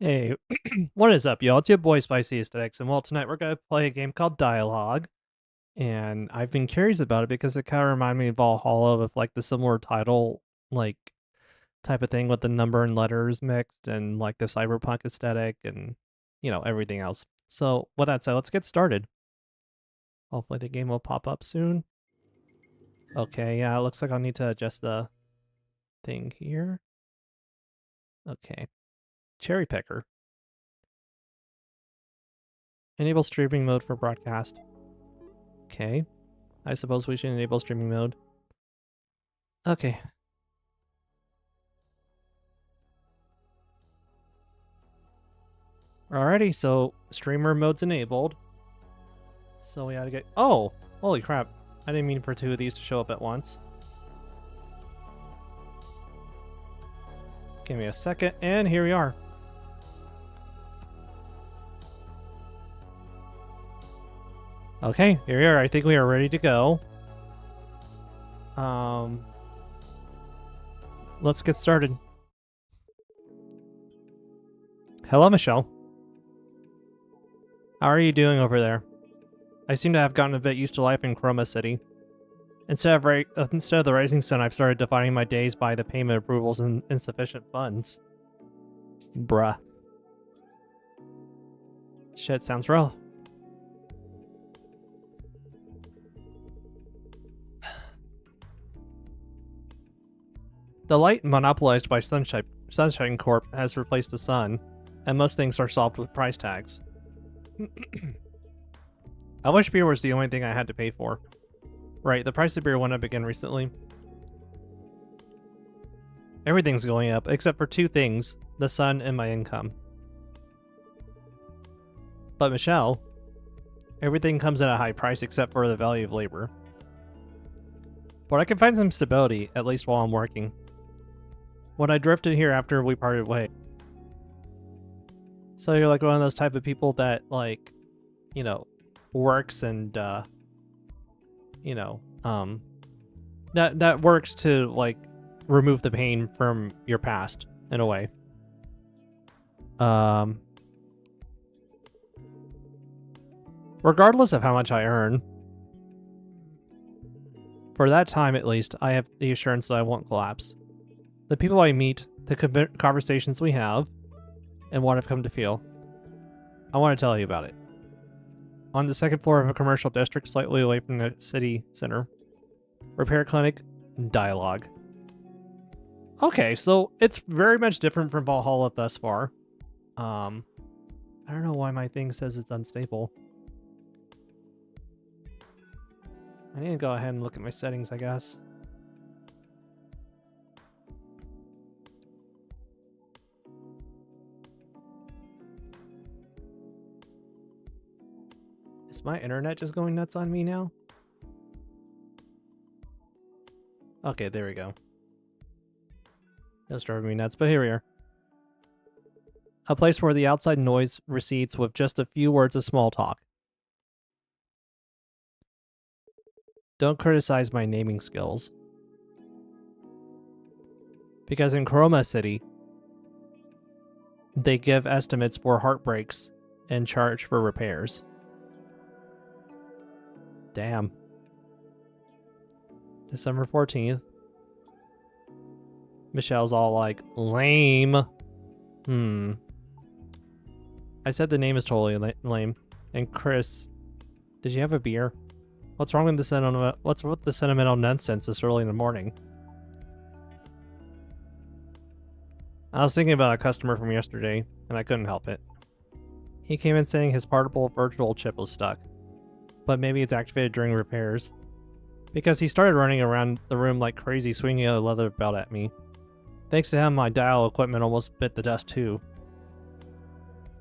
Hey, what is up, y'all? It's your boy Spicy Aesthetics, and well, tonight we're gonna play a game called Dialogue, and I've been curious about it because it kind of reminded me of Valhalla with like the similar title, like type of thing with the number and letters mixed, and like the cyberpunk aesthetic, and everything else. So with that said, let's get started. Hopefully the game will pop up soon. Okay, yeah, it looks like I'll need to adjust the thing here. Okay, cherry picker. Enable streaming mode for broadcast. Okay. I suppose we should enable streaming mode. Okay. Alrighty, so streamer mode's enabled. So we gotta get... Oh! Holy crap. I didn't mean for two of these to show up at once. Give me a second, and here we are. Okay, here we are. I think we are ready to go. Let's get started. Hello, Michelle. How are you doing over there? I seem to have gotten a bit used to life in Chroma City. Instead of the rising sun, I've started dividing my days by the payment approvals and insufficient funds. Bruh. Shit, sounds rough. The light monopolized by Sunshine Corp has replaced the sun, and most things are solved with price tags. I wish beer was the only thing I had to pay for. Right, the price of beer went up again recently. Everything's going up, except for two things, the sun and my income. But Michelle, everything comes at a high price except for the value of labor. But I can find some stability, at least while I'm working. When I drifted here after we parted ways. So you're like one of those type of people that, like, works and, that works to, like, remove the pain from your past, in a way. Regardless of how much I earn, for that time at least, I have the assurance that I won't collapse. The people I meet, the conversations we have, and what I've come to feel. I want to tell you about it. On the second floor of a commercial district slightly away from the city center. Repair clinic, dialogue. Okay, so it's very much different from Valhalla thus far. I don't know why my thing says it's unstable. I need to go ahead and look at my settings, I guess. Is my internet just going nuts on me now? Okay, there we go. That's driving me nuts, but here we are. A place where the outside noise recedes with just a few words of small talk. Don't criticize my naming skills. Because in Chroma City, they give estimates for heartbreaks and charge for repairs. Damn. December 14th. Michelle's all like, lame. I said the name is totally lame. And Chris, did you have a beer? What's wrong with the sentimental nonsense this early in the morning? I was thinking about a customer from yesterday, and I couldn't help it. He came in saying his portable virtual chip was stuck, but maybe it's activated during repairs. Because he started running around the room like crazy, swinging a leather belt at me. Thanks to him, my dial equipment almost bit the dust too.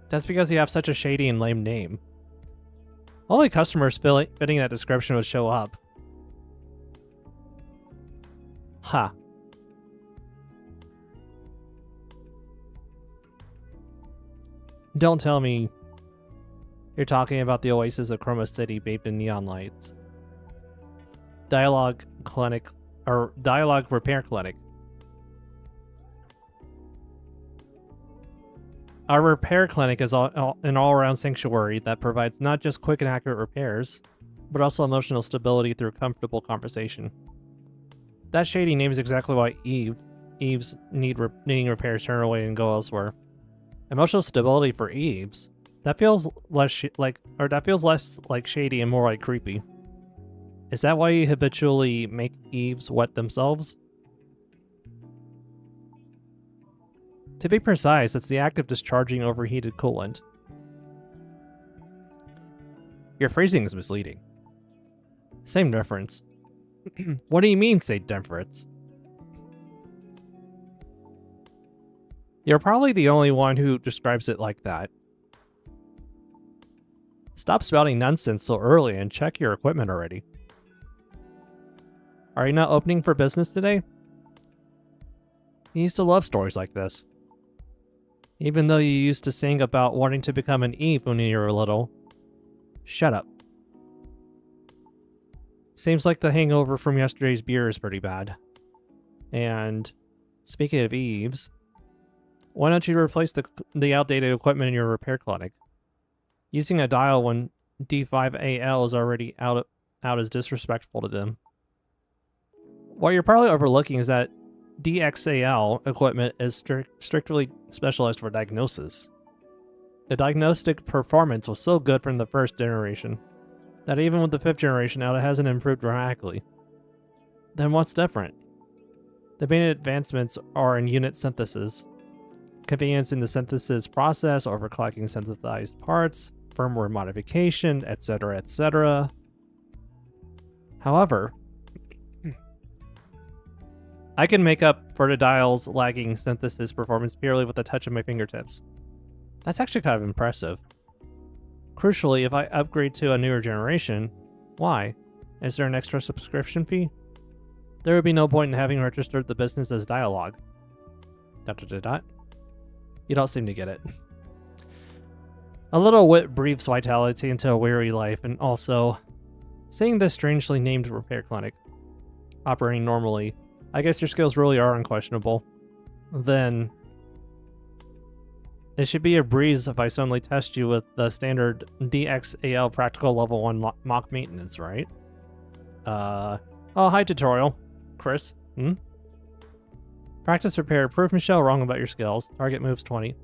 That's because you have such a shady and lame name. Only customers fitting that description would show up. Ha. Don't tell me you're talking about the oasis of Chroma City bathed in neon lights. Dialogue clinic, or dialogue repair clinic. Our repair clinic is an all-around sanctuary that provides not just quick and accurate repairs, but also emotional stability through comfortable conversation. That shady name is exactly why Eve's needing repairs turn away and go elsewhere. Emotional stability for Eve's? That feels less like shady and more like creepy. Is that why you habitually make Eves wet themselves? To be precise, it's the act of discharging overheated coolant. Your phrasing is misleading. Same difference. What do you mean, say difference? You're probably the only one who describes it like that. Stop spouting nonsense so early and check your equipment already. Are you not opening for business today? You used to love stories like this. Even though you used to sing about wanting to become an Eve when you were little. Shut up. Seems like the hangover from yesterday's beer is pretty bad. And speaking of Eves, why don't you replace the outdated equipment in your repair clinic? Using a dial when D5AL is already out is disrespectful to them. What you're probably overlooking is that DXAL equipment is strictly specialized for diagnosis. The diagnostic performance was so good from the first generation that even with the 5th generation out, it hasn't improved dramatically. Then what's different? The main advancements are in unit synthesis, convenience in the synthesis process, overclocking synthesized parts, firmware modification, etc., etc. However, I can make up for the dial's lagging synthesis performance purely with a touch of my fingertips. That's actually kind of impressive. Crucially, if I upgrade to a newer generation, why? Is there an extra subscription fee? There would be no point in having registered the business as Dialogue. ... You don't seem to get it. A little wit breathes vitality into a weary life, and also, seeing this strangely named repair clinic operating normally, I guess your skills really are unquestionable. Then it should be a breeze if I suddenly test you with the standard DXAL practical level 1 mock maintenance, right? Oh, hi tutorial. Chris, Practice repair. Prove Michelle wrong about your skills. Target moves 20.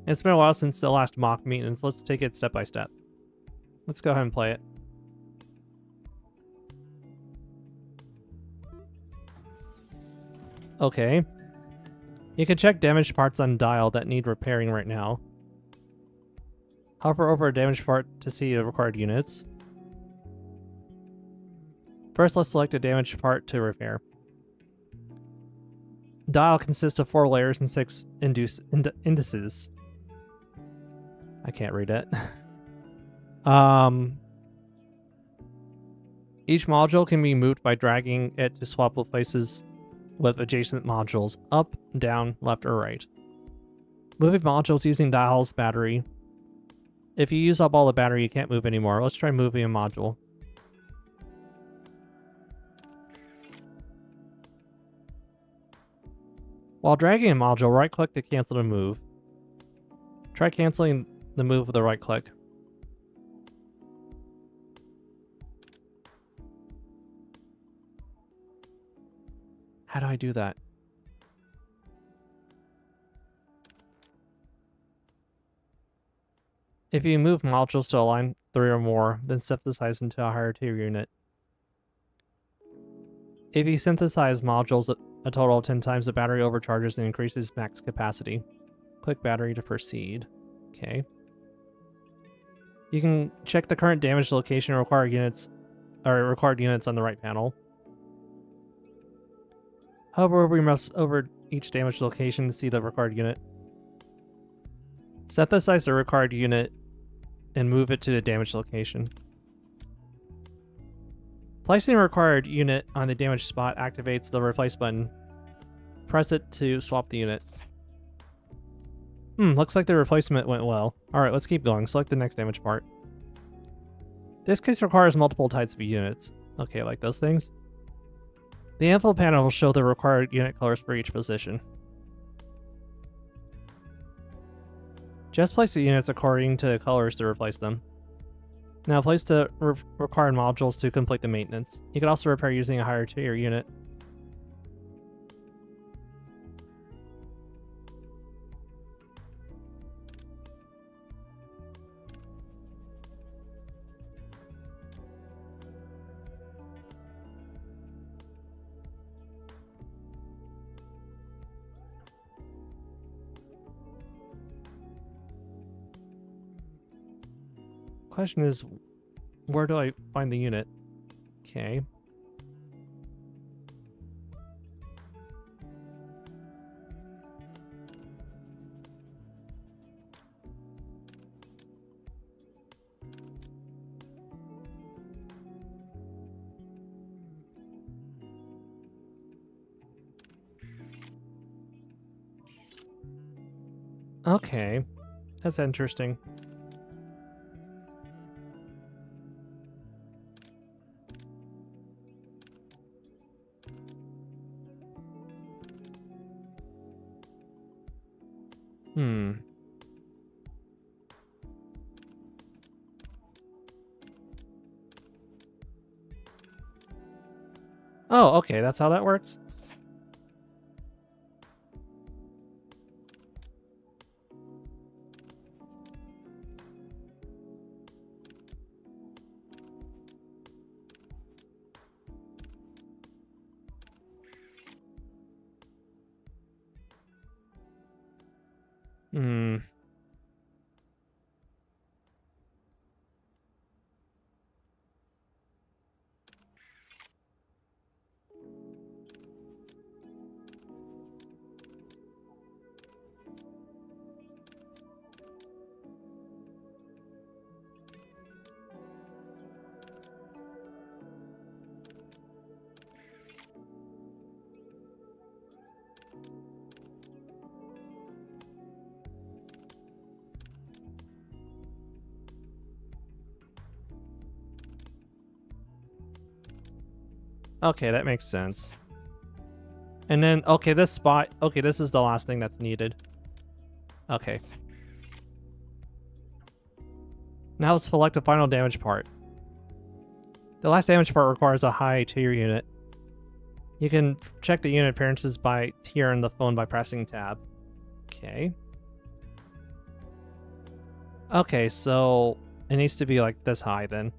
It's been a while since the last mock maintenance. Let's take it step by step. Let's go ahead and play it. Okay. You can check damaged parts on dial that need repairing right now. Hover over a damaged part to see the required units. First, let's select a damaged part to repair. Dial consists of 4 layers and 6 indices. I can't read it. Each module can be moved by dragging it to swap the places with adjacent modules, up, down, left, or right. Moving modules using dial's battery. If you use up all the battery, you can't move anymore. Let's try moving a module. While dragging a module, right-click to cancel the move. Try canceling the move with a right-click. How do I do that? If you move modules to align 3 or more, then synthesize into a higher tier unit. If you synthesize modules a total of 10 times, the battery overcharges and increases max capacity. Click battery to proceed. Okay. You can check the current damage location and required units on the right panel. Hover over each damaged location to see the required unit. Synthesize the required unit and move it to the damaged location. Placing a required unit on the damaged spot activates the replace button. Press it to swap the unit. Looks like the replacement went well. Alright, let's keep going. Select the next damaged part. This case requires multiple types of units. Okay, like those things. The info panel will show the required unit colors for each position. Just place the units according to colors to replace them. Now place the required modules to complete the maintenance. You can also repair using a higher tier unit. Question is, where do I find the unit? Okay. Okay. That's interesting. Oh, okay, that's how that works? Hmm. Okay, that makes sense. And then, okay, this spot, okay, this is the last thing that's needed. Okay. Now let's select the final damage part. The last damage part requires a high tier unit. You can check the unit appearances by tier on the phone by pressing tab. Okay. Okay, so it needs to be like this high then.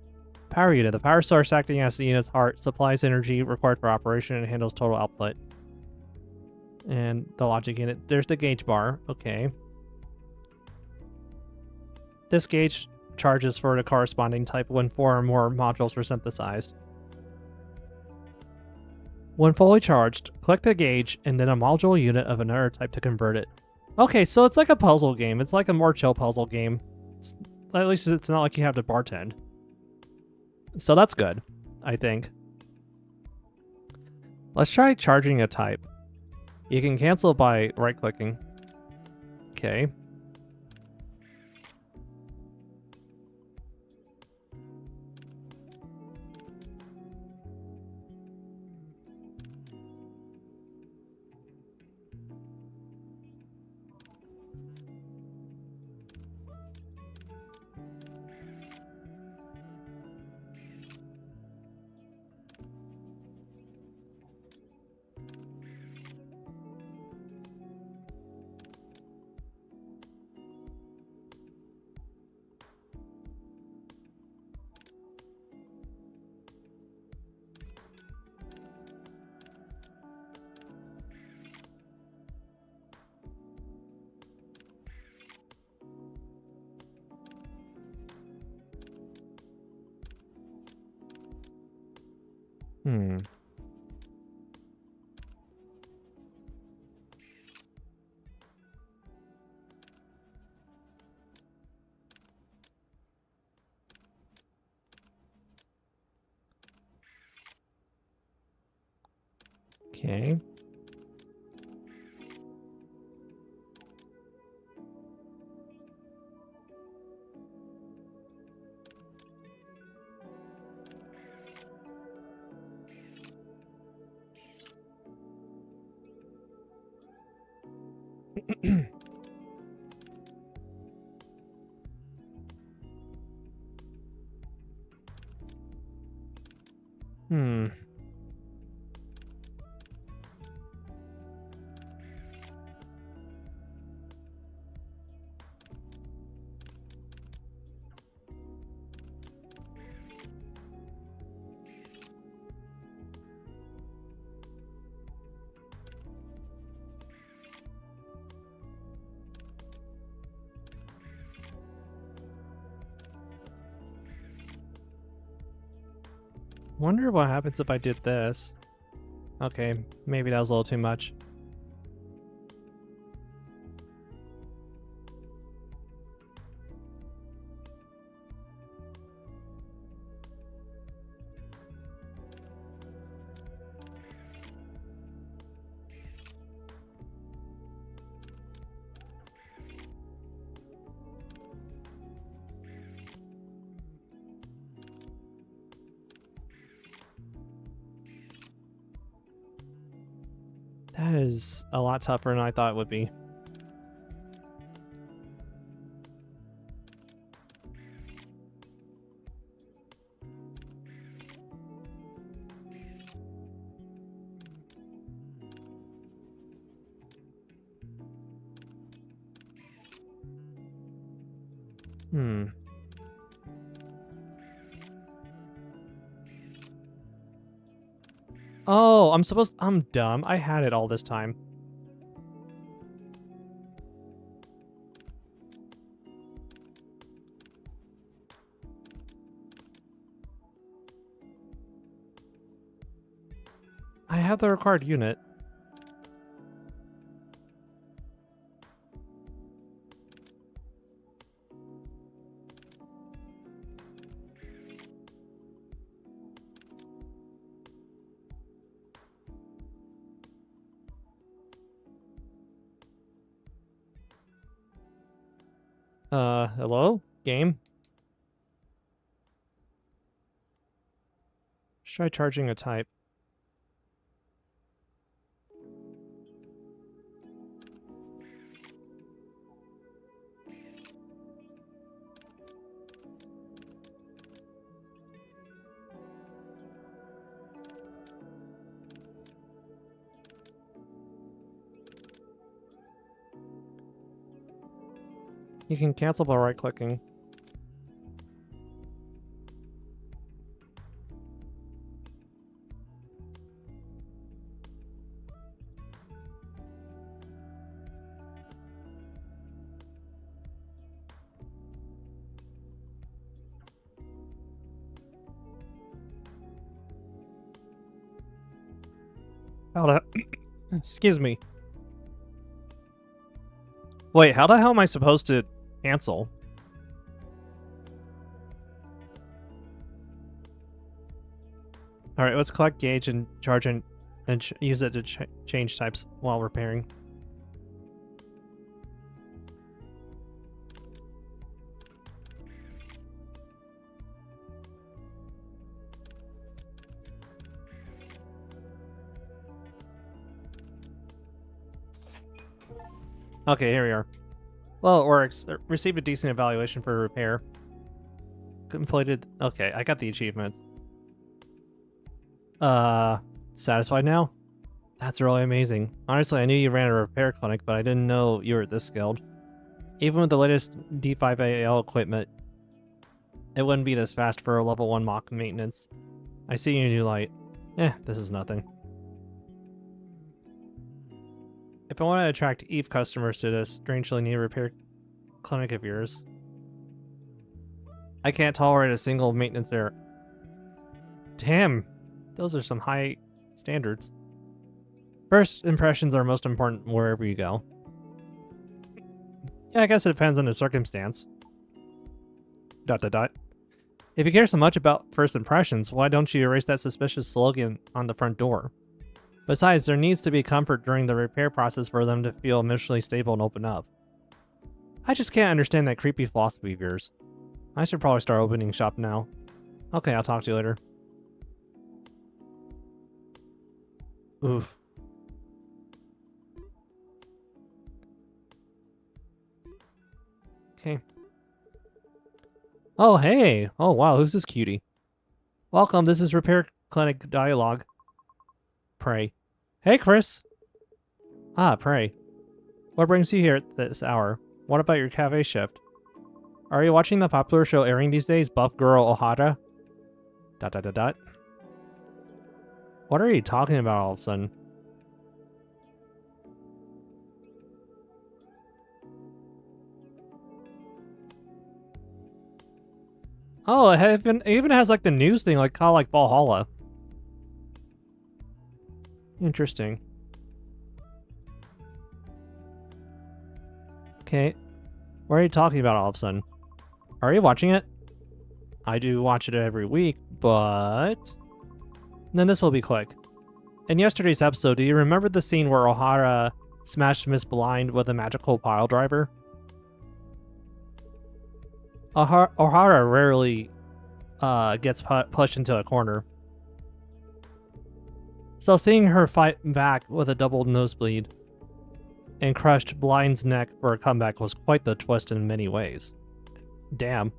Power unit. The power source acting as the unit's heart supplies energy required for operation and handles total output. And the logic unit. There's the gauge bar. Okay. This gauge charges for the corresponding type when 4 or more modules are synthesized. When fully charged, click the gauge and then a module unit of another type to convert it. Okay, so it's like a puzzle game. It's like a more chill puzzle game. At least it's not like you have to bartend. So that's good, I think. Let's try charging a type. You can cancel by right-clicking. Okay. Okay. Hmm. Wonder what happens if I did this. Okay, maybe that was a little too much. That is a lot tougher than I thought it would be. Hmm. Oh, I'm dumb. I had it all this time. I have the required unit. Hello? Game? Try charging a type. You can cancel by right-clicking. How the... Excuse me. Wait, how the hell am I supposed to cancel? Alright, let's collect gauge and charge and use it to change types while repairing. Okay, here we are. Well, it works. Received a decent evaluation for repair. Completed. Okay, I got the achievements. Satisfied now? That's really amazing. Honestly, I knew you ran a repair clinic, but I didn't know you were this skilled. Even with the latest D5AL equipment, it wouldn't be this fast for a level 1 mock maintenance. I see you in a new light. This is nothing. If I want to attract EVE customers to this strangely neat repair clinic of yours, I can't tolerate a single maintenance error. Damn, those are some high standards. First impressions are most important wherever you go. Yeah, I guess it depends on the circumstance. ... If you care so much about first impressions, why don't you erase that suspicious slogan on the front door? Besides, there needs to be comfort during the repair process for them to feel emotionally stable and open up. I just can't understand that creepy philosophy of yours. I should probably start opening shop now. Okay, I'll talk to you later. Oof. Okay. Oh, hey! Oh, wow, who's this cutie? Welcome, this is Repair clinic dialogue. Pray. Hey, Chris. Ah, Pray. What brings you here at this hour? What about your cafe shift? Are you watching the popular show airing these days, Buff Girl Ohara? ... What are you talking about all of a sudden? Oh, it even has like the news thing, like kind of like Valhalla. Interesting. Okay. What are you talking about all of a sudden? Are you watching it? I do watch it every week, but... Then this will be quick. In yesterday's episode, do you remember the scene where Ohara smashed Miss Blind with a magical pile driver? Ohara rarely gets pushed into a corner. So seeing her fight back with a double nosebleed and crushed Blind's neck for a comeback was quite the twist in many ways. Damn.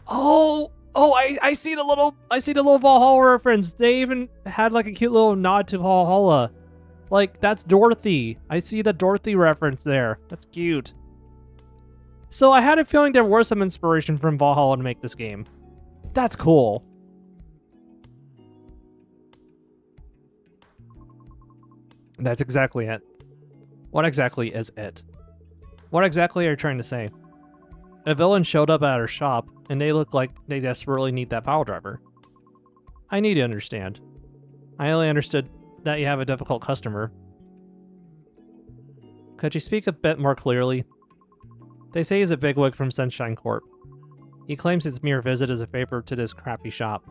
I see the little Valhalla reference. They even had like a cute little nod to Valhalla. Like, that's Dorothy. I see the Dorothy reference there. That's cute. So I had a feeling there was some inspiration from Valhalla to make this game. That's cool. That's exactly it. What exactly is it? What exactly are you trying to say? A villain showed up at our shop, and they look like they desperately need that pile driver. I need to understand. I only understood that you have a difficult customer. Could you speak a bit more clearly? They say he's a bigwig from Sunshine Corp. He claims his mere visit is a favor to this crappy shop,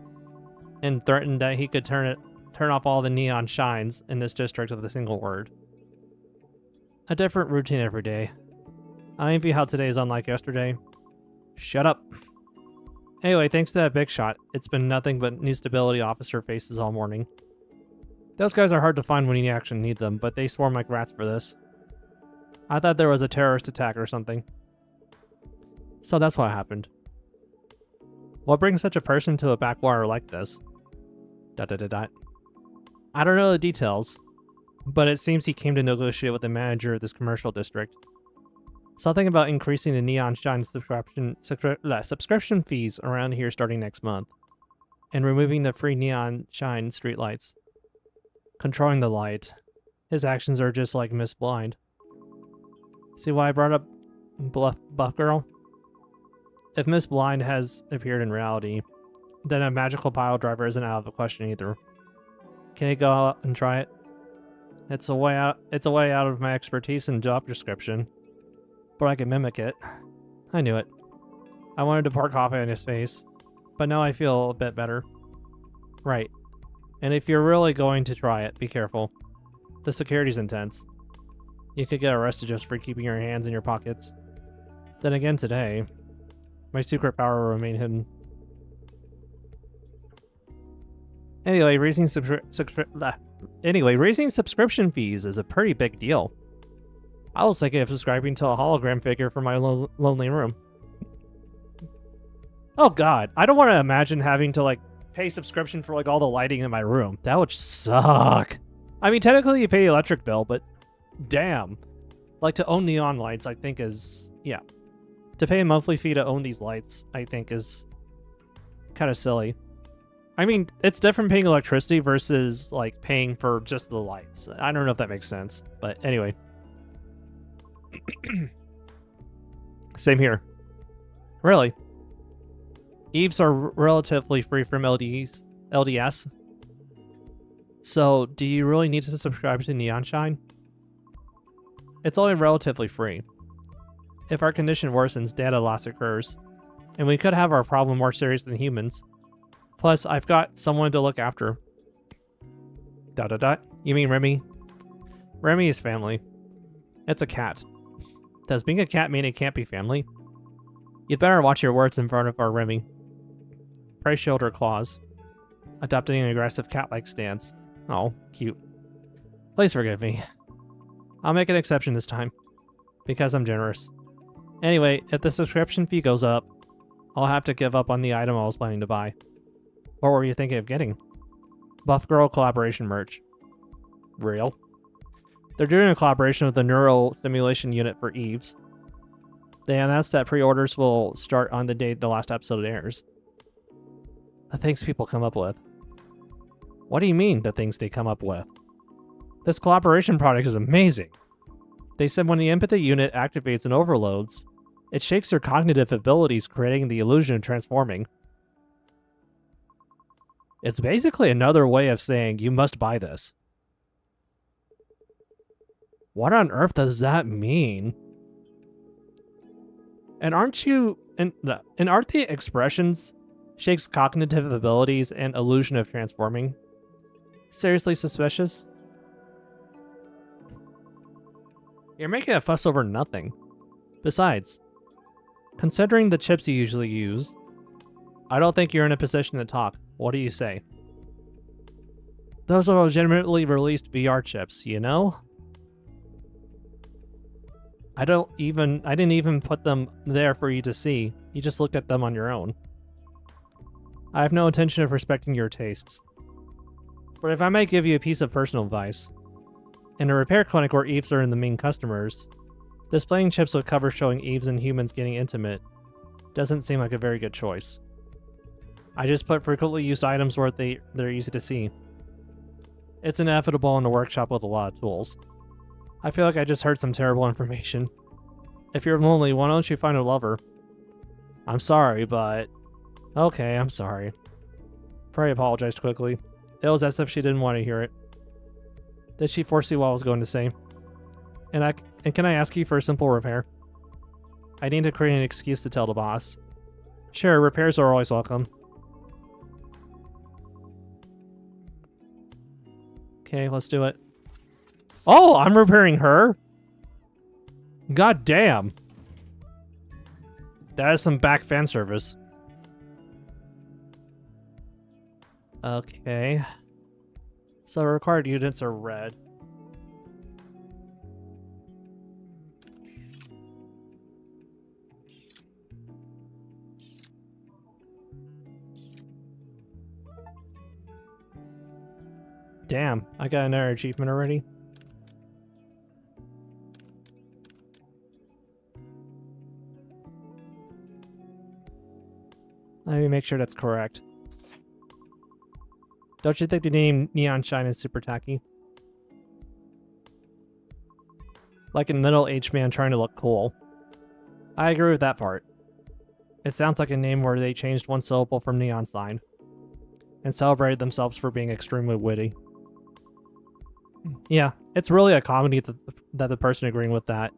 and threatened that he could turn off all the neon shines in this district with a single word. A different routine every day. I envy how today is unlike yesterday. Shut up. Anyway, thanks to that big shot, it's been nothing but new stability officer faces all morning. Those guys are hard to find when you actually need them, but they swarm like rats for this. I thought there was a terrorist attack or something. So that's what happened. What brings such a person to a backwater like this? ... I don't know the details, but it seems he came to negotiate with the manager of this commercial district. Something about increasing the neon shine subscription fees around here starting next month, and removing the free neon shine streetlights. Controlling the light. His actions are just like Miss Blind. See why I brought up Buff Girl? If Miss Blind has appeared in reality, then a magical pile driver isn't out of the question either. Can I go out and try it? It's a way out of my expertise and job description, but I can mimic it. I knew it. I wanted to pour coffee on his face, but now I feel a bit better. Right. And if you're really going to try it, be careful. The security's intense. You could get arrested just for keeping your hands in your pockets. Then again today, my secret power will remain hidden. Anyway, raising subscription fees is a pretty big deal. I was thinking of subscribing to a hologram figure for my lonely room. Oh god, I don't want to imagine having to like pay subscription for like all the lighting in my room. That would suck. I mean, technically you pay the electric bill, but damn. Like to own neon lights, I think is, yeah. To pay a monthly fee to own these lights, I think is kind of silly. I mean, it's different paying electricity versus like paying for just the lights. I don't know if that makes sense, but anyway. Same here. Really? Eves are relatively free from LDS. So, do you really need to subscribe to Neon Shine? It's only relatively free. If our condition worsens, data loss occurs, and we could have our problem more serious than humans. Plus, I've got someone to look after. ... You mean Remy? Remy is family. It's a cat. Does being a cat mean it can't be family? You'd better watch your words in front of our Remy. Pray shield her claws, adopting an aggressive cat-like stance. Oh, cute. Please forgive me. I'll make an exception this time, because I'm generous. Anyway, if the subscription fee goes up, I'll have to give up on the item I was planning to buy. What were you thinking of getting? Buff Girl collaboration merch. Real. They're doing a collaboration with the neural stimulation unit for Eves. They announced that pre-orders will start on the date the last episode airs. The things people come up with. What do you mean, the things they come up with? This collaboration product is amazing. They said when the empathy unit activates and overloads, it shakes their cognitive abilities, creating the illusion of transforming. It's basically another way of saying you must buy this. What on earth does that mean? And aren't the expressions shakes cognitive abilities and illusion of transforming seriously suspicious? You're making a fuss over nothing. Besides, considering the chips you usually use, I don't think you're in a position to talk. What do you say? Those are legitimately released VR chips, you know? I didn't even put them there for you to see. You just looked at them on your own. I have no intention of respecting your tastes. But if I might give you a piece of personal advice, in a repair clinic where Eves are in the main customers, displaying chips with covers showing Eves and humans getting intimate doesn't seem like a very good choice. I just put frequently used items where they're easy to see. It's inevitable in a workshop with a lot of tools. I feel like I just heard some terrible information. If you're lonely, why don't you find a lover? I'm sorry, but... Okay, I'm sorry. Prey apologized quickly. It was as if she didn't want to hear it. Did she foresee what I was going to say? And can I ask you for a simple repair? I need to create an excuse to tell the boss. Sure, repairs are always welcome. Okay, let's do it. Oh, I'm repairing her? God damn. That is some back fan service. Okay. So required units are red. Damn, I got another achievement already. Let me make sure that's correct. Don't you think the name Neon Shine is super tacky? Like a middle-aged man trying to look cool. I agree with that part. It sounds like a name where they changed one syllable from Neon Sign and celebrated themselves for being extremely witty. Yeah, it's really a comedy that the person agreeing with that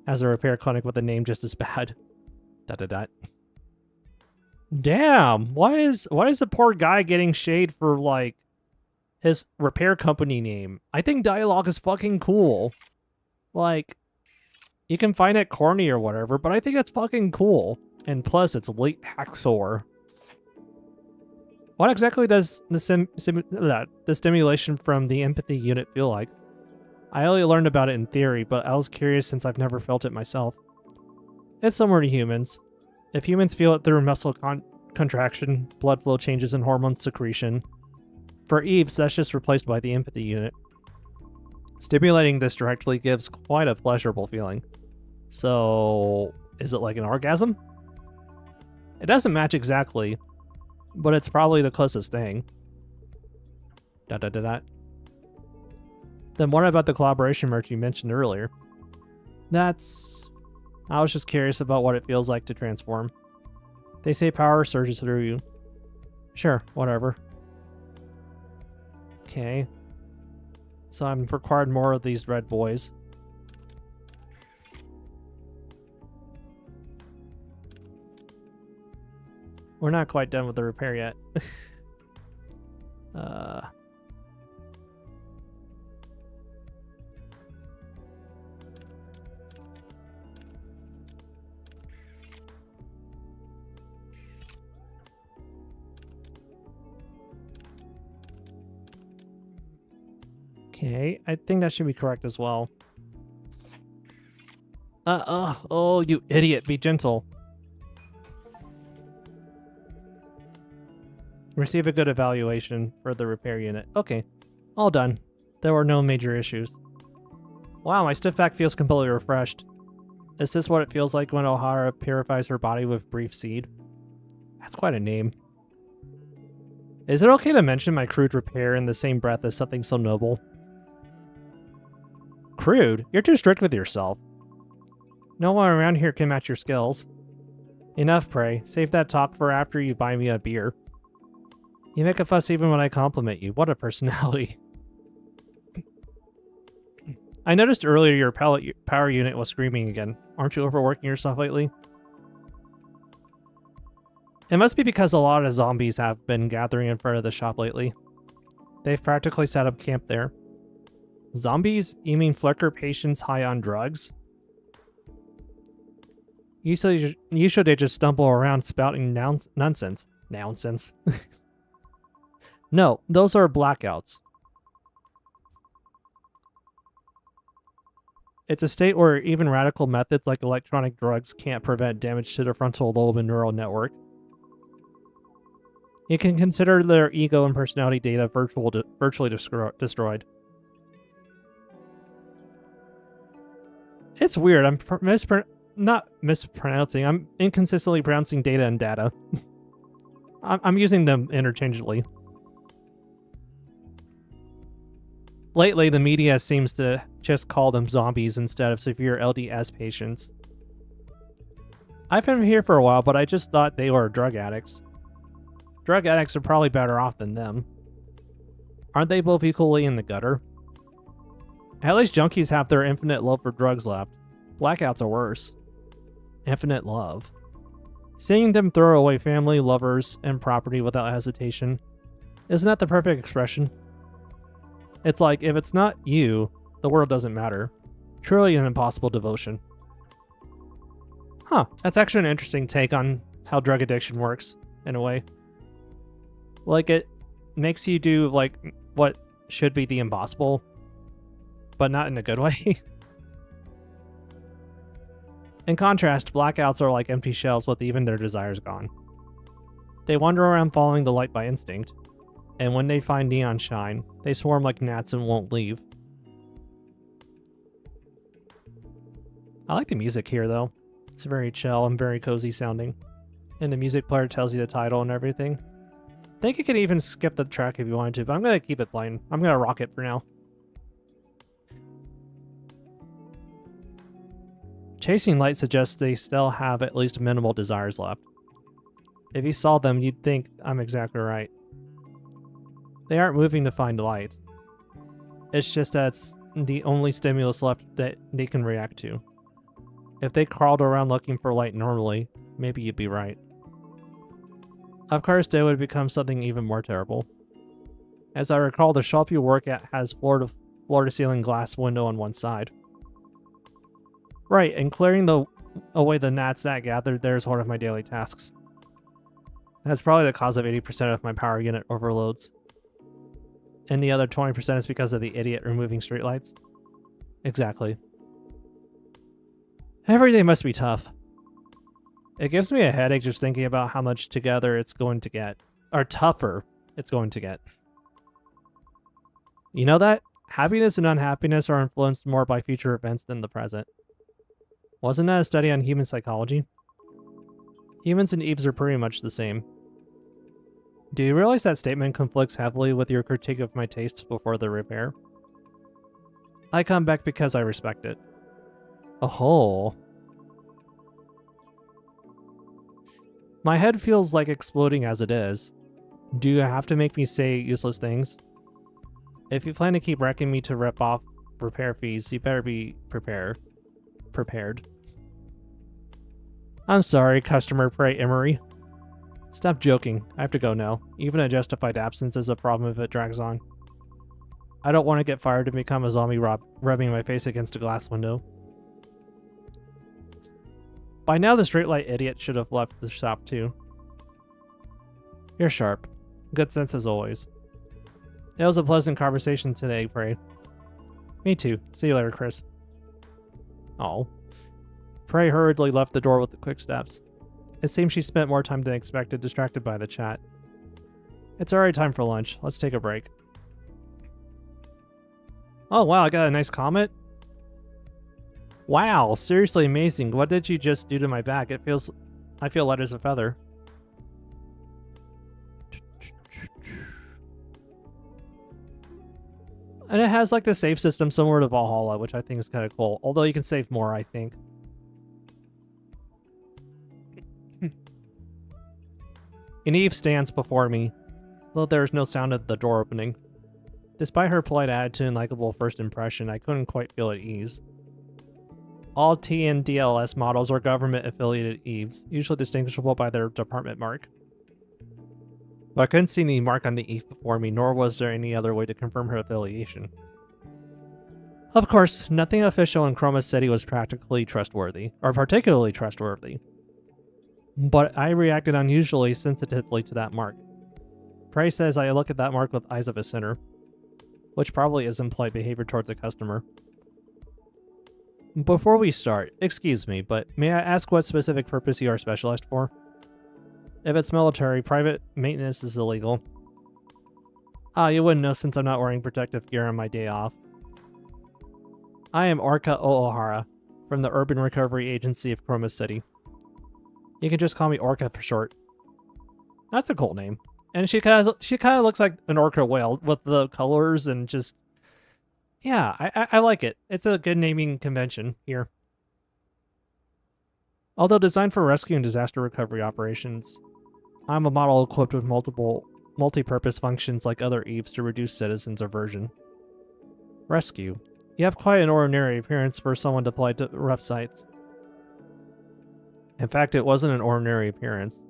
has a repair clinic with a name just as bad. ... Damn, why is the poor guy getting shade for, like, his repair company name? I think Dialogue is fucking cool. Like, you can find it corny or whatever, but I think it's fucking cool. And plus, it's late Haxor. What exactly does the stimulation from the empathy unit feel like? I only learned about it in theory, but I was curious since I've never felt it myself. It's similar to humans. If humans feel it through muscle contraction, blood flow changes, and hormone secretion. For Eves, that's just replaced by the empathy unit. Stimulating this directly gives quite a pleasurable feeling. So, is it like an orgasm? It doesn't match exactly, but it's probably the closest thing. ... Then what about the collaboration merch you mentioned earlier? I was just curious about what it feels like to transform. They say power surges through you. Sure, whatever. Okay. So I'm required more of these red boys. We're not quite done with the repair yet. Okay, I think that should be correct as well. Oh, you idiot, be gentle. Receive a good evaluation for the repair unit. Okay, all done. There were no major issues. Wow, my stiff back feels completely refreshed. Is this what it feels like when O'Hara purifies her body with brief seed? That's quite a name. Is it okay to mention my crude repair in the same breath as something so noble? Crude? You're too strict with yourself. No one around here can match your skills. Enough, Prey. Save that talk for after you buy me a beer. You make a fuss even when I compliment you. What a personality. I noticed earlier your power unit was screaming again. Aren't you overworking yourself lately? It must be because a lot of zombies have been gathering in front of the shop lately. They've practically set up camp there. Zombies? You mean Flicker patients high on drugs? Usually they just stumble around spouting nonsense. Nonsense. No, those are blackouts. It's a state where even radical methods like electronic drugs can't prevent damage to the frontal lobe and neural network. You can consider their ego and personality data virtually destroyed. It's weird. I'm not mispronouncing. I'm inconsistently pronouncing data and data. I'm using them interchangeably. Lately, the media seems to just call them zombies instead of severe LDS patients. I've been here for a while, but I just thought they were drug addicts. Drug addicts are probably better off than them. Aren't they both equally in the gutter? At least junkies have their infinite love for drugs left. Blackouts are worse. Infinite love. Seeing them throw away family, lovers, and property without hesitation. Isn't that the perfect expression? It's like, if it's not you, the world doesn't matter. Truly an impossible devotion. Huh, that's actually an interesting take on how drug addiction works, in a way. Like, it makes you do, like, what should be the impossible, but not in a good way. In contrast, blackouts are like empty shells with even their desires gone. They wander around following the light by instinct, and when they find neon shine, they swarm like gnats and won't leave. I like the music here, though. It's very chill and very cozy sounding. And the music player tells you the title and everything. I think you could even skip the track if you wanted to, but I'm going to keep it playing. I'm going to rock it for now. Chasing light suggests they still have at least minimal desires left. If you saw them, you'd think I'm exactly right. They aren't moving to find light. It's just that it's the only stimulus left that they can react to. If they crawled around looking for light normally, maybe you'd be right. Of course, they would become something even more terrible. As I recall, the shop you work at has floor-to-ceiling glass window on one side. Right, and clearing away the gnats that gathered there is one of my daily tasks. That's probably the cause of 80% of my power unit overloads. And the other 20% is because of the idiot removing streetlights. Exactly. Every day must be tough. It gives me a headache just thinking about how much together it's going to get. Or tougher it's going to get. You know that? Happiness and unhappiness are influenced more by future events than the present. Wasn't that a study on human psychology? Humans and Eves are pretty much the same. Do you realize that statement conflicts heavily with your critique of my tastes before the repair? I come back because I respect it. Oh. My head feels like exploding as it is. Do you have to make me say useless things? If you plan to keep wrecking me to rip off repair fees, you better be prepared. I'm sorry, customer Prey Emery. Stop joking. I have to go now. Even a justified absence is a problem if it drags on. I don't want to get fired and become a zombie rubbing my face against a glass window. By now, the straight-light idiot should have left the shop too. You're sharp. Good sense as always. It was a pleasant conversation today, Prey. Me too. See you later, Chris. Oh. Prey hurriedly left the door with the quick steps. It seems she spent more time than expected distracted by the chat. It's already time for lunch. Let's take a break. Oh wow, I got a nice comment. Wow, seriously amazing. What did you just do to my back? I feel light as a feather. And it has like the save system similar to Valhalla, which I think is kind of cool. Although you can save more, I think. An Eve stands before me, though there is no sound of the door opening. Despite her polite attitude and likable first impression, I couldn't quite feel at ease. All TNDLS models are government-affiliated Eves, usually distinguishable by their department mark. But I couldn't see any mark on the Eve before me, nor was there any other way to confirm her affiliation. Of course, nothing official in Chroma City was particularly trustworthy. But I reacted unusually sensitively to that mark. Prey says I look at that mark with eyes of a sinner, which probably isn't polite behavior towards a customer. Before we start, excuse me, but may I ask what specific purpose you are specialized for? If it's military, private maintenance is illegal. Ah, you wouldn't know since I'm not wearing protective gear on my day off. I am Orca Oohara, from the Urban Recovery Agency of Chroma City. You can just call me Orca for short. That's a cool name. And she kind of looks like an orca whale with the colors and just... Yeah, I like it. It's a good naming convention here. Although designed for rescue and disaster recovery operations, I'm a model equipped with multiple multi-purpose functions like other Eves to reduce citizens' aversion. Rescue. You have quite an ordinary appearance for someone deployed to rough sites. In fact, it wasn't an ordinary appearance.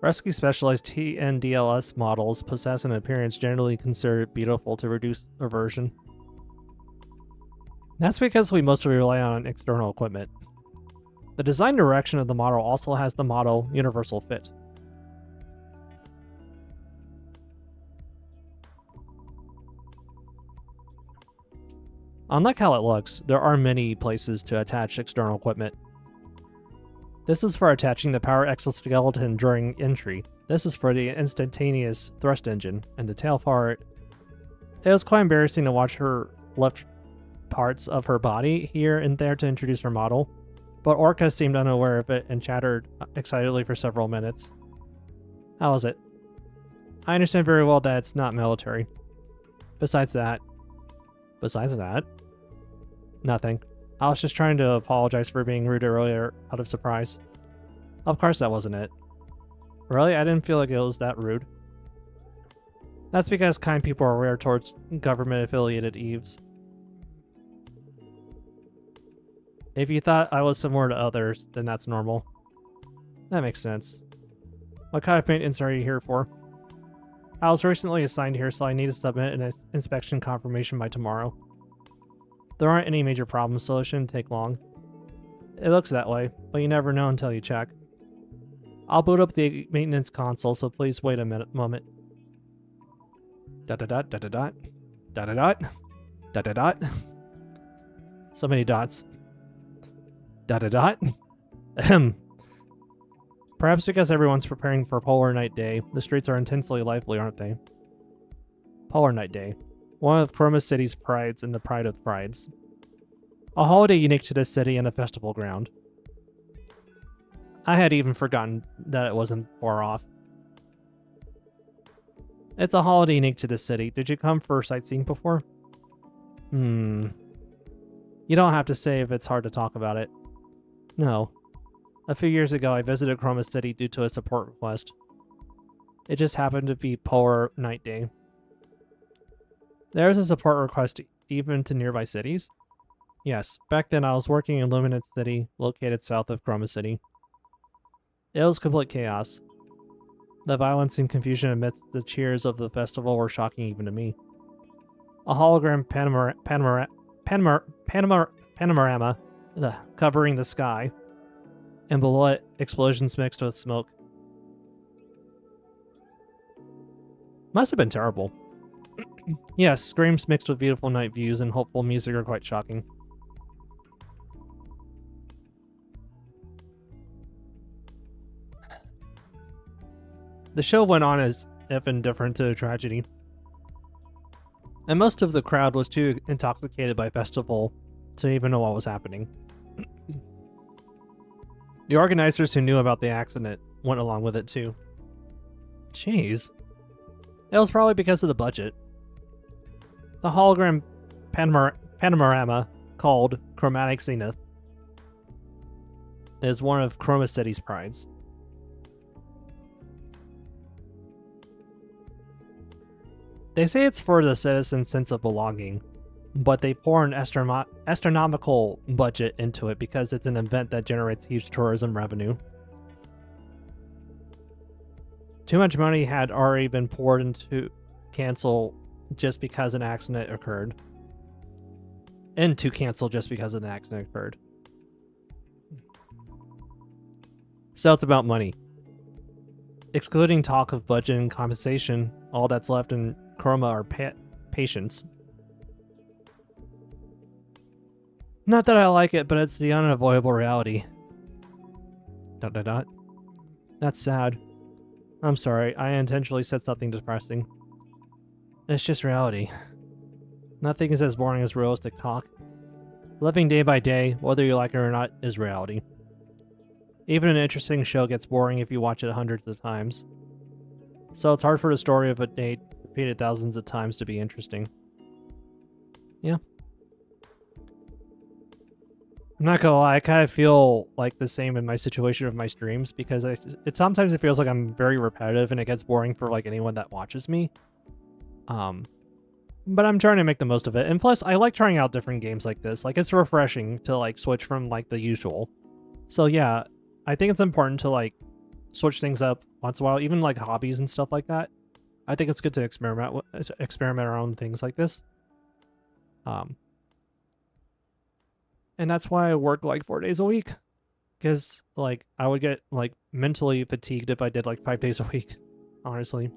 Rescue specialized TNDLS models possess an appearance generally considered beautiful to reduce aversion. That's because we mostly rely on external equipment. The design direction of the model also has the motto Universal Fit. Unlike how it looks, there are many places to attach external equipment. This is for attaching the power exoskeleton during entry. This is for the instantaneous thrust engine, and the tail part. It was quite embarrassing to watch her lift parts of her body here and there to introduce her model, but Orca seemed unaware of it and chattered excitedly for several minutes. How was it? I understand very well that it's not military. Besides that, nothing. I was just trying to apologize for being rude earlier out of surprise. Of course that wasn't it. Really? I didn't feel like it was that rude. That's because kind people are rare towards government-affiliated Eves. If you thought I was similar to others, then that's normal. That makes sense. What kind of maintenance are you here for? I was recently assigned here, so I need to submit an inspection confirmation by tomorrow. There aren't any major problems, so it shouldn't take long. It looks that way, but you never know until you check. I'll boot up the maintenance console, so please wait a moment. Dot dot dot dot dot dot dot dot dot dot dot. So many dots. Dot dot dot. Ahem. Perhaps because everyone's preparing for Polar Night Day, the streets are intensely lively, aren't they? Polar Night Day. One of Chroma City's prides and the pride of prides. A holiday unique to this city and a festival ground. I had even forgotten that it wasn't far off. It's a holiday unique to this city. Did you come for sightseeing before? You don't have to say if it's hard to talk about it. No. A few years ago, I visited Chroma City due to a support request. It just happened to be Polar Night Day. There's a support request even to nearby cities? Yes, back then I was working in Luminance City, located south of Chroma City. It was complete chaos. The violence and confusion amidst the cheers of the festival were shocking even to me. A hologram panorama covering the sky, and below it, explosions mixed with smoke. Must have been terrible. Yes, screams mixed with beautiful night views and hopeful music are quite shocking. The show went on as if indifferent to the tragedy. And most of the crowd was too intoxicated by festival to even know what was happening. The organizers who knew about the accident went along with it too. Jeez. It was probably because of the budget. The hologram panorama, called Chromatic Zenith, is one of Chroma City's prides. They say it's for the citizens' sense of belonging, but they pour an astronomical budget into it because it's an event that generates huge tourism revenue. Too much money had already been poured into cancel just because an accident occurred. And to cancel just because an accident occurred. So it's about money. Excluding talk of budget and compensation, all that's left in Chroma are patients. Not that I like it, but it's the unavoidable reality. ... That's sad. I'm sorry, I intentionally said something depressing. It's just reality. Nothing is as boring as realistic talk. Living day by day, whether you like it or not, is reality. Even an interesting show gets boring if you watch it hundreds of times. So it's hard for the story of a day repeated thousands of times to be interesting. Yeah. I'm not gonna lie, I kind of feel like the same in my situation of my streams, because sometimes it feels like I'm very repetitive and it gets boring for like anyone that watches me. But I'm trying to make the most of it. And plus, I like trying out different games like this. Like, it's refreshing to like switch from like the usual. So yeah, I think it's important to like switch things up once in a while, even like hobbies and stuff like that. I think it's good to experiment around things like this. And that's why I work like 4 days a week. Because like I would get like mentally fatigued if I did like 5 days a week, honestly.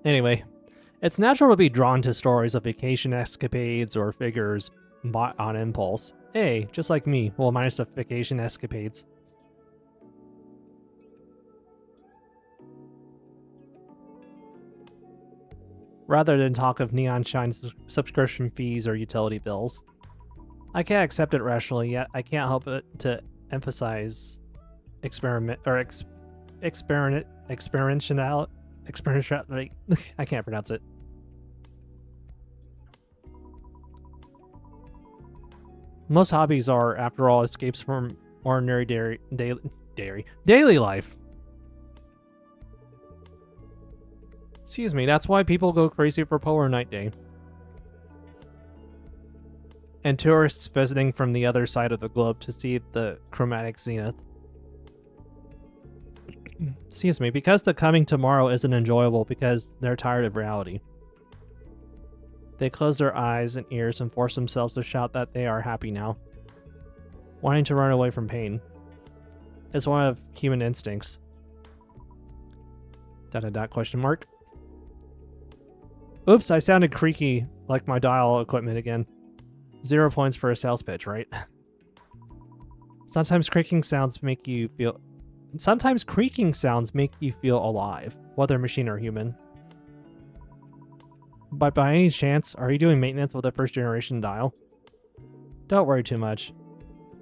Anyway, it's natural to be drawn to stories of vacation escapades or figures bought on impulse. Hey, just like me, well, minus the vacation escapades. Rather than talk of neon shine subscription fees or utility bills. I can't accept it rationally, yet I can't help it to emphasize experientiality. I can't pronounce it. Most hobbies are, after all, escapes from ordinary daily life. Excuse me, that's why people go crazy for Polar Night Day. And tourists visiting from the other side of the globe to see the chromatic zenith. Excuse me, because the coming tomorrow isn't enjoyable because they're tired of reality. They close their eyes and ears and force themselves to shout that they are happy now. Wanting to run away from pain. It's one of human instincts. ... question mark. Oops, I sounded creaky like my dial equipment again. 0 points for a sales pitch, right? Sometimes creaking sounds make you feel alive, whether machine or human. But by any chance, are you doing maintenance with a first generation dial? Don't worry too much.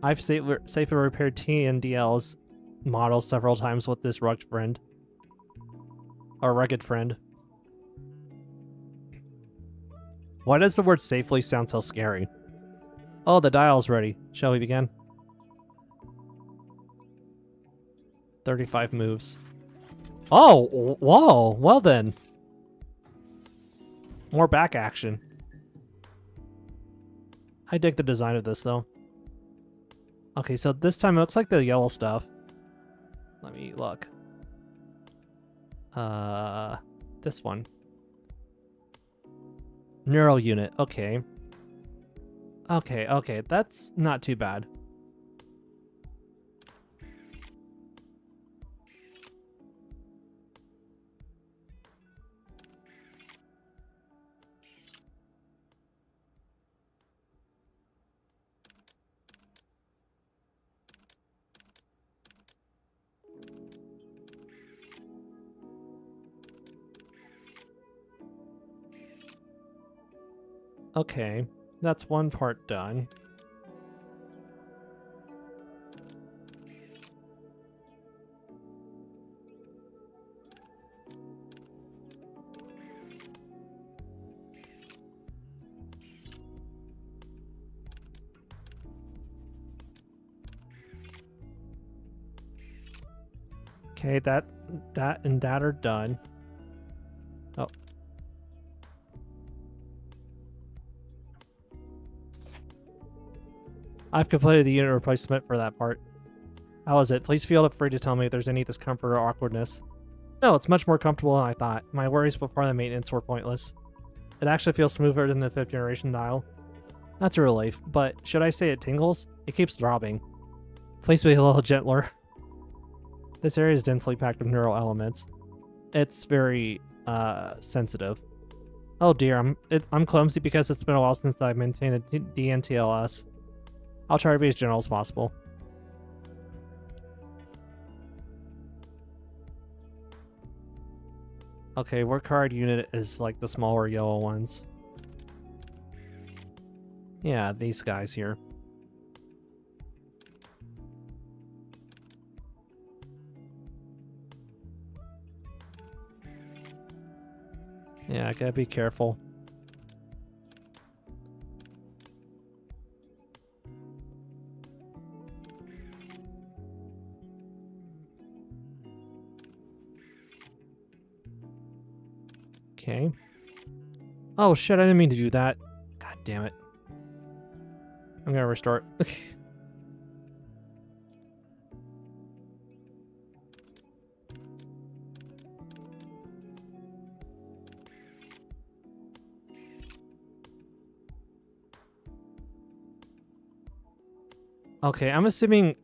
I've safely repaired TNDL's model several times with this rugged friend. Why does the word safely sound so scary? Oh, the dial's ready. Shall we begin? 35 moves. Oh, whoa, well then. More back action. I dig the design of this, though. Okay, so this time it looks like the yellow stuff. Let me look. This one. Neural unit, okay. Okay, that's not too bad. Okay, that's one part done. Okay, that and that are done. Oh. I've completed the unit replacement for that part. How is it? Please feel free to tell me if there's any discomfort or awkwardness. No, it's much more comfortable than I thought. My worries before the maintenance were pointless. It actually feels smoother than the 5th generation dial. That's a relief, but should I say it tingles? It keeps throbbing. Please be a little gentler. This area is densely packed with neural elements. It's very, sensitive. Oh dear, I'm clumsy because it's been a while since I've maintained a DNTLS. I'll try to be as gentle as possible. Okay, work card unit is like the smaller yellow ones. Yeah, these guys here. Yeah, I gotta be careful. Okay. Oh shit, I didn't mean to do that. God damn it. I'm gonna restart. Okay, I'm assuming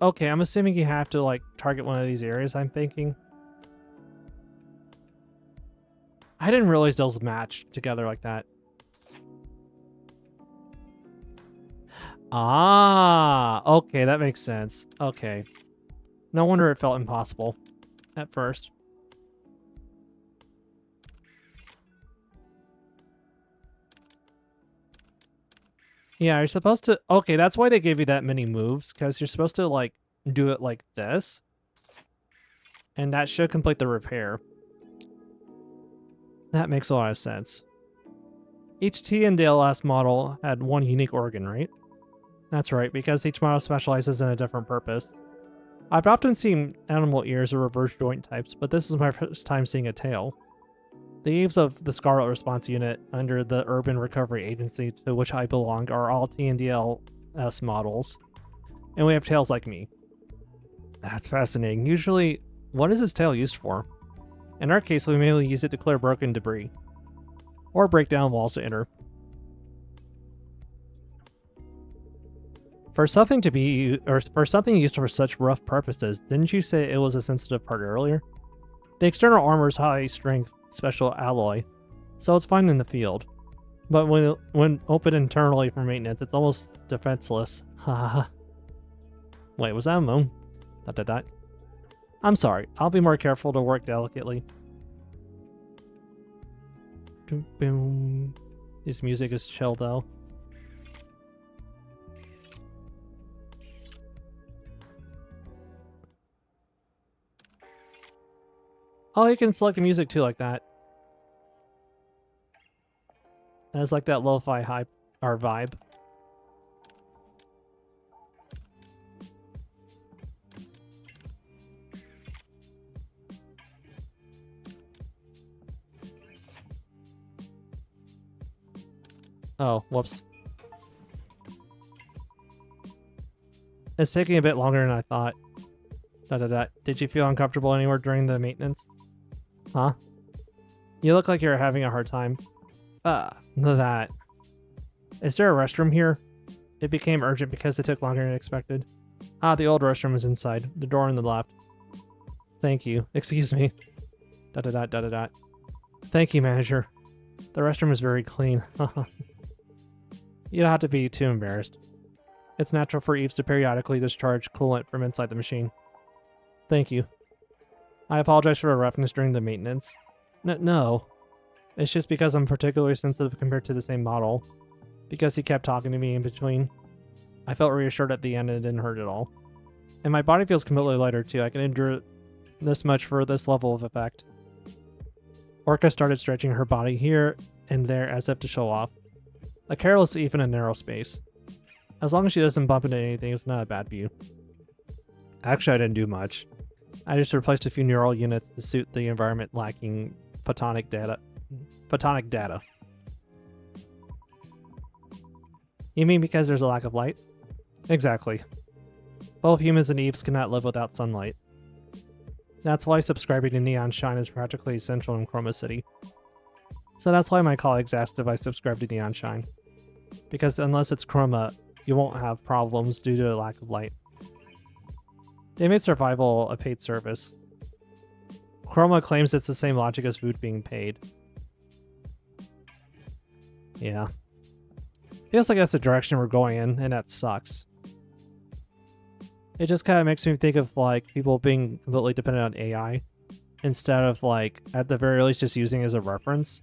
you have to like target one of these areas, I'm thinking. I didn't realize those matched together like that. Ah, okay, that makes sense. Okay. No wonder it felt impossible at first. Yeah, you're supposed to... Okay, that's why they gave you that many moves, because you're supposed to, like, do it like this. And that should complete the repair. That makes a lot of sense. Each T and DLS model had one unique organ, right? That's right, because each model specializes in a different purpose. I've often seen animal ears or reverse joint types, but this is my first time seeing a tail. The eaves of the Scarlet Response Unit under the Urban Recovery Agency to which I belong are all TNDLS models, and we have tails like me. That's fascinating. Usually, what is this tail used for? In our case, we mainly use it to clear broken debris, or break down walls to enter. For something used for such rough purposes, didn't you say it was a sensitive part earlier? The external armor is high-strength special alloy, so it's fine in the field. But when opened internally for maintenance, it's almost defenseless. Haha. Wait, was that a moan? ... I'm sorry. I'll be more careful to work delicately. This music is chill, though. Oh, you can select the music too, like that. And it's like that lo-fi hype or vibe. Oh, whoops. It's taking a bit longer than I thought. Did you feel uncomfortable anywhere during the maintenance? Huh? You look like you're having a hard time. That. Is there a restroom here? It became urgent because it took longer than expected. Ah, the old restroom is inside. The door on the left. Thank you. Excuse me. Thank you, manager. The restroom is very clean. You don't have to be too embarrassed. It's natural for Eves to periodically discharge coolant from inside the machine. Thank you. I apologize for the roughness during the maintenance. No. It's just because I'm particularly sensitive compared to the same model. because he kept talking to me in between. I felt reassured at the end and it didn't hurt at all. And my body feels completely lighter too. I can endure this much for this level of effect. Orca started stretching her body here and there as if to show off. A careless even in a narrow space. As long as she doesn't bump into anything, it's not a bad view. Actually, I didn't do much. I just replaced a few neural units to suit the environment lacking photonic data. You mean because there's a lack of light? Exactly. Both humans and Eves cannot live without sunlight. That's why subscribing to Neon Shine is practically essential in Chroma City. So that's why my colleagues asked if I subscribe to Neon Shine. Because unless it's Chroma, you won't have problems due to a lack of light. They made survival a paid service. Chroma claims it's the same logic as food being paid. Yeah. Feels like that's the direction we're going in, and that sucks. It just kind of makes me think of like people being completely dependent on AI instead of like at the very least just using it as a reference.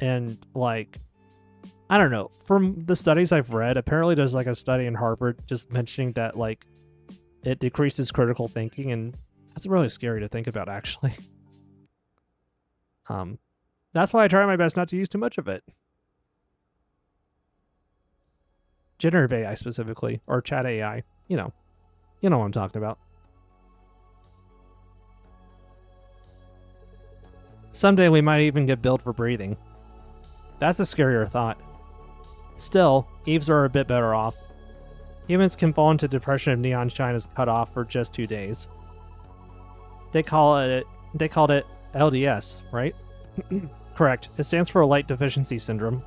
And like, I don't know, from the studies I've read, apparently there's like a study in Harvard just mentioning that like it decreases critical thinking, and that's really scary to think about actually. That's why I try my best not to use too much of it. Generative AI specifically, or chat AI, you know what I'm talking about. Someday we might even get billed for breathing. That's a scarier thought. Still, Eves are a bit better off. Humans can fall into depression if Neon Shine is cut off for just 2 days. They called it LDS, right? Correct. It stands for Light Deficiency Syndrome.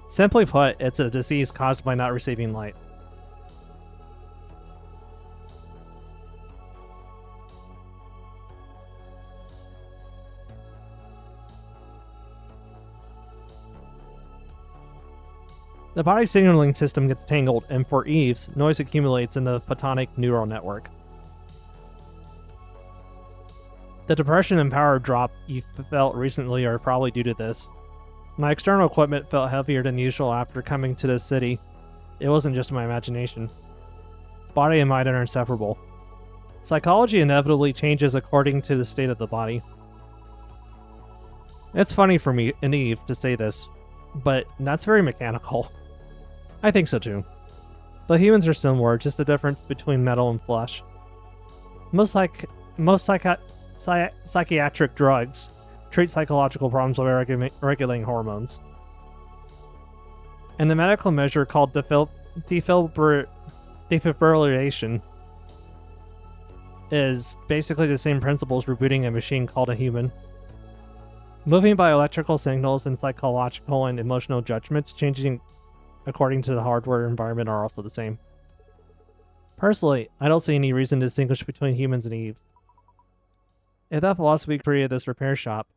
Simply put, it's a disease caused by not receiving light. The body signaling system gets tangled, and for Eves, noise accumulates in the photonic neural network. The depression and power drop you felt recently are probably due to this. My external equipment felt heavier than usual after coming to this city. It wasn't just my imagination. Body and mind are inseparable. Psychology inevitably changes according to the state of the body. It's funny for me and Eve to say this, but that's very mechanical. I think so too. But humans are similar, just a difference between metal and flesh. Most psychiatric drugs treat psychological problems by regulating hormones. And the medical measure called defibrillation is basically the same principle as rebooting a machine called a human. Moving by electrical signals and psychological and emotional judgments changing according to the hardware environment are also the same. Personally, I don't see any reason to distinguish between humans and Eves. If that philosophy created this repair shop,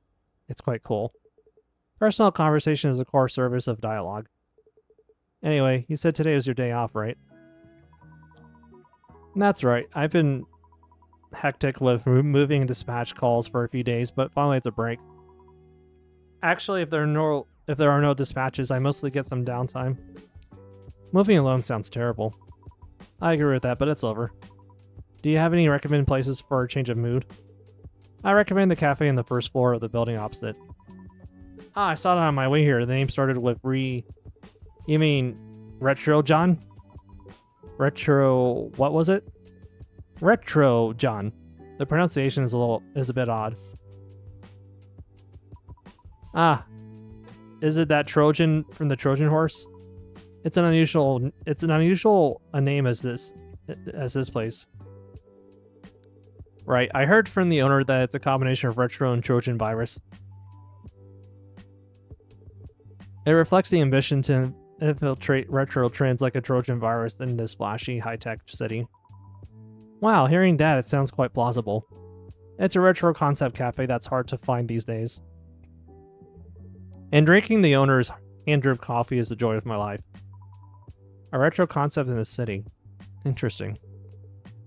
it's quite cool. Personal conversation is a core service of dialogue. Anyway, you said today was your day off, right? That's right. I've been hectic with moving and dispatch calls for a few days, but finally it's a break. Actually, if there are no dispatches, I mostly get some downtime. Moving alone sounds terrible. I agree with that, but it's over. Do you have any recommended places for a change of mood? I recommend the cafe on the first floor of the building opposite. Ah, I saw that on my way here. The name started with You mean Retro John? Retro... what was it? Retro John. The pronunciation is a bit odd. Ah, is it that Trojan from the Trojan horse? It's an unusual a name as this place. Right, I heard from the owner that it's a combination of retro and Trojan virus. It reflects the ambition to infiltrate retro trends like a Trojan virus in this flashy, high-tech city. Wow, hearing that, it sounds quite plausible. It's a retro concept cafe that's hard to find these days. And drinking the owner's hand-drip coffee is the joy of my life. A retro concept in the city. Interesting.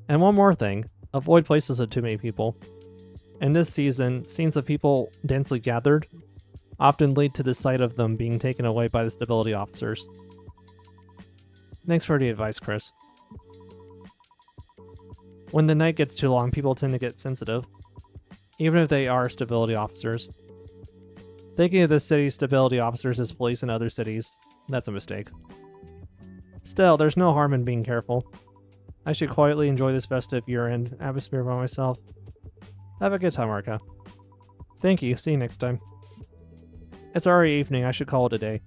And one more thing. Avoid places with too many people. In this season, scenes of people densely gathered often lead to the sight of them being taken away by the stability officers. Thanks for the advice, Chris. When the night gets too long, people tend to get sensitive, even if they are stability officers. Thinking of the city's stability officers as police in other cities, that's a mistake. Still, there's no harm in being careful. I should quietly enjoy this festive year-end atmosphere by myself. Have a good time, Arca. Thank you. See you next time. It's already evening. I should call it a day.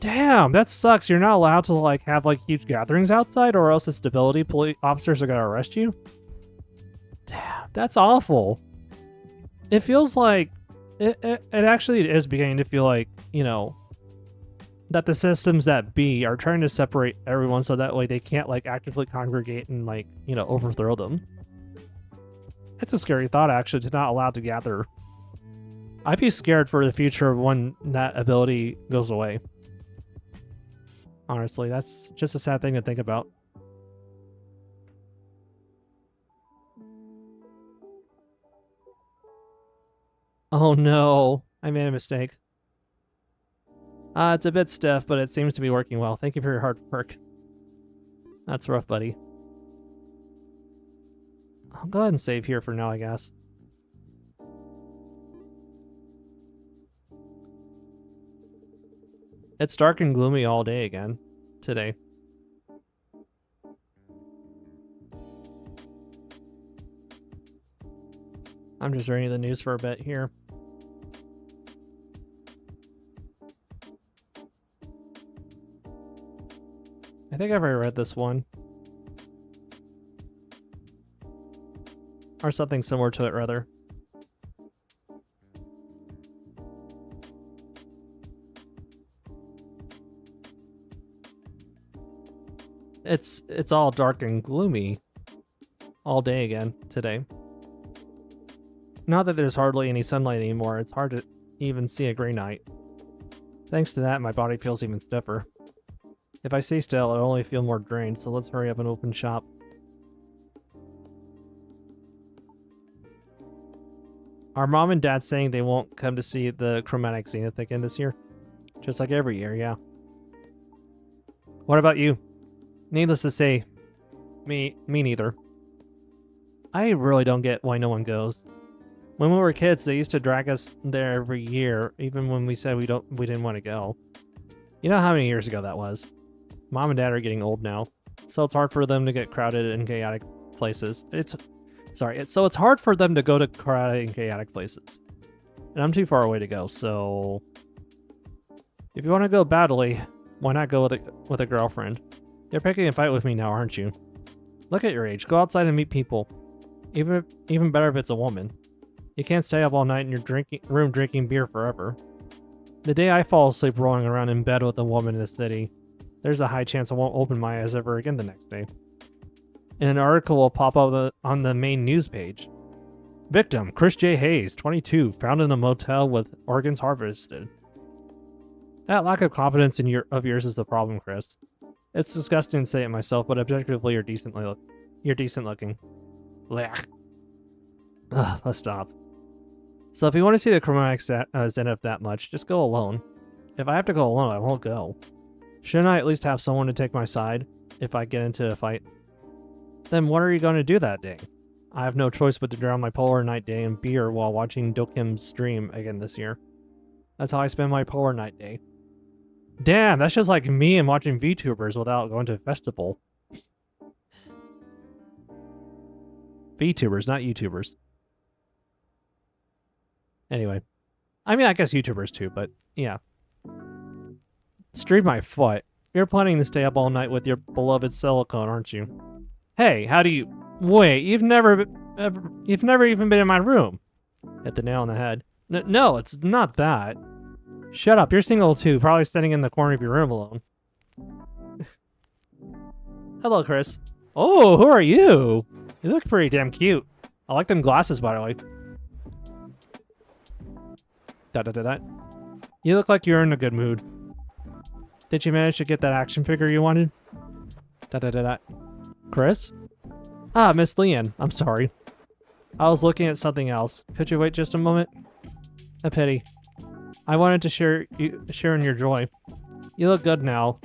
Damn, that sucks. You're not allowed to like have like huge gatherings outside, or else the stability police officers are gonna arrest you. Damn, that's awful. It feels like it actually is beginning to feel like, you know, that the systems that be are trying to separate everyone so that way they can't like actively congregate and like, you know, overthrow them. It's a scary thought actually to not allow to gather. I'd be scared for the future of when that ability goes away. Honestly, that's just a sad thing to think about. Oh no, I made a mistake. It's a bit stiff, but it seems to be working well. Thank you for your hard work. That's rough, buddy. I'll go ahead and save here for now, I guess. It's dark and gloomy all day again, today. I'm just reading the news for a bit here. I think I've already read this one. Or something similar to it, rather. It's all dark and gloomy all day again today. Not that there's hardly any sunlight anymore, it's hard to even see a gray night. Thanks to that, my body feels even stiffer. If I stay still, I'll only feel more drained, so let's hurry up and open shop. Are Mom and Dad saying they won't come to see the Chromatic Zenith again this year? Just like every year, yeah. What about you? Needless to say, me neither. I really don't get why no one goes. When we were kids, they used to drag us there every year, even when we said we didn't want to go. You know how many years ago that was? Mom and Dad are getting old now, so it's hard for them to get crowded and chaotic places. So it's hard for them to go to crowded and chaotic places. And I'm too far away to go, so if you want to go badly, why not go with a girlfriend? You're picking a fight with me now, aren't you? Look at your age. Go outside and meet people. Even better if it's a woman. You can't stay up all night in your room drinking beer forever. The day I fall asleep rolling around in bed with a woman in the city, there's a high chance I won't open my eyes ever again the next day. And an article will pop up on the main news page. Victim, Chris J. Hayes, 22, found in a motel with organs harvested. That lack of confidence in yours is the problem, Chris. It's disgusting to say it myself, but objectively you're decent looking. Blech. Ugh, let's stop. So if you want to see the Chromatic Zenith that much, just go alone. If I have to go alone, I won't go. Shouldn't I at least have someone to take my side if I get into a fight? Then what are you going to do that day? I have no choice but to drown my polar night day in beer while watching Dokim's stream again this year. That's how I spend my polar night day. Damn, that's just like me and watching VTubers without going to a festival. VTubers, not YouTubers. Anyway. I mean, I guess YouTubers too, but yeah. Stream my foot. You're planning to stay up all night with your beloved silicone, aren't you? Hey, how do you... Wait, you've never even been in my room. Hit the nail on the head. No, it's not that. Shut up, you're single too, probably standing in the corner of your room alone. Hello, Chris. Oh, who are you? You look pretty damn cute. I like them glasses, by the way. You look like you're in a good mood. Did you manage to get that action figure you wanted? Chris? Ah, Miss Leanne. I'm sorry. I was looking at something else. Could you wait just a moment? A pity. I wanted to share in your joy. You look good now,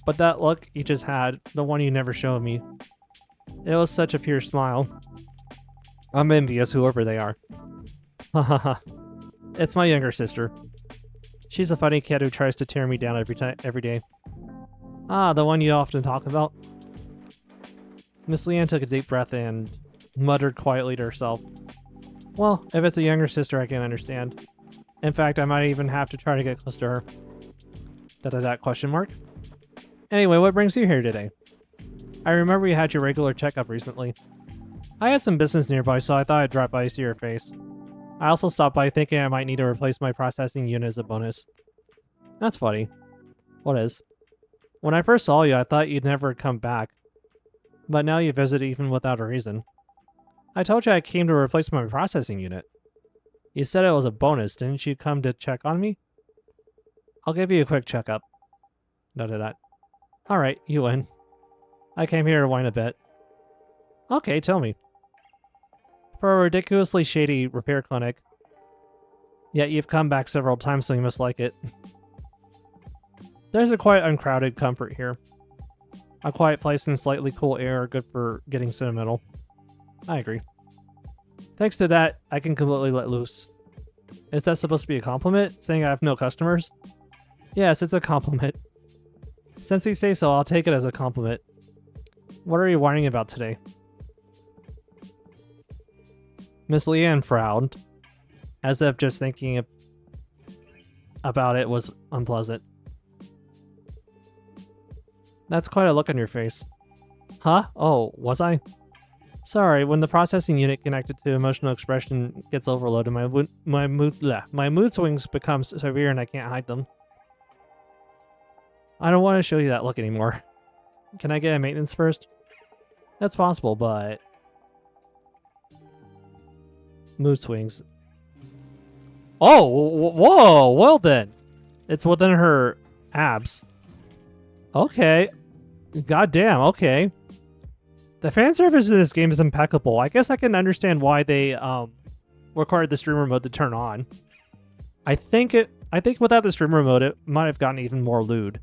but that look you just had, the one you never showed me, it was such a pure smile. I'm envious, whoever they are. Hahaha. It's my younger sister. She's a funny kid who tries to tear me down every day. Ah, the one you often talk about? Miss Leanne took a deep breath and muttered quietly to herself. Well, if it's a younger sister, I can understand. In fact, I might even have to try to get close to her. Question mark? Anyway, what brings you here today? I remember you had your regular checkup recently. I had some business nearby, so I thought I'd drop by to see your face. I also stopped by thinking I might need to replace my processing unit as a bonus. That's funny. What is? When I first saw you, I thought you'd never come back. But now you visit even without a reason. I told you I came to replace my processing unit. You said it was a bonus, didn't you come to check on me? I'll give you a quick checkup. Alright, you win. I came here to whine a bit. Okay, tell me. For a ridiculously shady repair clinic. Yet you've come back several times, so you must like it. There's a quite uncrowded comfort here. A quiet place and slightly cool air are good for getting sentimental. I agree. Thanks to that, I can completely let loose. Is that supposed to be a compliment, saying I have no customers? Yes, it's a compliment. Since you say so, I'll take it as a compliment. What are you whining about today? Miss Leanne frowned, as if just thinking about it was unpleasant. That's quite a look on your face. Huh? Oh, was I? Sorry, when the processing unit connected to emotional expression gets overloaded, my mood swings become severe and I can't hide them. I don't want to show you that look anymore. Can I get a maintenance first? That's possible, but... Mood swings. Oh, whoa, well then. It's within her abs. Okay. Goddamn, okay. The fan service in this game is impeccable. I guess I can understand why they required the streamer mode to turn on. I think without the streamer mode, it might have gotten even more lewd.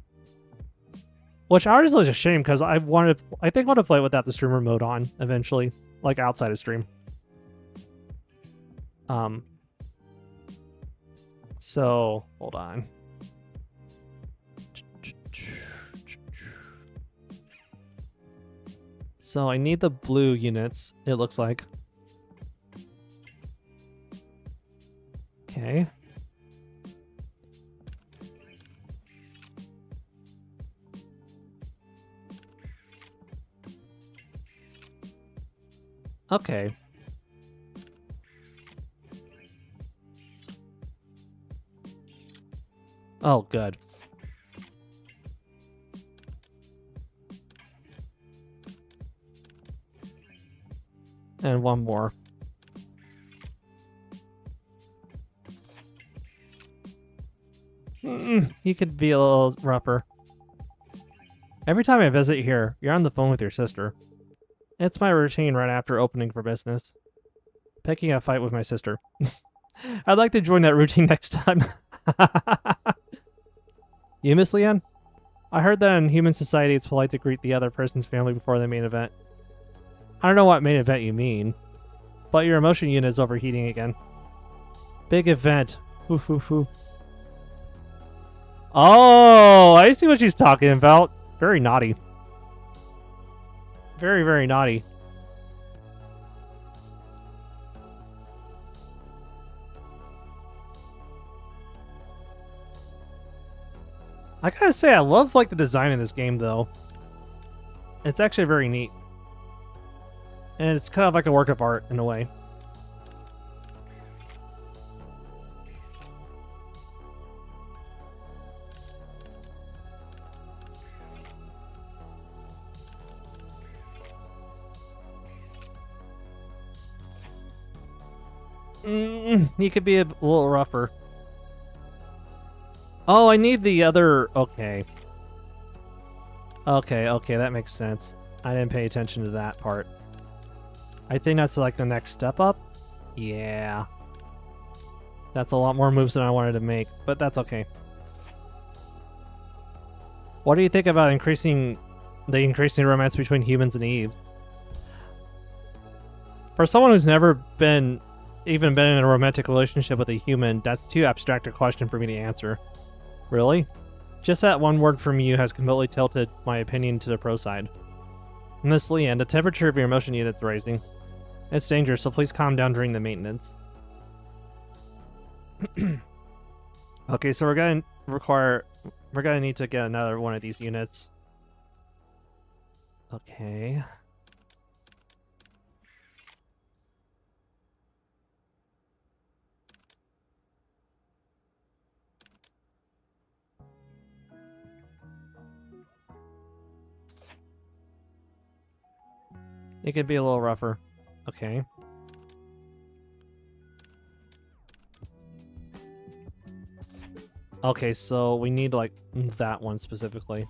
Which honestly is a shame because I think I want to play without the streamer mode on eventually, like outside of stream. So hold on. So I need the blue units, it looks like. Okay. Okay. Oh, good. And one more. You could be a little rougher. Every time I visit here, you're on the phone with your sister. It's my routine right after opening for business. Picking a fight with my sister. I'd like to join that routine next time. You, Miss Leanne? I heard that in human society it's polite to greet the other person's family before the main event. I don't know what main event you mean, but your emotion unit is overheating again. Big event. Woof woof woof. Oh, I see what she's talking about. Very naughty. Very, very naughty. I gotta say, I love like the design in this game, though. It's actually very neat. And it's kind of like a work of art in a way. He could be a little rougher. Oh, I need the other... Okay. Okay, that makes sense. I didn't pay attention to that part. I think that's like the next step up. Yeah. That's a lot more moves than I wanted to make, but that's okay. What do you think about increasing romance between humans and Eves? For someone who's never even been in a romantic relationship with a human, that's too abstract a question for me to answer. Really? Just that one word from you has completely tilted my opinion to the pro side. Miss Leanne, the temperature of your motion unit's rising. It's dangerous, so please calm down during the maintenance. Okay, so we're gonna need to get another one of these units. Okay. It could be a little rougher. Okay. Okay, so we need, like, that one specifically.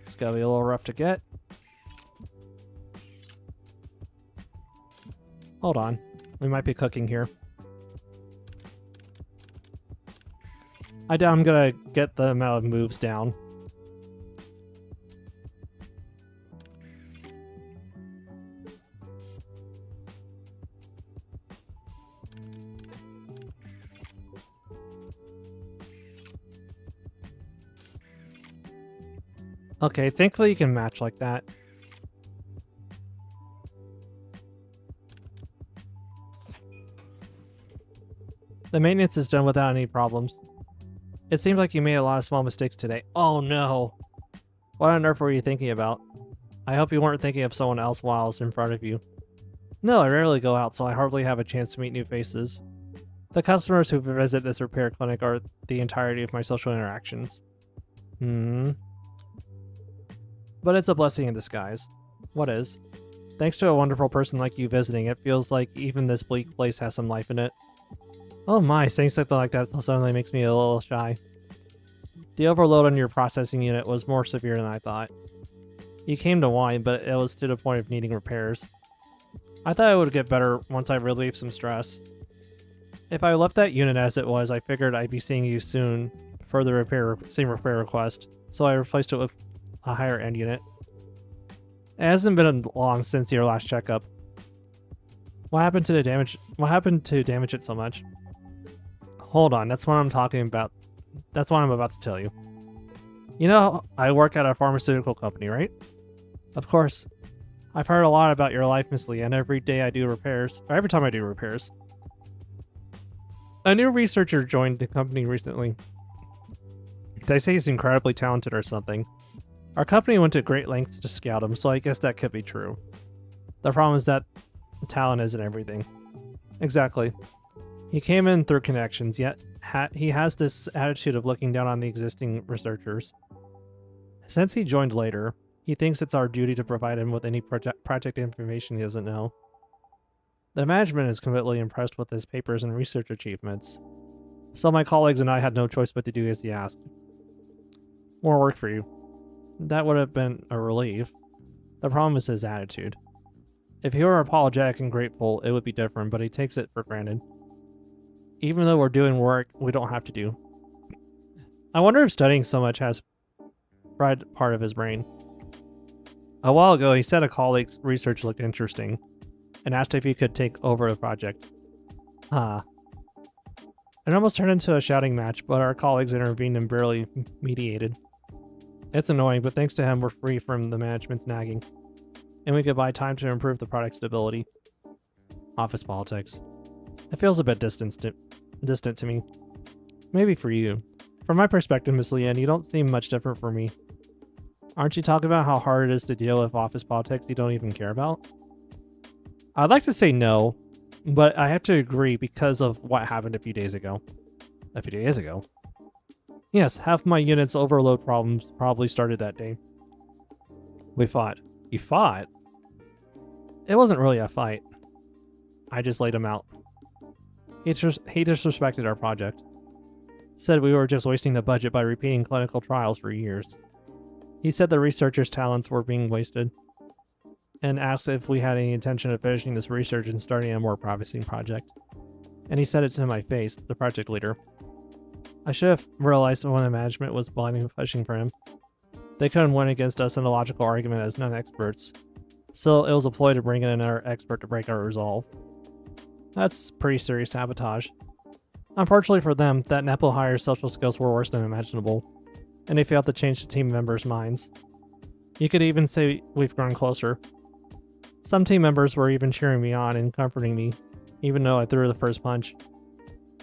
It's gotta be a little rough to get. Hold on. We might be cooking here. I doubt I'm gonna get the amount of moves down. Okay, thankfully you can match like that. The maintenance is done without any problems. It seems like you made a lot of small mistakes today. Oh no! What on earth were you thinking about? I hope you weren't thinking of someone else while I was in front of you. No, I rarely go out, so I hardly have a chance to meet new faces. The customers who visit this repair clinic are the entirety of my social interactions. But it's a blessing in disguise. What is? Thanks to a wonderful person like you visiting, it feels like even this bleak place has some life in it. Oh my, saying something like that suddenly makes me a little shy. The overload on your processing unit was more severe than I thought. You came to whine, but it was to the point of needing repairs. I thought it would get better once I relieved some stress. If I left that unit as it was, I figured I'd be seeing you soon for the same repair request, so I replaced it with a higher end unit. It hasn't been long since your last checkup. What happened to damage it so much? Hold on, that's what I'm talking about. That's what I'm about to tell you. You know, I work at a pharmaceutical company, right? Of course. I've heard a lot about your life, Miss Lee, and every time I do repairs. A new researcher joined the company recently. They say he's incredibly talented or something. Our company went to great lengths to scout him, so I guess that could be true. The problem is that talent isn't everything. Exactly. He came in through connections, yet he has this attitude of looking down on the existing researchers. Since he joined later, he thinks it's our duty to provide him with any project information he doesn't know. The management is completely impressed with his papers and research achievements, so my colleagues and I had no choice but to do as he asked. More work for you. That would have been a relief. The problem is his attitude. If he were apologetic and grateful, it would be different, but he takes it for granted. Even though we're doing work we don't have to do. I wonder if studying so much has fried part of his brain. A while ago, he said a colleague's research looked interesting, and asked if he could take over the project. It almost turned into a shouting match, but our colleagues intervened and barely mediated. It's annoying, but thanks to him, we're free from the management's nagging, and we could buy time to improve the product stability. Office politics. It feels a bit distant to me. Maybe for you. From my perspective, Miss Leanne, you don't seem much different from me. Aren't you talking about how hard it is to deal with office politics you don't even care about? I'd like to say no, but I have to agree because of what happened a few days ago. A few days ago? Yes, half my unit's overload problems probably started that day. We fought. You fought? It wasn't really a fight. I just laid him out. He disrespected our project. Said we were just wasting the budget by repeating clinical trials for years. He said the researchers' talents were being wasted, and asked if we had any intention of finishing this research and starting a more promising project. And he said it to my face, the project leader. I should have realized when the management was blindly pushing for him. They couldn't win against us in a logical argument as non-experts. Still, it was a ploy to bring in another expert to break our resolve. That's pretty serious sabotage. Unfortunately for them, that Nepo hire's social skills were worse than imaginable, and they failed to change the team members' minds. You could even say we've grown closer. Some team members were even cheering me on and comforting me, even though I threw the first punch.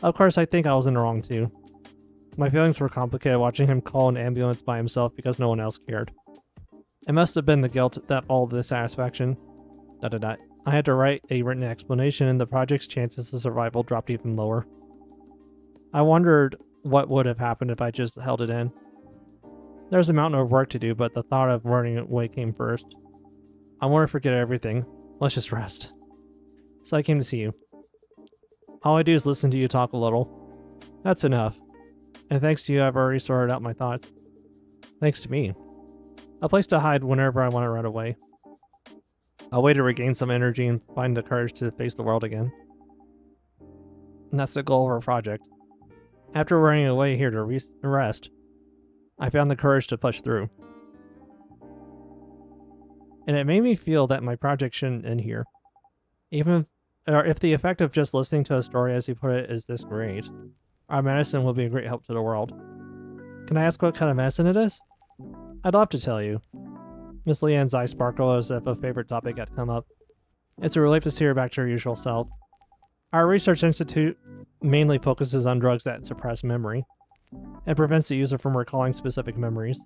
Of course, I think I was in the wrong too. My feelings were complicated watching him call an ambulance by himself because no one else cared. It must have been the guilt that followed the satisfaction. I had to write a written explanation and the project's chances of survival dropped even lower. I wondered what would have happened if I just held it in. There's a mountain of work to do, but the thought of running away came first. I want to forget everything. Let's just rest. So I came to see you. All I do is listen to you talk a little. That's enough. And thanks to you, I've already sorted out my thoughts. Thanks to me. A place to hide whenever I want to run away. A way to regain some energy and find the courage to face the world again. And that's the goal of our project. After running away here to rest, I found the courage to push through. And it made me feel that my project shouldn't end here. Even if the effect of just listening to a story, as you put it, is this great, our medicine will be a great help to the world. Can I ask what kind of medicine it is? I'd love to tell you. Miss Leanne's eyes sparkled as if a favorite topic had come up. It's a relief to see her back to her usual self. Our research institute mainly focuses on drugs that suppress memory and prevents the user from recalling specific memories.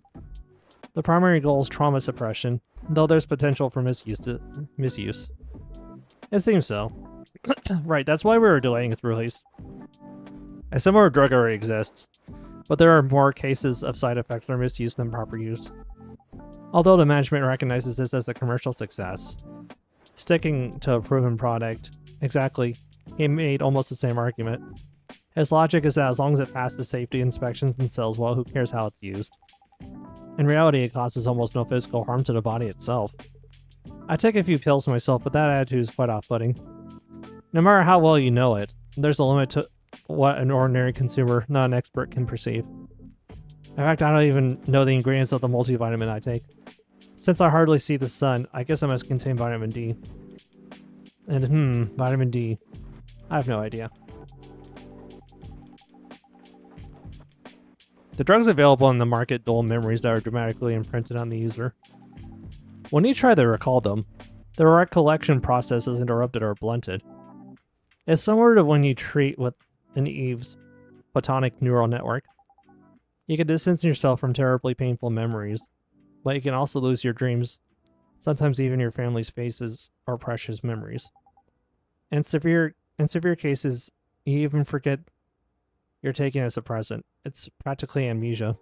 The primary goal is trauma suppression, though there's potential for misuse. It seems so. Right, that's why we were delaying its release. A similar drug already exists, but there are more cases of side effects or misuse than proper use. Although the management recognizes this as a commercial success, sticking to a proven product, exactly, he made almost the same argument. His logic is that as long as it passes safety inspections and sells well, who cares how it's used? In reality, it causes almost no physical harm to the body itself. I take a few pills myself, but that attitude is quite off-putting. No matter how well you know it, there's a limit to what an ordinary consumer, not an expert, can perceive. In fact, I don't even know the ingredients of the multivitamin I take. Since I hardly see the sun, I guess it must contain vitamin D. And vitamin D. I have no idea. The drugs available in the market dull memories that are dramatically imprinted on the user. When you try to recall them, the recollection process is interrupted or blunted. It's similar to when you treat with an Eve's photonic neural network. You can distance yourself from terribly painful memories, but you can also lose your dreams, sometimes even your family's faces or precious memories. In severe cases, you even forget you're taking a suppressant. It's practically amnesia.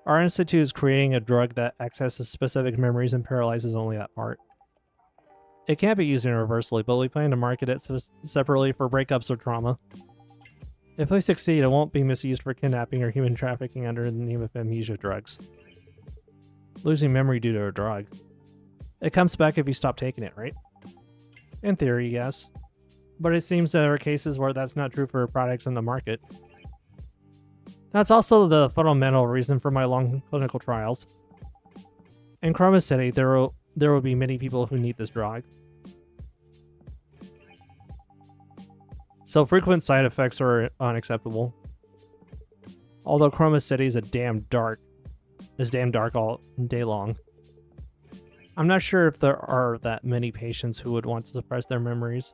Our institute is creating a drug that accesses specific memories and paralyzes only that part. It can't be used universally, but we plan to market it separately for breakups or trauma. If we succeed, it won't be misused for kidnapping or human trafficking under the name of amnesia drugs. Losing memory due to a drug. It comes back if you stop taking it, right? In theory, yes. But it seems there are cases where that's not true for products in the market. That's also the fundamental reason for my long clinical trials. In Chroma City, there will be many people who need this drug. So frequent side effects are unacceptable. Although Chroma City is damn dark all day long. I'm not sure if there are that many patients who would want to suppress their memories.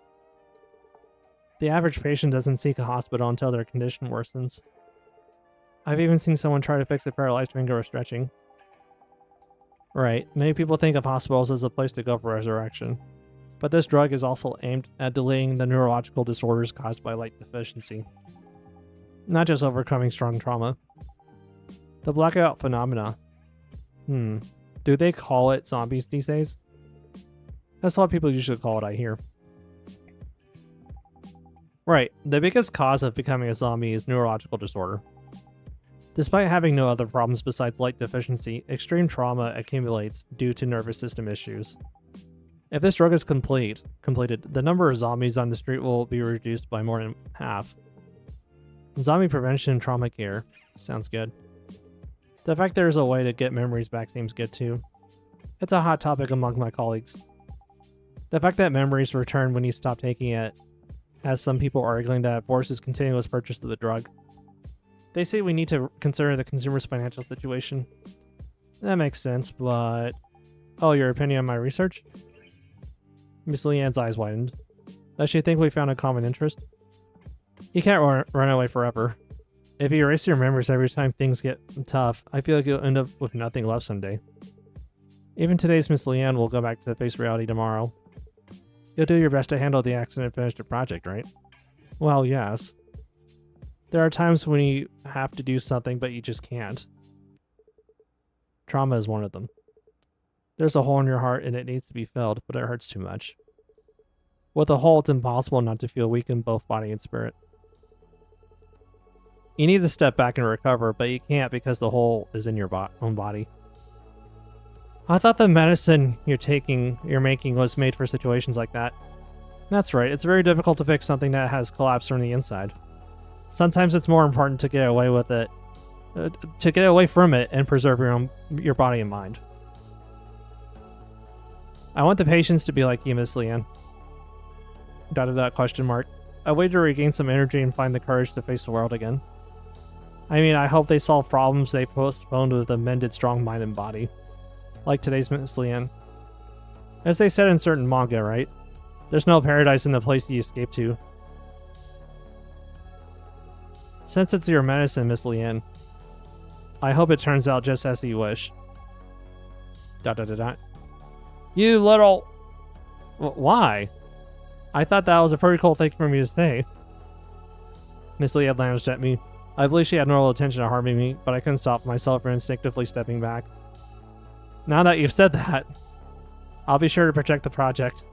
The average patient doesn't seek a hospital until their condition worsens. I've even seen someone try to fix a paralyzed finger with stretching. Right, many people think of hospitals as a place to go for resurrection. But this drug is also aimed at delaying the neurological disorders caused by light deficiency. Not just overcoming strong trauma. The blackout phenomena. Do they call it zombies these days? That's what people usually call it, I hear. Right, the biggest cause of becoming a zombie is neurological disorder. Despite having no other problems besides light deficiency, extreme trauma accumulates due to nervous system issues. If this drug is completed, the number of zombies on the street will be reduced by more than half. Zombie prevention and trauma care. Sounds good. The fact there's a way to get memories back seems good too. It's a hot topic among my colleagues. The fact that memories return when you stop taking it, has some people arguing that it forces continuous purchase of the drug. They say we need to consider the consumer's financial situation. That makes sense, but... Oh, your opinion on my research? Miss Leanne's eyes widened. Does she think we found a common interest? You can't run away forever. If you erase your memories every time things get tough, I feel like you'll end up with nothing left someday. Even today's Miss Leanne will go back to face reality tomorrow. You'll do your best to handle the accident and finish the project, right? Well, yes. There are times when you have to do something, but you just can't. Trauma is one of them. There's a hole in your heart and it needs to be filled, but it hurts too much. With a hole, it's impossible not to feel weak in both body and spirit. You need to step back and recover, but you can't because the hole is in your own body. I thought the medicine you're making was made for situations like that. That's right, it's very difficult to fix something that has collapsed from the inside. Sometimes it's more important to get away with it, to get away from it and preserve your body and mind. I want the patients to be like you, Miss Leanne. ... question mark. A way to regain some energy and find the courage to face the world again. I mean, I hope they solve problems they postponed with a mended strong mind and body. Like today's Miss Leanne. As they said in certain manga, right? There's no paradise in the place you escape to. Since it's your medicine, Miss Leanne, I hope it turns out just as you wish. ... You little... Why? I thought that was a pretty cool thing for me to say. Miss Leanne lounged at me. I believe she had no intention of harming me, but I couldn't stop myself from instinctively stepping back. Now that you've said that, I'll be sure to protect the project. ...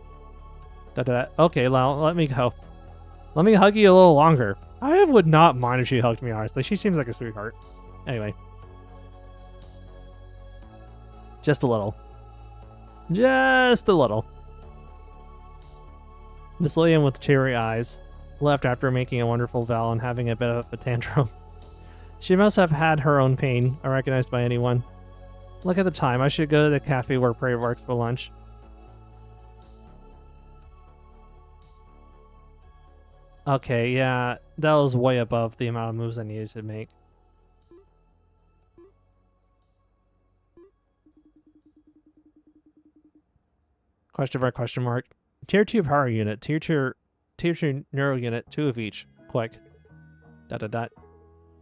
Okay, well, let me go. Let me hug you a little longer. I would not mind if she hugged me, honestly. She seems like a sweetheart. Anyway. Just a little. Just a little. Miss Leanne with teary eyes left after making a wonderful vow and having a bit of a tantrum. She must have had her own pain, unrecognized by anyone. Look at the time. I should go to the cafe where Prey works for lunch. Okay, yeah, that was way above the amount of moves I needed to make. Question mark, question mark. Tier 2 power unit, tier 2 neuro unit, 2 of each. Quick. ...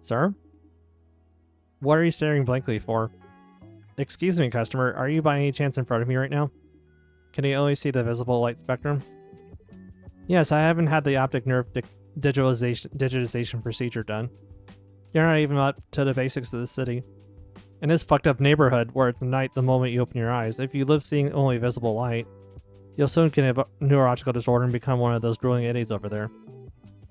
Sir? What are you staring blankly for? Excuse me, customer, are you by any chance in front of me right now? Can you only see the visible light spectrum? Yes, I haven't had the optic nerve digitization procedure done. You're not even up to the basics of the city. In this fucked up neighborhood where it's night the moment you open your eyes, if you live seeing only visible light, you'll soon get a neurological disorder and become one of those drooling idiots over there.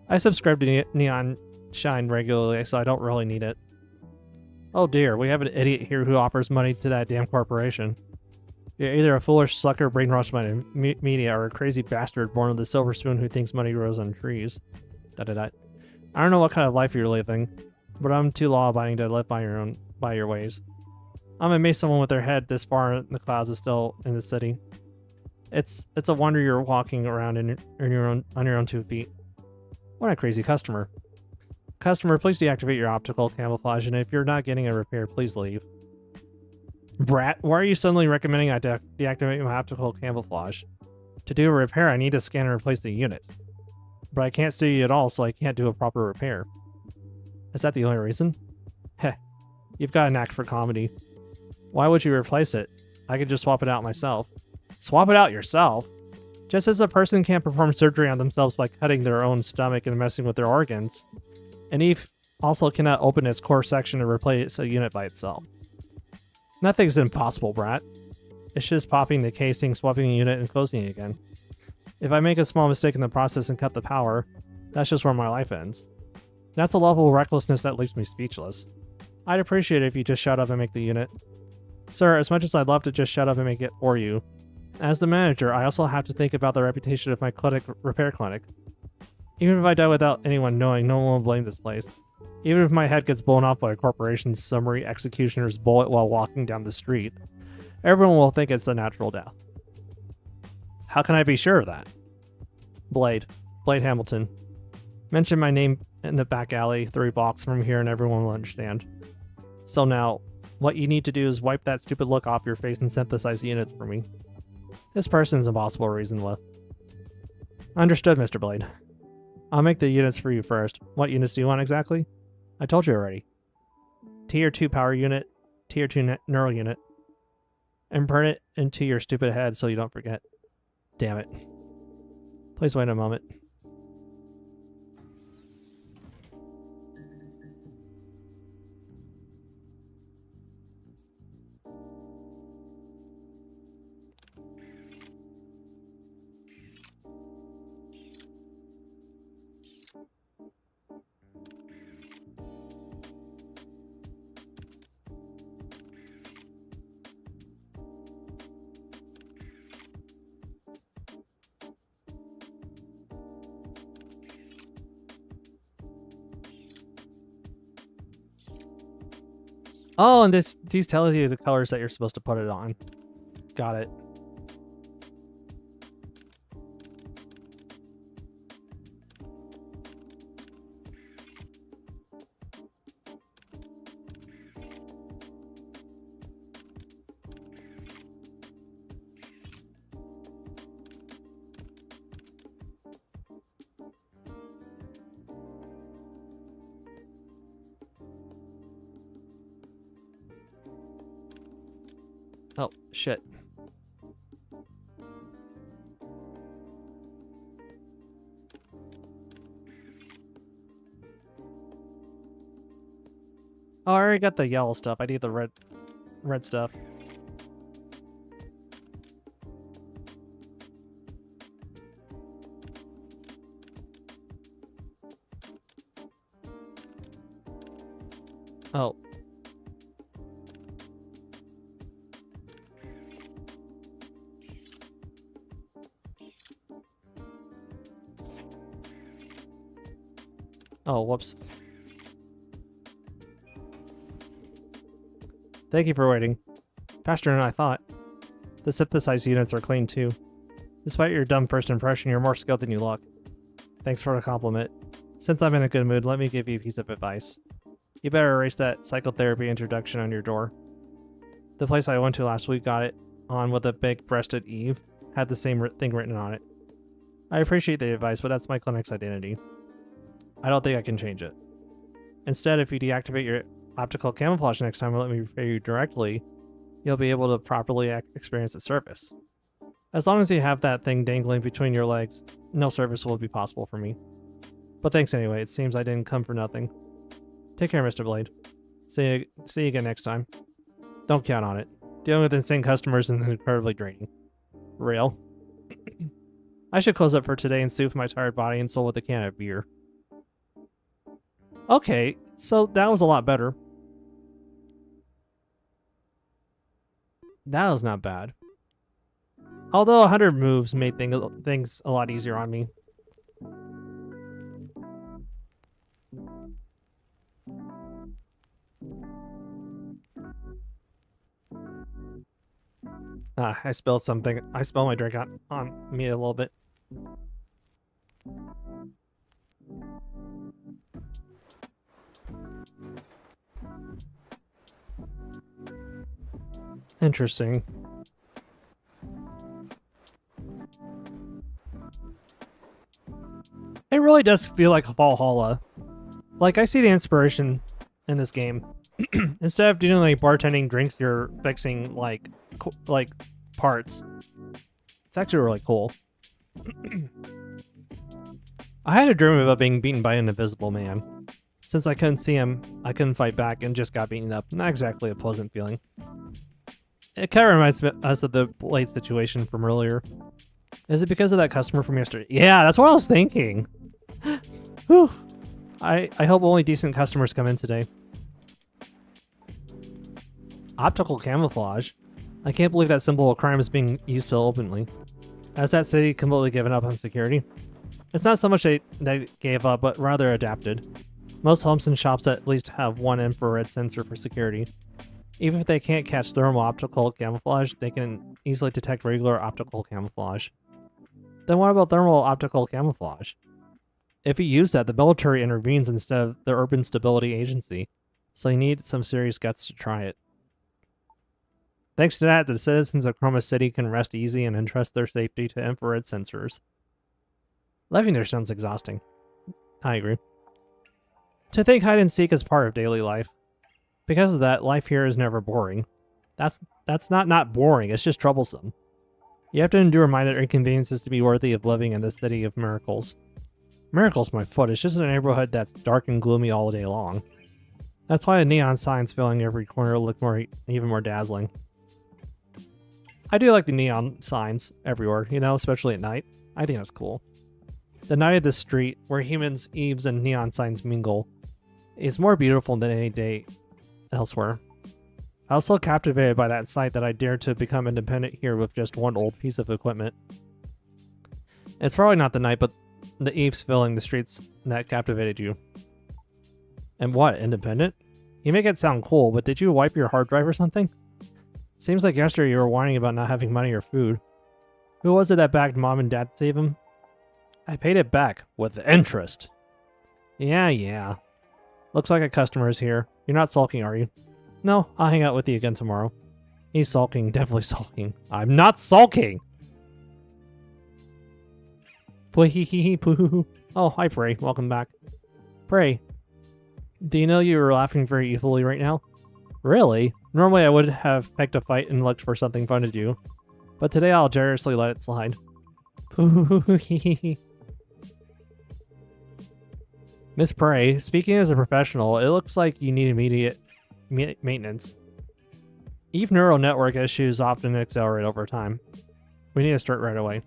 I subscribe to Neon Shine regularly, so I don't really need it. Oh dear, we have an idiot here who offers money to that damn corporation. You're either a foolish sucker brainwashed by the media or a crazy bastard born with a silver spoon who thinks money grows on trees. ... I don't know what kind of life you're living, but I'm too law-abiding to live by your ways. I'm amazed someone with their head this far in the clouds is still in the city. It's a wonder you're walking around on your own 2 feet. What a crazy customer. Customer, please deactivate your optical camouflage, and if you're not getting a repair, please leave. Brat, why are you suddenly recommending I deactivate my optical camouflage? To do a repair, I need to scan and replace the unit. But I can't see you at all, so I can't do a proper repair. Is that the only reason? Heh, you've got a knack for comedy. Why would you replace it? I could just swap it out myself. Swap it out yourself? Just as a person can't perform surgery on themselves by cutting their own stomach and messing with their organs, and Eve also cannot open its core section and replace a unit by itself. Nothing's impossible, Brat. It's just popping the casing, swapping the unit, and closing it again. If I make a small mistake in the process and cut the power, that's just where my life ends. That's a level of recklessness that leaves me speechless. I'd appreciate it if you just shut up and make the unit. Sir, as much as I'd love to just shut up and make it for you, As the manager, I also have to think about the reputation of my repair clinic. Even if I die without anyone knowing, no one will blame this place. Even if my head gets blown off by a corporation's summary executioner's bullet while walking down the street, everyone will think it's a natural death. How can I be sure of that? Blade Hamilton. Mention my name in the back alley 3 blocks from here and everyone will understand. So now, what you need to do is wipe that stupid look off your face and synthesize units for me. This person's impossible to reason with. Understood, Mr. Blade. I'll make the units for you first. What units do you want exactly? I told you already. Tier 2 power unit, Tier 2 neural unit. Imprint it into your stupid head so you don't forget. Damn it. Please wait a moment. Oh, and these tell you the colors that you're supposed to put it on. Got it. Oh, shit. Oh, I already got the yellow stuff. I need the red stuff. Oh. Oh, whoops. Thank you for waiting. Faster than I thought. The synthesized units are clean too. Despite your dumb first impression, you're more skilled than you look. Thanks for the compliment. Since I'm in a good mood, let me give you a piece of advice. You better erase that psychotherapy introduction on your door. The place I went to last week got it on with a big-breasted Eve. Had the same thing written on it. I appreciate the advice, but that's my clinic's identity. I don't think I can change it. Instead, if you deactivate your optical camouflage next time and let me repair you directly, you'll be able to properly experience its service. As long as you have that thing dangling between your legs, no service will be possible for me. But thanks anyway, it seems I didn't come for nothing. Take care, Mr. Blade. See you again next time. Don't count on it. Dealing with insane customers is incredibly draining. Real. I should close up for today and soothe my tired body and soul with a can of beer. Okay, so that was a lot better. That was not bad. Although 100 moves made things a lot easier on me. I spilled something. I spilled my drink on me a little bit. Interesting. It really does feel like Valhalla. Like, I see the inspiration in this game. Instead of doing like bartending drinks, you're fixing like parts. It's actually really cool. I had a dream about being beaten by an invisible man. Since I couldn't see him, I couldn't fight back and just got beaten up. Not exactly a pleasant feeling. It kind of reminds us of the Blade situation from earlier. Is it because of that customer from yesterday? Yeah, that's what I was thinking. Whew. I hope only decent customers come in today. Optical camouflage? I can't believe that symbol of crime is being used so openly. Has that city completely given up on security? It's not so much they gave up, but rather adapted. Most homes and shops at least have one infrared sensor for security. Even if they can't catch thermal optical camouflage, they can easily detect regular optical camouflage. Then what about thermal optical camouflage? If you use that, the military intervenes instead of the Urban Stability Agency, so you need some serious guts to try it. Thanks to that, the citizens of Chroma City can rest easy and entrust their safety to infrared sensors. Living there sounds exhausting. I agree. To think hide and seek is part of daily life. Because of that, life here is never boring. That's not boring, it's just troublesome. You have to endure minor inconveniences to be worthy of living in this city of miracles. Miracles, my foot. It's just a neighborhood that's dark and gloomy all day long. That's why the neon signs filling every corner look even more dazzling. I do like the neon signs everywhere, you know, especially at night. I think that's cool. The night of the street, where humans, eaves, and neon signs mingle, is more beautiful than any day elsewhere. I was so captivated by that sight that I dared to become independent here with just one old piece of equipment. It's probably not the night, but the eaves filling the streets that captivated you. And what, independent? You make it sound cool, but did you wipe your hard drive or something? Seems like yesterday you were whining about not having money or food. Who was it that backed mom and dad to save him? I paid it back with interest. Yeah. Looks like a customer is here. You're not sulking, are you? No, I'll hang out with you again tomorrow. He's sulking, definitely sulking. I'm not sulking! Oh, hi Prey, welcome back. Prey, do you know you were laughing very evilly right now? Really? Normally I would have picked a fight and looked for something fun to do, but today I'll generously let it slide. Miss Prey, speaking as a professional, it looks like you need immediate maintenance. Eve neural network issues often accelerate over time. We need to start right away.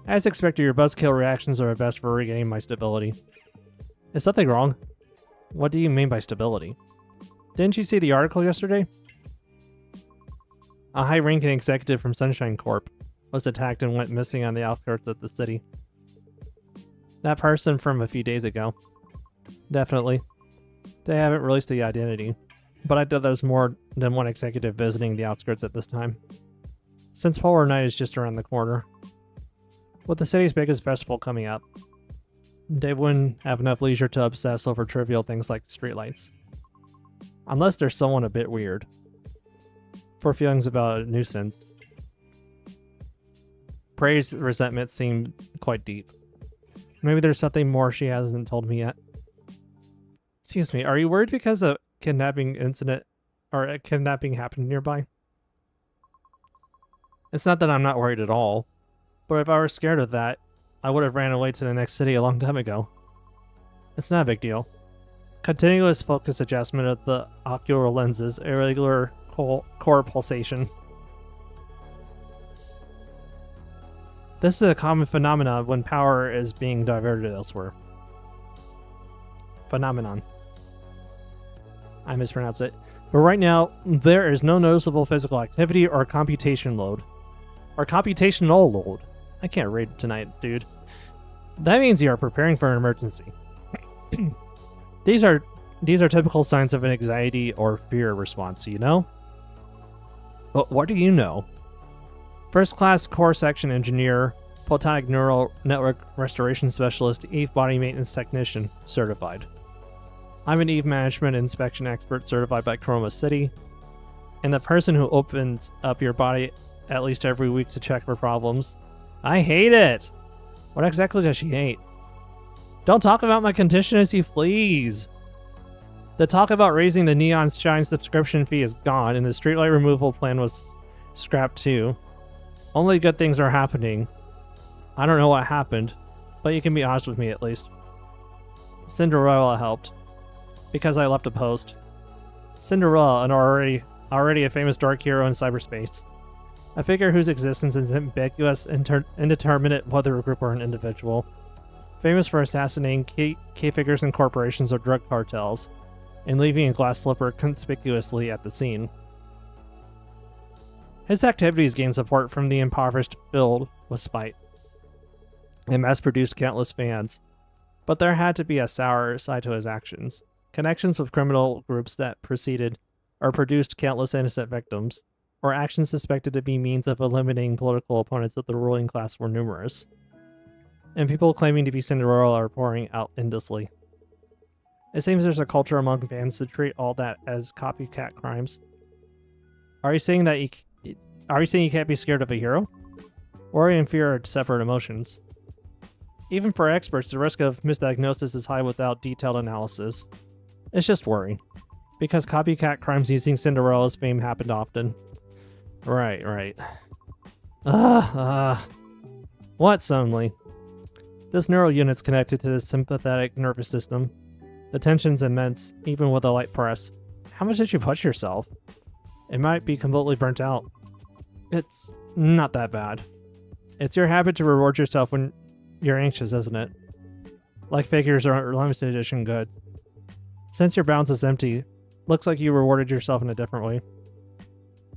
As expected, your buzzkill reactions are best for regaining my stability. Is something wrong? What do you mean by stability? Didn't you see the article yesterday? A high-ranking executive from Sunshine Corp was attacked and went missing on the outskirts of the city. That person from a few days ago. Definitely. They haven't released the identity, but I doubt there's more than one executive visiting the outskirts at this time, since Polar Night is just around the corner. With the city's biggest festival coming up, they wouldn't have enough leisure to obsess over trivial things like streetlights. Unless there's someone a bit weird. For feelings about a nuisance. Prey's resentment seemed quite deep. Maybe there's something more she hasn't told me yet. Excuse me, are you worried because a kidnapping incident or a kidnapping happened nearby? It's not that I'm not worried at all, but if I were scared of that, I would have ran away to the next city a long time ago. It's not a big deal. Continuous focus adjustment of the ocular lenses, irregular core pulsation. This is a common phenomenon when power is being diverted elsewhere. Phenomenon. I mispronounced it. But right now, there is no noticeable physical activity or computation load. Or computational load. I can't read tonight, dude. That means you are preparing for an emergency. These are typical signs of an anxiety or fear response, you know? But what do you know? First class core section engineer, photonic neural network restoration specialist, Eve body maintenance technician, certified. I'm an Eve management inspection expert certified by Chroma City, and the person who opens up your body at least every week to check for problems. I hate it! What exactly does she hate? Don't talk about my condition as you please! The talk about raising the Neon Shine subscription fee is gone, and the streetlight removal plan was scrapped too. Only good things are happening. I don't know what happened, but you can be honest with me at least. Cinderella helped, because I left a post. Cinderella, an already a famous dark hero in cyberspace. A figure whose existence is ambiguous, indeterminate, whether a group or an individual. Famous for assassinating key figures in corporations or drug cartels, and leaving a glass slipper conspicuously at the scene. His activities gained support from the impoverished filled with spite and mass-produced countless fans. But there had to be a sour side to his actions. Connections with criminal groups that preceded or produced countless innocent victims, or actions suspected to be means of eliminating political opponents of the ruling class were numerous. And people claiming to be Cinderella are pouring out endlessly. It seems there's a culture among fans to treat all that as copycat crimes. Are you saying you can't be scared of a hero? Worry and fear are separate emotions. Even for experts, the risk of misdiagnosis is high without detailed analysis. It's just worry. Because copycat crimes using Cinderella's fame happened often. Right. What suddenly? This neural unit's connected to the sympathetic nervous system. The tension's immense, even with a light press. How much did you push yourself? It might be completely burnt out. It's not that bad. It's your habit to reward yourself when you're anxious, isn't it? Like figures or limited edition goods. Since your balance is empty, looks like you rewarded yourself in a different way.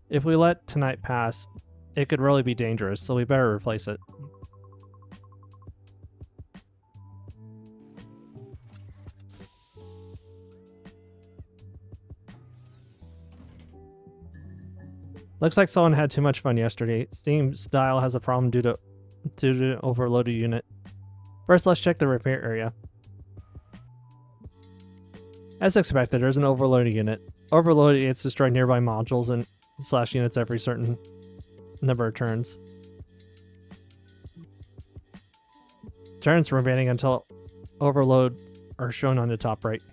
If we let tonight pass, it could really be dangerous, so we better replace it. Looks like someone had too much fun yesterday. Steam's dial has a problem due to the overloaded unit. First, let's check the repair area. As expected, there's an overloaded unit. Overloaded units destroy nearby modules and / units every certain number of turns. Turns remaining until overload are shown on the top right.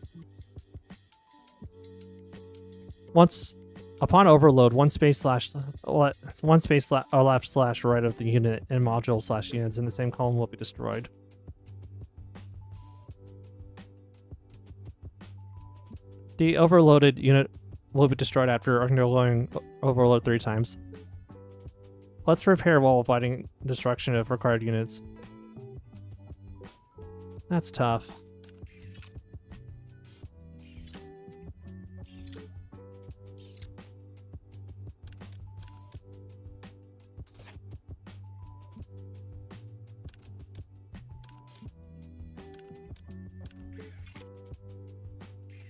Upon overload, one space left / right of the unit and module / units in the same column will be destroyed. The overloaded unit will be destroyed after undergoing overload 3 times. Let's repair while avoiding destruction of required units. That's tough.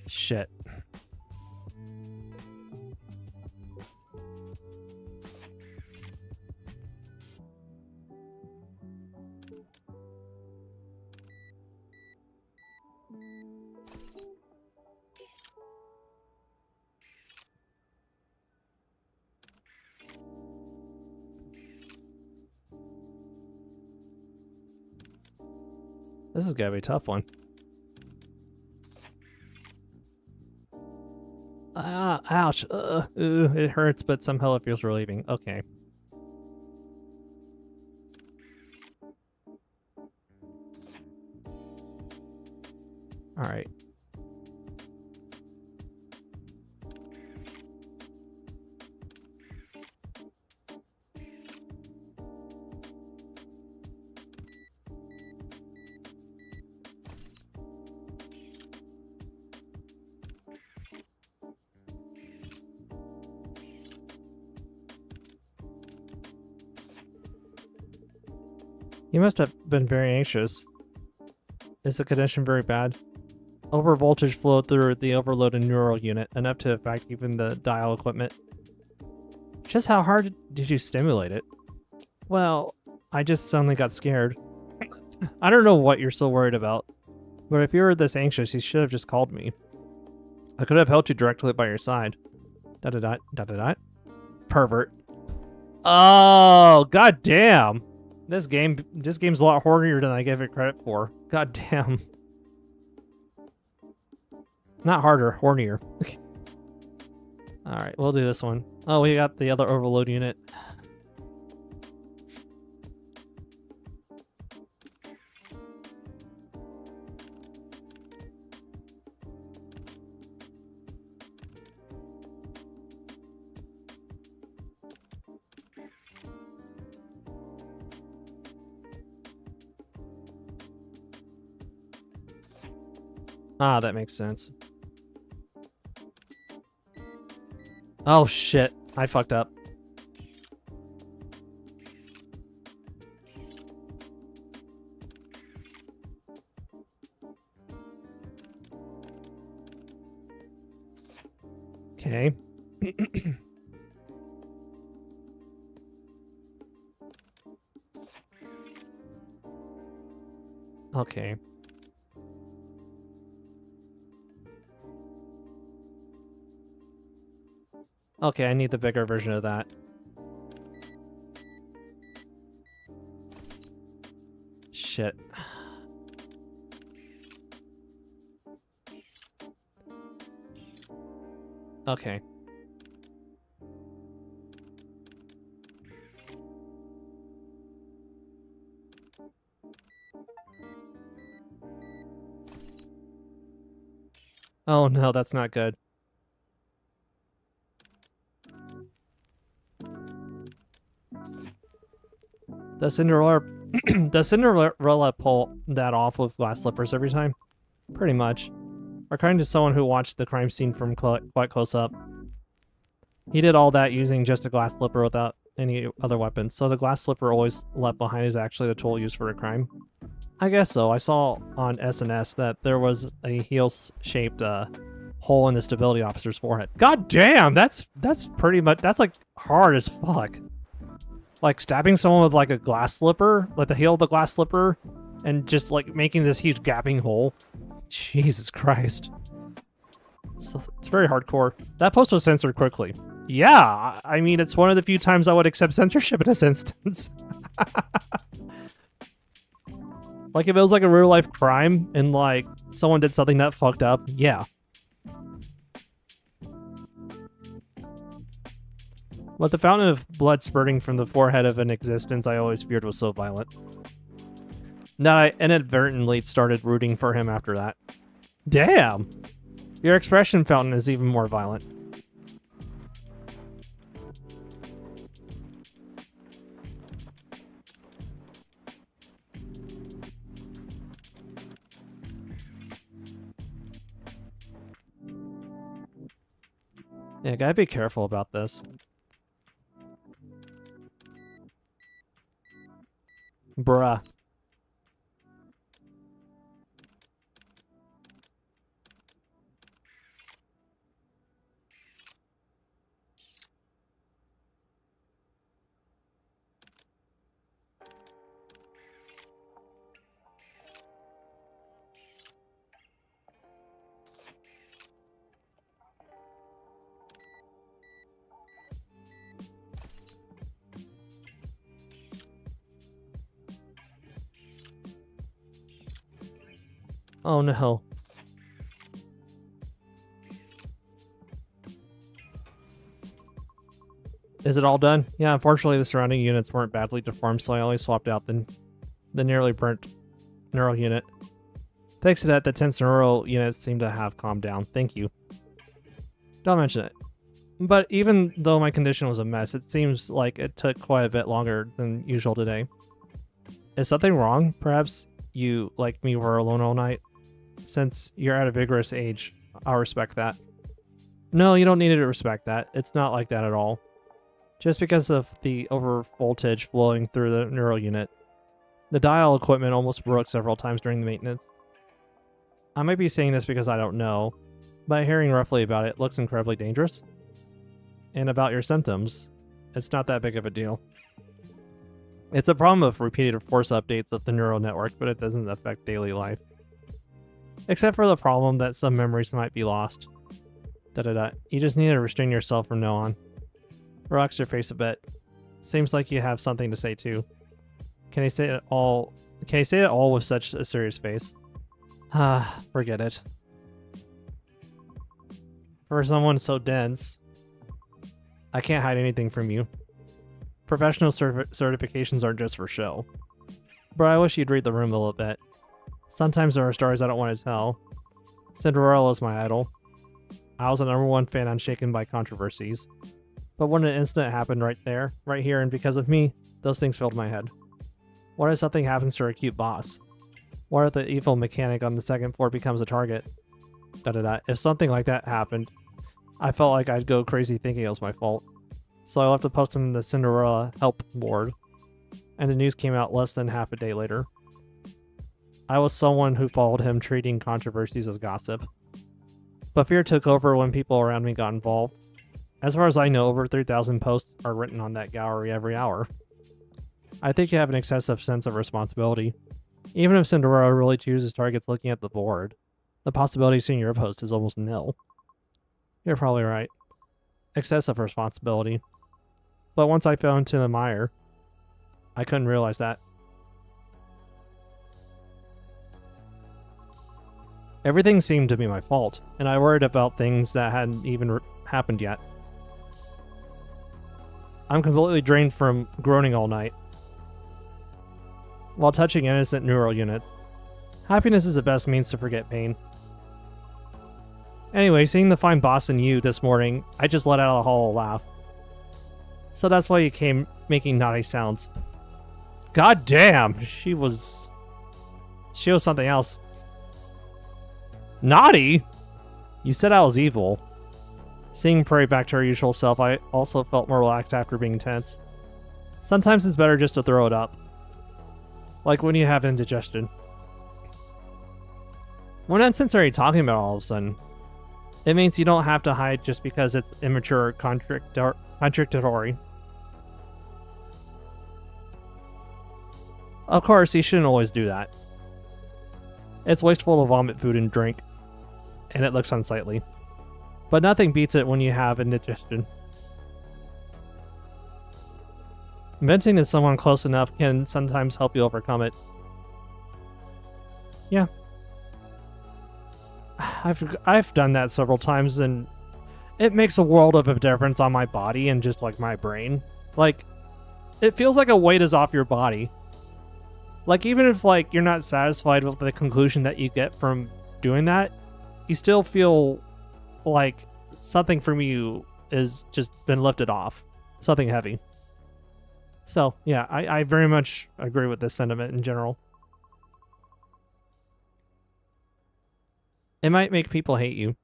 Shit. This is gonna be a tough one. Ouch. It hurts, but somehow it feels relieving. Okay. Alright. You must have been very anxious. Is the condition very bad? Overvoltage flowed through the overloaded neural unit, enough to affect even the dial equipment. Just how hard did you stimulate it? Well, I just suddenly got scared. I don't know what you're so worried about, but if you were this anxious, you should have just called me. I could have helped you directly by your side. Pervert. Oh, god damn. This game's a lot hornier than I gave it credit for. God damn. Not harder, hornier. Alright, we'll do this one. Oh, we got the other overload unit. Ah, that makes sense. Oh shit, I fucked up. Okay. Okay. Okay, I need the bigger version of that. Shit. Okay. Oh no, that's not good. The Cinderella does Cinderella pull that off with glass slippers every time? Pretty much. According to someone who watched the crime scene from quite close up. He did all that using just a glass slipper without any other weapons, so the glass slipper always left behind is actually the tool used for a crime. I guess so. I saw on SNS that there was a heel-shaped hole in the stability officer's forehead. God damn, that's pretty much, that's like hard as fuck. Like stabbing someone with like a glass slipper, like the heel of the glass slipper, and just like making this huge gaping hole. Jesus Christ. It's very hardcore. That post was censored quickly. Yeah, I mean, it's one of the few times I would accept censorship in this instance. Like, if it was like a real-life crime and, like, someone did something that fucked up, yeah. But the fountain of blood spurting from the forehead of an existence I always feared was so violent. That I inadvertently started rooting for him after that. Damn! Your expression fountain is even more violent. Yeah, gotta be careful about this. Bruh. Oh no. Is it all done? Yeah, unfortunately the surrounding units weren't badly deformed, so I only swapped out the nearly burnt neural unit. Thanks to that, the tense neural units seem to have calmed down. Thank you. Don't mention it. But even though my condition was a mess, it seems like it took quite a bit longer than usual today. Is something wrong? Perhaps you, like me, were alone all night? Since you're at a vigorous age, I'll respect that. No, you don't need to respect that. It's not like that at all. Just because of the over voltage flowing through the neural unit. The dial equipment almost broke several times during the maintenance. I might be saying this because I don't know, but hearing roughly about it looks incredibly dangerous. And about your symptoms, it's not that big of a deal. It's a problem of repeated force updates of the neural network, but it doesn't affect daily life. Except for the problem that some memories might be lost. You just need to restrain yourself from now on. Relax your face a bit. Seems like you have something to say too. Can you say it all with such a serious face? Ah, forget it. For someone so dense, I can't hide anything from you. Professional certifications aren't just for show. But I wish you'd read the room a little bit. Sometimes there are stories I don't want to tell. Cinderella is my idol. I was a #1 fan unshaken by controversies. But when an incident happened right here, and because of me, those things filled my head. What if something happens to our cute boss? What if the evil mechanic on the second floor becomes a target? If something like that happened, I felt like I'd go crazy thinking it was my fault. So I left the post on the Cinderella help board, and the news came out less than half a day later. I was someone who followed him, treating controversies as gossip. But fear took over when people around me got involved. As far as I know, over 3,000 posts are written on that gallery every hour. I think you have an excessive sense of responsibility. Even if Cinderella really chooses targets looking at the board, the possibility of seeing your post is almost nil. You're probably right. Excessive responsibility. But once I fell into the mire, I couldn't realize that. Everything seemed to be my fault, and I worried about things that hadn't even happened yet. I'm completely drained from groaning all night, while touching innocent neural units. Happiness is the best means to forget pain. Anyway, seeing the fine boss in you this morning, I just let out a hollow laugh. So that's why you came making naughty sounds. God damn, she was something else. Naughty? You said I was evil. Seeing Prey back to her usual self, I also felt more relaxed after being tense. Sometimes it's better just to throw it up. Like when you have indigestion. What nonsense are you talking about all of a sudden? It means you don't have to hide just because it's immature or contradictory. Of course, you shouldn't always do that. It's wasteful to vomit food and drink, and it looks unsightly. But nothing beats it when you have indigestion. Venting to someone close enough can sometimes help you overcome it. Yeah. I've done that several times, and it makes a world of a difference on my body and just like my brain. Like, it feels like a weight is off your body. Like, even if like you're not satisfied with the conclusion that you get from doing that, you still feel like something from you is just been lifted off. Something heavy. So, yeah, I very much agree with this sentiment in general. It might make people hate you.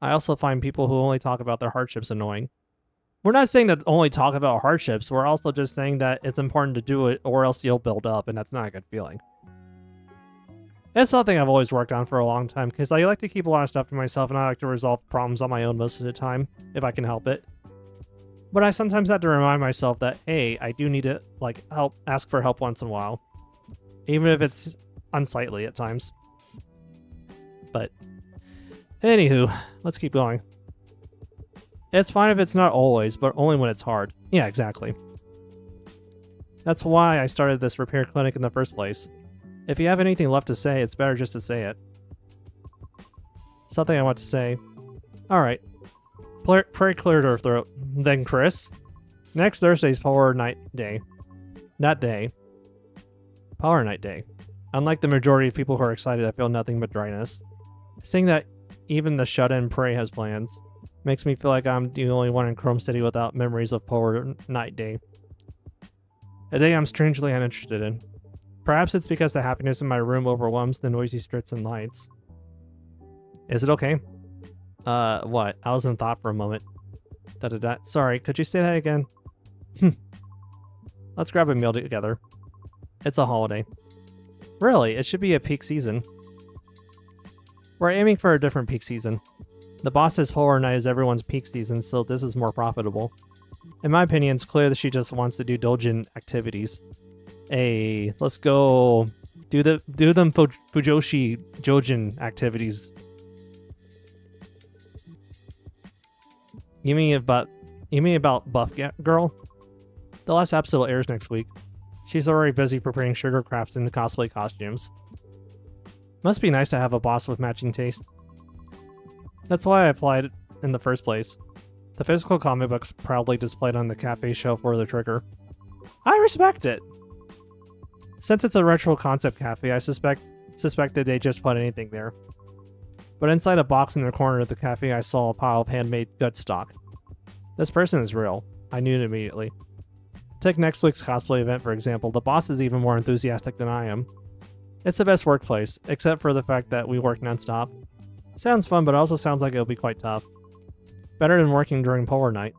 I also find people who only talk about their hardships annoying. We're not saying to only talk about hardships, we're also just saying that it's important to do it or else you'll build up, and that's not a good feeling. It's something I've always worked on for a long time, because I like to keep a lot of stuff to myself, and I like to resolve problems on my own most of the time, if I can help it. But I sometimes have to remind myself that, hey, I do need to, like, ask for help once in a while. Even if it's unsightly at times. But, anywho, let's keep going. It's fine if it's not always, but only when it's hard. Yeah, exactly. That's why I started this repair clinic in the first place. If you have anything left to say, it's better just to say it. Something I want to say. Alright. Pray cleared her throat. Then Chris. Next Thursday's Power Night Day. Not day. Power Night Day. Unlike the majority of people who are excited, I feel nothing but dryness. Seeing that even the shut-in Prey has plans makes me feel like I'm the only one in Chrome City without memories of Power Night Day. A day I'm strangely uninterested in. Perhaps it's because the happiness in my room overwhelms the noisy streets and lights. Is it okay? What? I was in thought for a moment. Sorry, could you say that again? Let's grab a meal together. It's a holiday. Really, it should be a peak season. We're aiming for a different peak season. The boss says Polar Night is everyone's peak season, so this is more profitable. In my opinion, it's clear that she just wants to do Dojin activities. Hey, let's go do them Fujoshi Jojin activities. You mean about Buff Girl? The last episode airs next week. She's already busy preparing sugar crafts in the cosplay costumes. Must be nice to have a boss with matching taste. That's why I applied in the first place. The physical comic books proudly displayed on the cafe shelf were the trigger. I respect it! Since it's a retro concept cafe, I suspected they just put anything there. But inside a box in the corner of the cafe, I saw a pile of handmade good stock. This person is real. I knew it immediately. Take next week's cosplay event, for example. The boss is even more enthusiastic than I am. It's the best workplace, except for the fact that we work non-stop. Sounds fun, but also sounds like it'll be quite tough. Better than working during Polar Night.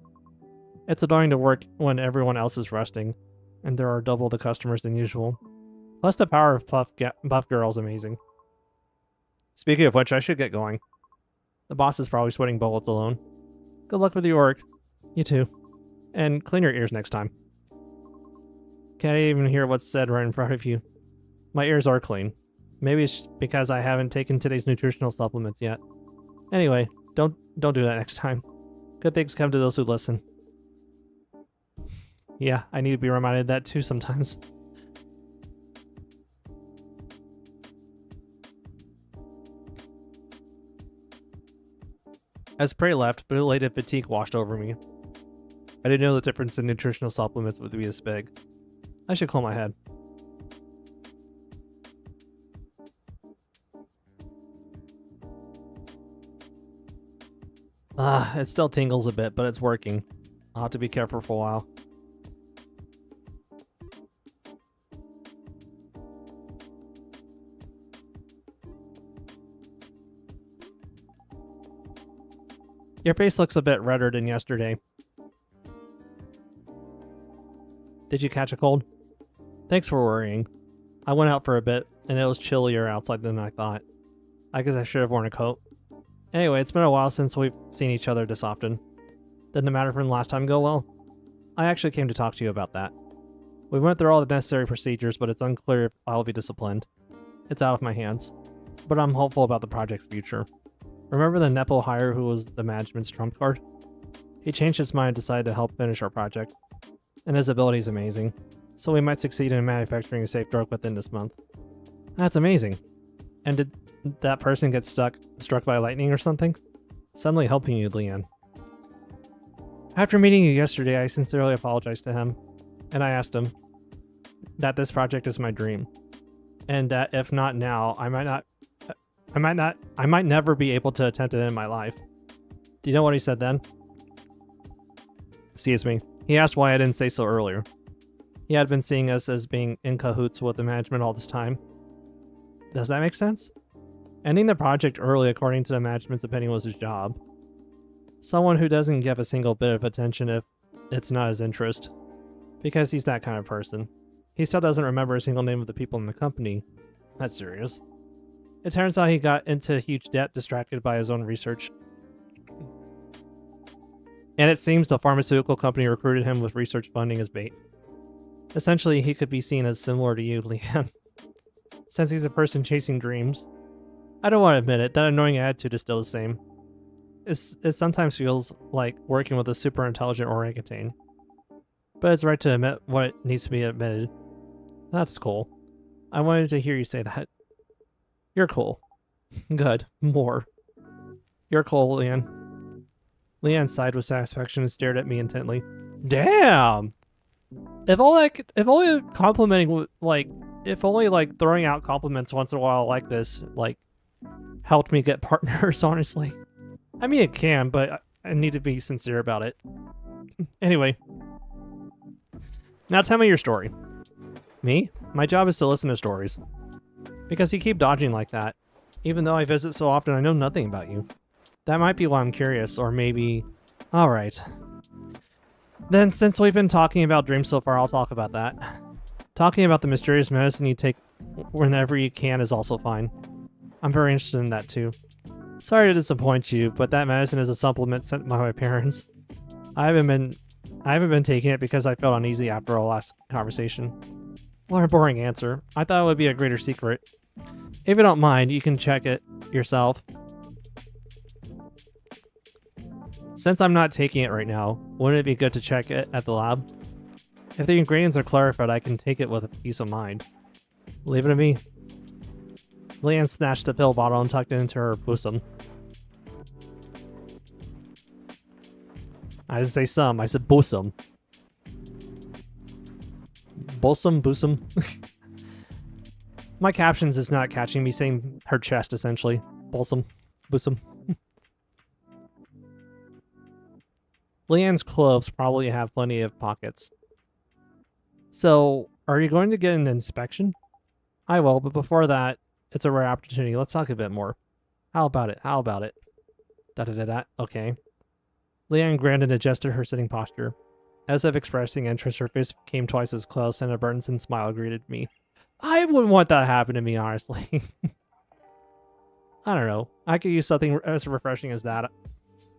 It's annoying to work when everyone else is resting, and there are double the customers than usual. Plus the power of Buff Girl is amazing. Speaking of which, I should get going. The boss is probably sweating bullets alone. Good luck with your work. You too. And clean your ears next time. Can't even hear what's said right in front of you. My ears are clean. Maybe it's just because I haven't taken today's nutritional supplements yet. Anyway, don't do that next time. Good things come to those who listen. Yeah, I need to be reminded of that too sometimes. As Prey left, but elated fatigue washed over me. I didn't know the difference in nutritional supplements would be this big. I should cool my head. It still tingles a bit, but it's working. I'll have to be careful for a while. Your face looks a bit redder than yesterday. Did you catch a cold? Thanks for worrying. I went out for a bit, and it was chillier outside than I thought. I guess I should have worn a coat. Anyway, it's been a while since we've seen each other this often. Didn't the matter from the last time go well? I actually came to talk to you about that. We went through all the necessary procedures, but it's unclear if I'll be disciplined. It's out of my hands. But I'm hopeful about the project's future. Remember the Nepo hire who was the management's trump card? He changed his mind and decided to help finish our project. And his ability is amazing. So we might succeed in manufacturing a safe drug within this month. That's amazing. And did that person get struck by lightning or something? Suddenly helping you, Leanne. After meeting you yesterday, I sincerely apologized to him. And I asked him that this project is my dream. And that if not now, I might never be able to attempt it in my life. Do you know what he said then? Excuse me. He asked why I didn't say so earlier. He had been seeing us as being in cahoots with the management all this time. Does that make sense? Ending the project early according to the management's opinion was his job. Someone who doesn't give a single bit of attention if it's not his interest. Because he's that kind of person. He still doesn't remember a single name of the people in the company. That's serious. It turns out he got into huge debt distracted by his own research. And it seems the pharmaceutical company recruited him with research funding as bait. Essentially, he could be seen as similar to you, Leanne. Since he's a person chasing dreams. I don't want to admit it, that annoying attitude is still the same. It sometimes feels like working with a super intelligent orangutan. But it's right to admit what needs to be admitted. That's cool. I wanted to hear you say that. You're cool. Good. More. You're cool, Leanne. Leanne sighed with satisfaction and stared at me intently. Damn! If only complimenting, if only throwing out compliments once in a while like this, helped me get partners, honestly. I mean, it can, but I need to be sincere about it. Anyway. Now tell me your story. Me? My job is to listen to stories. Because you keep dodging like that. Even though I visit so often, I know nothing about you. That might be why I'm curious, or maybe... Alright. Then, since we've been talking about dreams so far, I'll talk about that. Talking about the mysterious medicine you take whenever you can is also fine. I'm very interested in that too. Sorry to disappoint you, but that medicine is a supplement sent by my parents. I haven't been taking it because I felt uneasy after our last conversation. What a boring answer. I thought it would be a greater secret. If you don't mind, you can check it yourself. Since I'm not taking it right now, wouldn't it be good to check it at the lab? If the ingredients are clarified, I can take it with a peace of mind. Leave it to me. Leanne snatched the pill bottle and tucked it into her bosom. I didn't say some, I said bosom. Bosom? My captions is not catching me saying her chest, essentially. Bosom. Leanne's clothes probably have plenty of pockets. So, are you going to get an inspection? I will, but before that, it's a rare opportunity. Let's talk a bit more. How about it? Da-da-da-da. Okay. Leanne grinned and adjusted her sitting posture. As if expressing interest, her face came twice as close, and a burdensome smile greeted me. I wouldn't want that to happen to me, honestly. I don't know. I could use something as refreshing as that.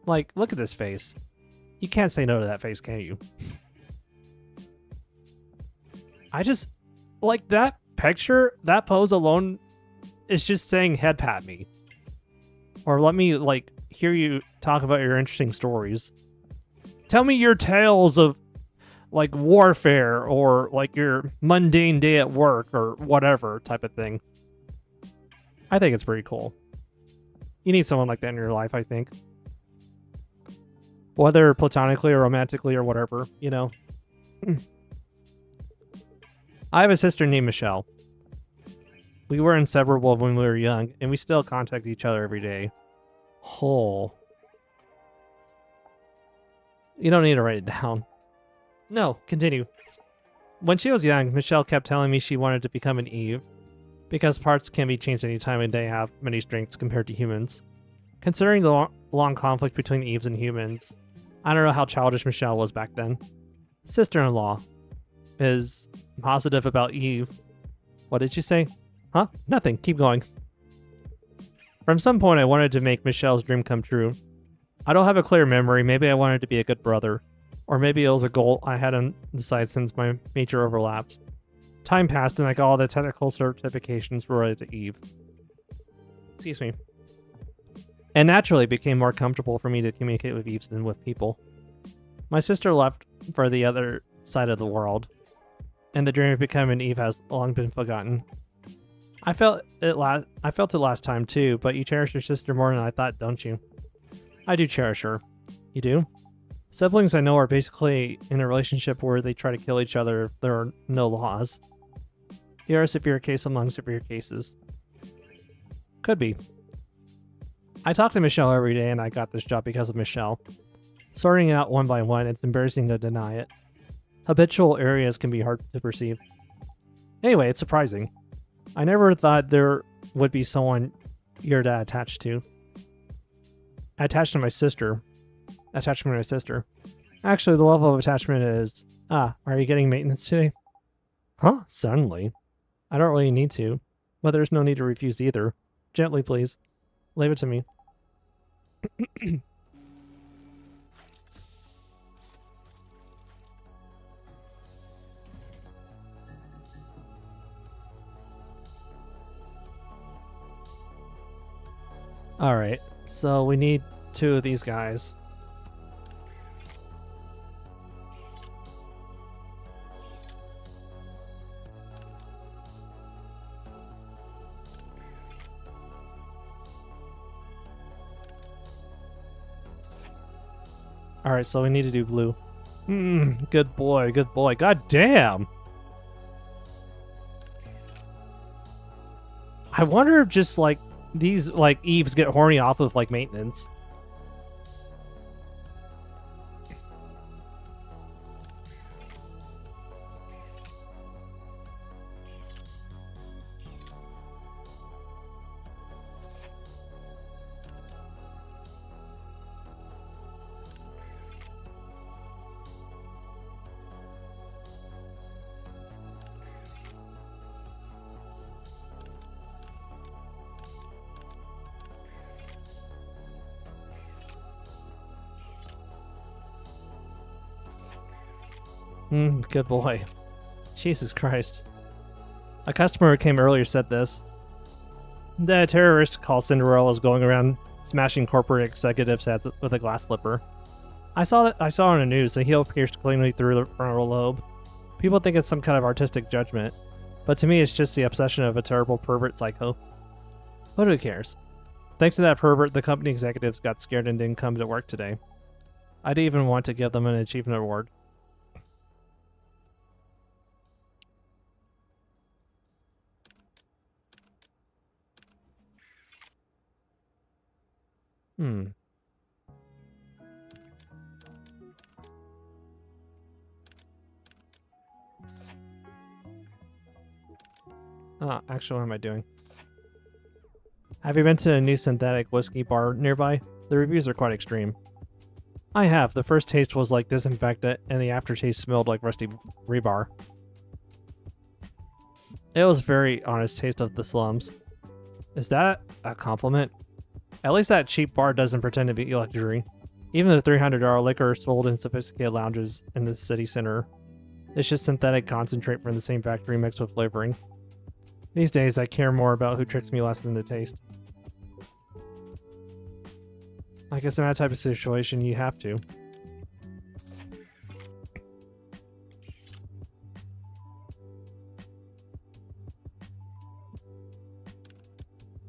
Like, look at this face. You can't say no to that face, can you? I just... Like, that picture, that pose alone is just saying head pat me. Or let me, like, hear you talk about your interesting stories. Tell me your tales of, like, warfare or, like, your mundane day at work or whatever type of thing. I think it's pretty cool. You need someone like that in your life, I think. Whether platonically or romantically or whatever, you know. I have a sister named Michelle. We were inseparable when we were young, and we still contact each other every day. Oh. You don't need to write it down. No, continue. When she was young, Michelle kept telling me she wanted to become an Eve, because parts can be changed any time and they have many strengths compared to humans. Considering the long conflict between Eves and humans, I don't know how childish Michelle was back then. Sister-in-law is positive about Eve. What did you say? Huh? Nothing. Keep going. From some point, I wanted to make Michelle's dream come true. I don't have a clear memory. Maybe I wanted to be a good brother. Or maybe it was a goal I had on the side since my major overlapped. Time passed and I got all the technical certifications related to Eve. Excuse me. And naturally, it became more comfortable for me to communicate with Eves than with people. My sister left for the other side of the world, and the dream of becoming an Eve has long been forgotten. I felt it last time too, but you cherish your sister more than I thought, don't you? I do cherish her. You do? Siblings I know are basically in a relationship where they try to kill each other if there are no laws. You're a severe case among severe cases. Could be. I talk to Michelle every day and I got this job because of Michelle. Sorting out one by one, it's embarrassing to deny it. Habitual areas can be hard to perceive. Anyway, it's surprising. I never thought there would be someone you're that attached to. Attached to my sister. Attachment to my sister. Actually, the level of attachment is... are you getting maintenance today? Huh? Suddenly. I don't really need to, but there's no need to refuse either. Gently, please. Leave it to me. Alright, so we need 2 of these guys. Alright, so we need to do blue. Good boy, good boy. God damn! I wonder if just, like, these, like, Eves get horny off of, like, maintenance. Good boy. Jesus Christ. A customer who came earlier said this. The terrorist called Cinderella is going around smashing corporate executives' heads with a glass slipper. I saw on the news the heel pierced cleanly through the frontal lobe. People think it's some kind of artistic judgment, but to me it's just the obsession of a terrible pervert psycho. But who cares? Thanks to that pervert, the company executives got scared and didn't come to work today. I didn't even want to give them an achievement award. Actually, what am I doing? Have you been to a new synthetic whiskey bar nearby? The reviews are quite extreme. I have. The first taste was like disinfectant, and the aftertaste smelled like rusty rebar. It was very honest taste of the slums. Is that a compliment? At least that cheap bar doesn't pretend to be luxury. Even the $300 liquor sold in sophisticated lounges in the city center. It's just synthetic concentrate from the same factory mixed with flavoring. These days, I care more about who tricks me less than the taste. I guess in that type of situation, you have to.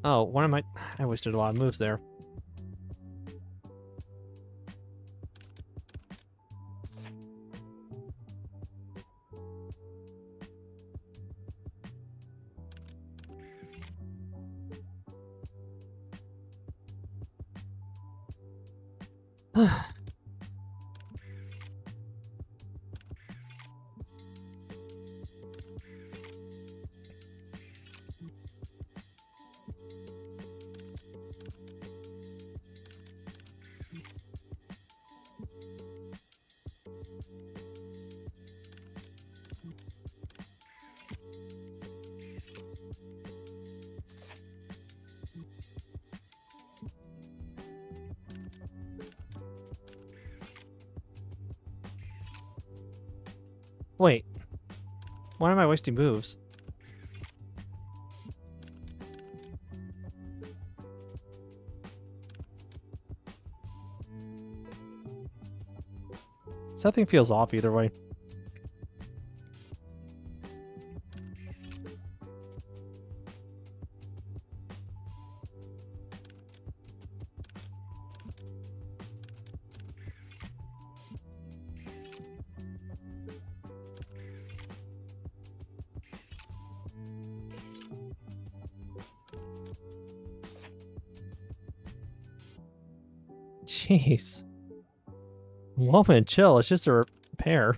Oh, one of my... I wasted a lot of moves there. Wait. Why am I wasting moves? Something feels off either way. Jeez. Woman, chill. It's just a repair.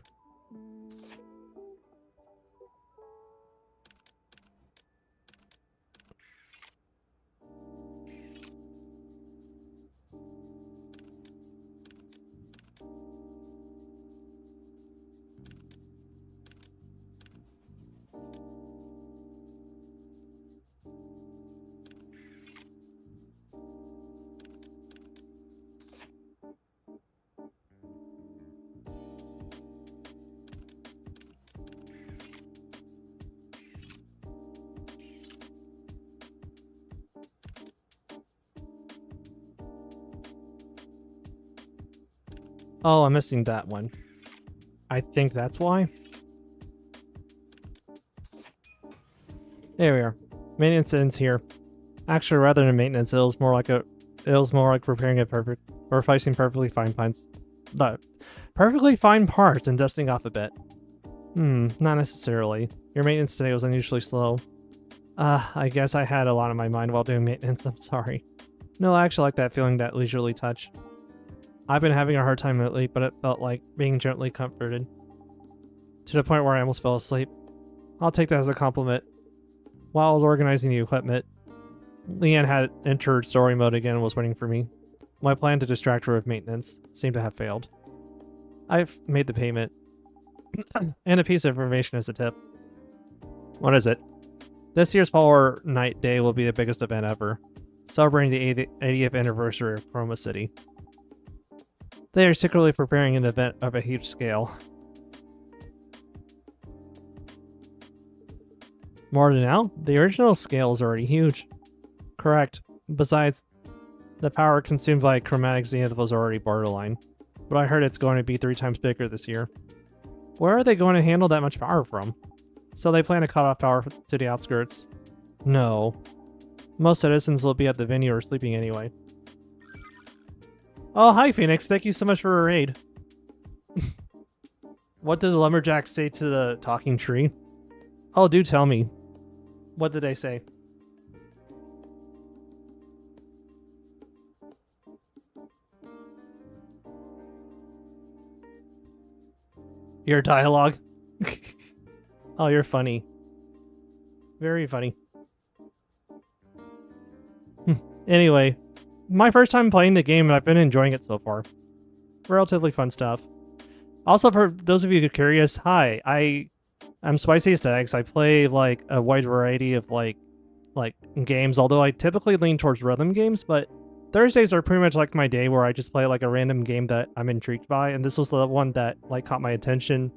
Oh, I'm missing that one. I think that's why. There we are. Maintenance ends here. Actually, rather than maintenance, it was more like repairing a replacing perfectly fine parts. Perfectly fine parts and dusting off a bit. Not necessarily. Your maintenance today was unusually slow. I guess I had a lot on my mind while doing maintenance. I'm sorry. No, I actually like that feeling, that leisurely touch. I've been having a hard time lately, but it felt like being gently comforted. To the point where I almost fell asleep. I'll take that as a compliment. While I was organizing the equipment, Leanne had entered story mode again and was waiting for me. My plan to distract her with maintenance seemed to have failed. I've made the payment. And a piece of information as a tip. What is it? This year's Power Night Day will be the biggest event ever, celebrating the 80th anniversary of Chroma City. They are secretly preparing an event of a huge scale. More than now? The original scale is already huge. Correct. Besides, the power consumed by Chromatic Zenith was already borderline, but I heard it's going to be 3 times bigger this year. Where are they going to handle that much power from? So they plan to cut off power to the outskirts? No. Most citizens will be at the venue or sleeping anyway. Oh, hi, Phoenix. Thank you so much for a raid. What did the lumberjacks say to the talking tree? Oh, do tell me. What did they say? Your dialogue? Oh, you're funny. Very funny. Anyway. My first time playing the game, and I've been enjoying it so far. Relatively fun stuff. Also, for those of you who are curious, hi, I'm Spicy Aesthetics. I play like a wide variety of like like games, although I typically lean towards rhythm games, but Thursdays are pretty much like my day where I just play like a random game that I'm intrigued by, and this was the one that like caught my attention,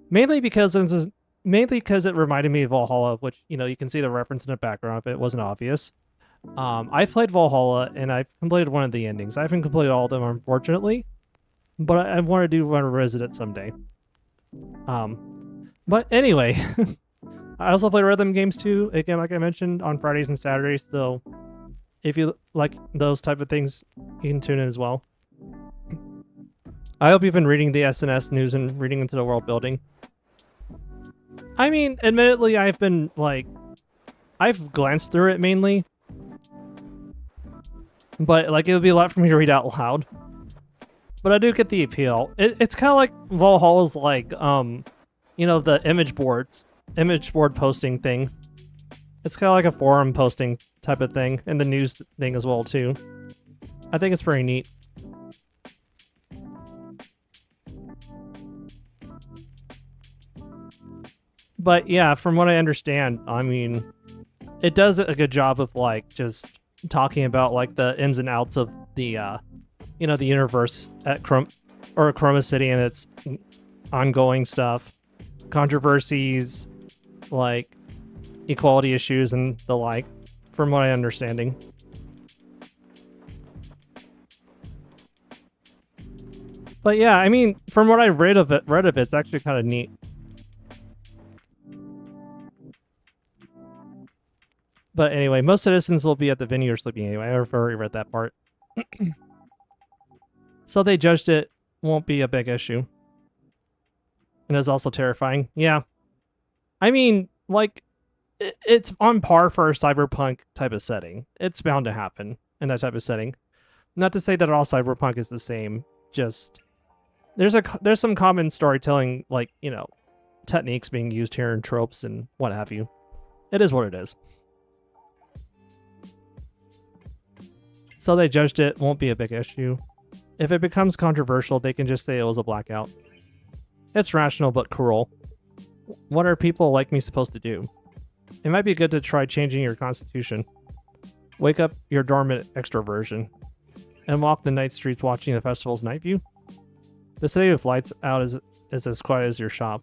mainly because it reminded me of Valhalla, which, you know, you can see the reference in the background if it wasn't obvious. I've played Valhalla and I've completed one of the endings. I haven't completed all of them, unfortunately, but I want to revisit it someday. But anyway, I also play rhythm games too, again, like I mentioned, on Fridays and Saturdays, so if you like those type of things, you can tune in as well. I hope you've been reading the SNS news and reading into the world building. I mean, admittedly, I've glanced through it mainly, but like it would be a lot for me to read out loud. But I do get the appeal. It's kind of like Valhalla's like, you know, the image board posting thing. It's kind of like a forum posting type of thing, and the news thing as well too. I think it's pretty neat. But yeah, from what I understand, I mean, it does a good job of like just talking about like the ins and outs of the you know, the universe at Chroma City and its ongoing stuff, controversies, like equality issues and the like, from what I'm understanding. But yeah, I mean, from what I read of it, it's actually kind of neat. But anyway, most citizens will be at the venue or sleeping anyway. I've already read that part. So they judged it won't be a big issue. And it's also terrifying. Yeah. I mean, like, it's on par for a cyberpunk type of setting. It's bound to happen in that type of setting. Not to say that all cyberpunk is the same. Just there's some common storytelling, like, you know, techniques being used here and tropes and what have you. It is what it is. So they judged it won't be a big issue. If it becomes controversial, they can just say it was a blackout. It's rational but cruel. What are people like me supposed to do? It might be good to try changing your constitution. Wake up your dormant extroversion. And walk the night streets watching the festival's night view. The city with lights out is as quiet as your shop.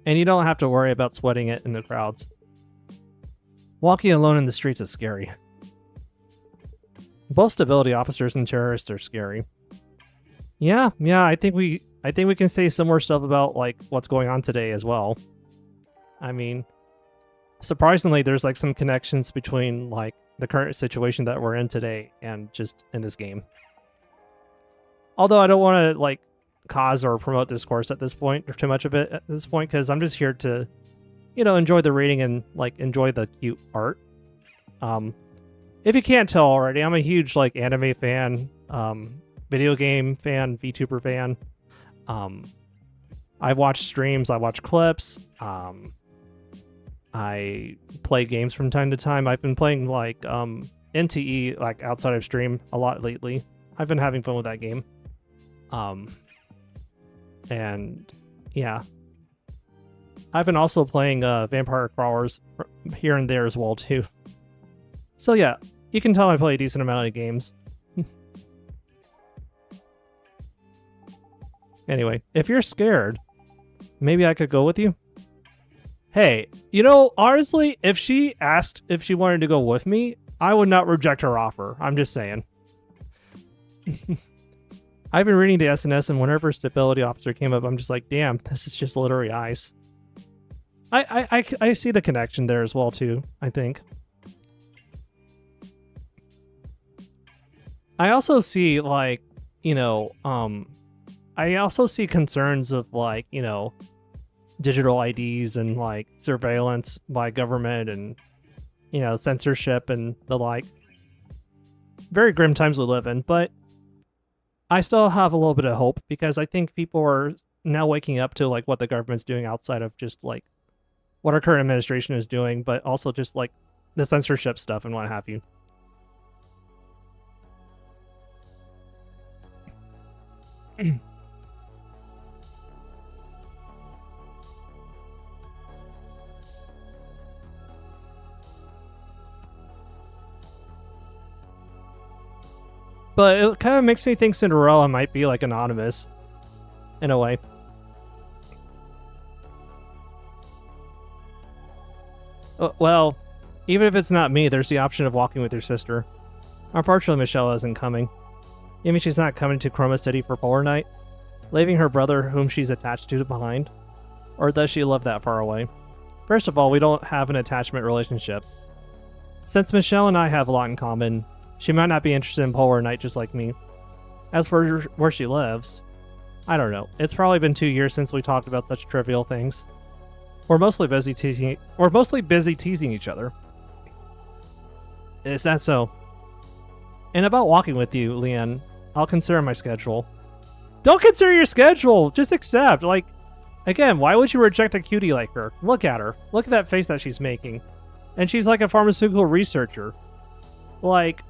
And you don't have to worry about sweating it in the crowds. Walking alone in the streets is scary. Both stability officers and terrorists are scary. Yeah, I think we can say similar stuff about like what's going on today as well. I mean, surprisingly, there's like some connections between like the current situation that we're in today and just in this game. Although I don't want to like cause or promote discourse at this point, or too much of it at this point, because I'm just here to, you know, enjoy the reading and like enjoy the cute art. If you can't tell already, I'm a huge like anime fan, video game fan, VTuber fan. I watch streams, I watch clips. I play games from time to time. I've been playing like NTE like outside of stream a lot lately. I've been having fun with that game. And yeah, I've been also playing Vampire Crawlers here and there as well too. So yeah, you can tell I play a decent amount of games. Anyway, if you're scared, maybe I could go with you. Hey, you know, honestly, if she asked if she wanted to go with me, I would not reject her offer. I'm just saying. I've been reading the SNS, and whenever stability officer came up, I'm just like, damn, this is just literary ice. I see the connection there as well, too, I think. I also see, like, you know, I also see concerns of, like, you know, digital IDs and, like, surveillance by government and, you know, censorship and the like. Very grim times we live in, but I still have a little bit of hope because I think people are now waking up to, like, what the government's doing outside of just, like, what our current administration is doing, but also just, like, the censorship stuff and what have you. But it kind of makes me think Cinderella might be like anonymous in a way. Well, even if it's not me, there's the option of walking with your sister. Unfortunately, Michelle isn't coming. You mean she's not coming to Chroma City for Polar Night? Leaving her brother, whom she's attached to, behind? Or does she live that far away? First of all, we don't have an attachment relationship. Since Michelle and I have a lot in common, she might not be interested in Polar Night just like me. As for where she lives, I don't know. It's probably been 2 years since we talked about such trivial things. We're mostly busy teasing each other. Is that so? And about walking with you, Leanne, I'll consider my schedule. Don't consider your schedule! Just accept. Like, again, why would you reject a cutie like her? Look at her. Look at that face that she's making. And she's like a pharmaceutical researcher. Like,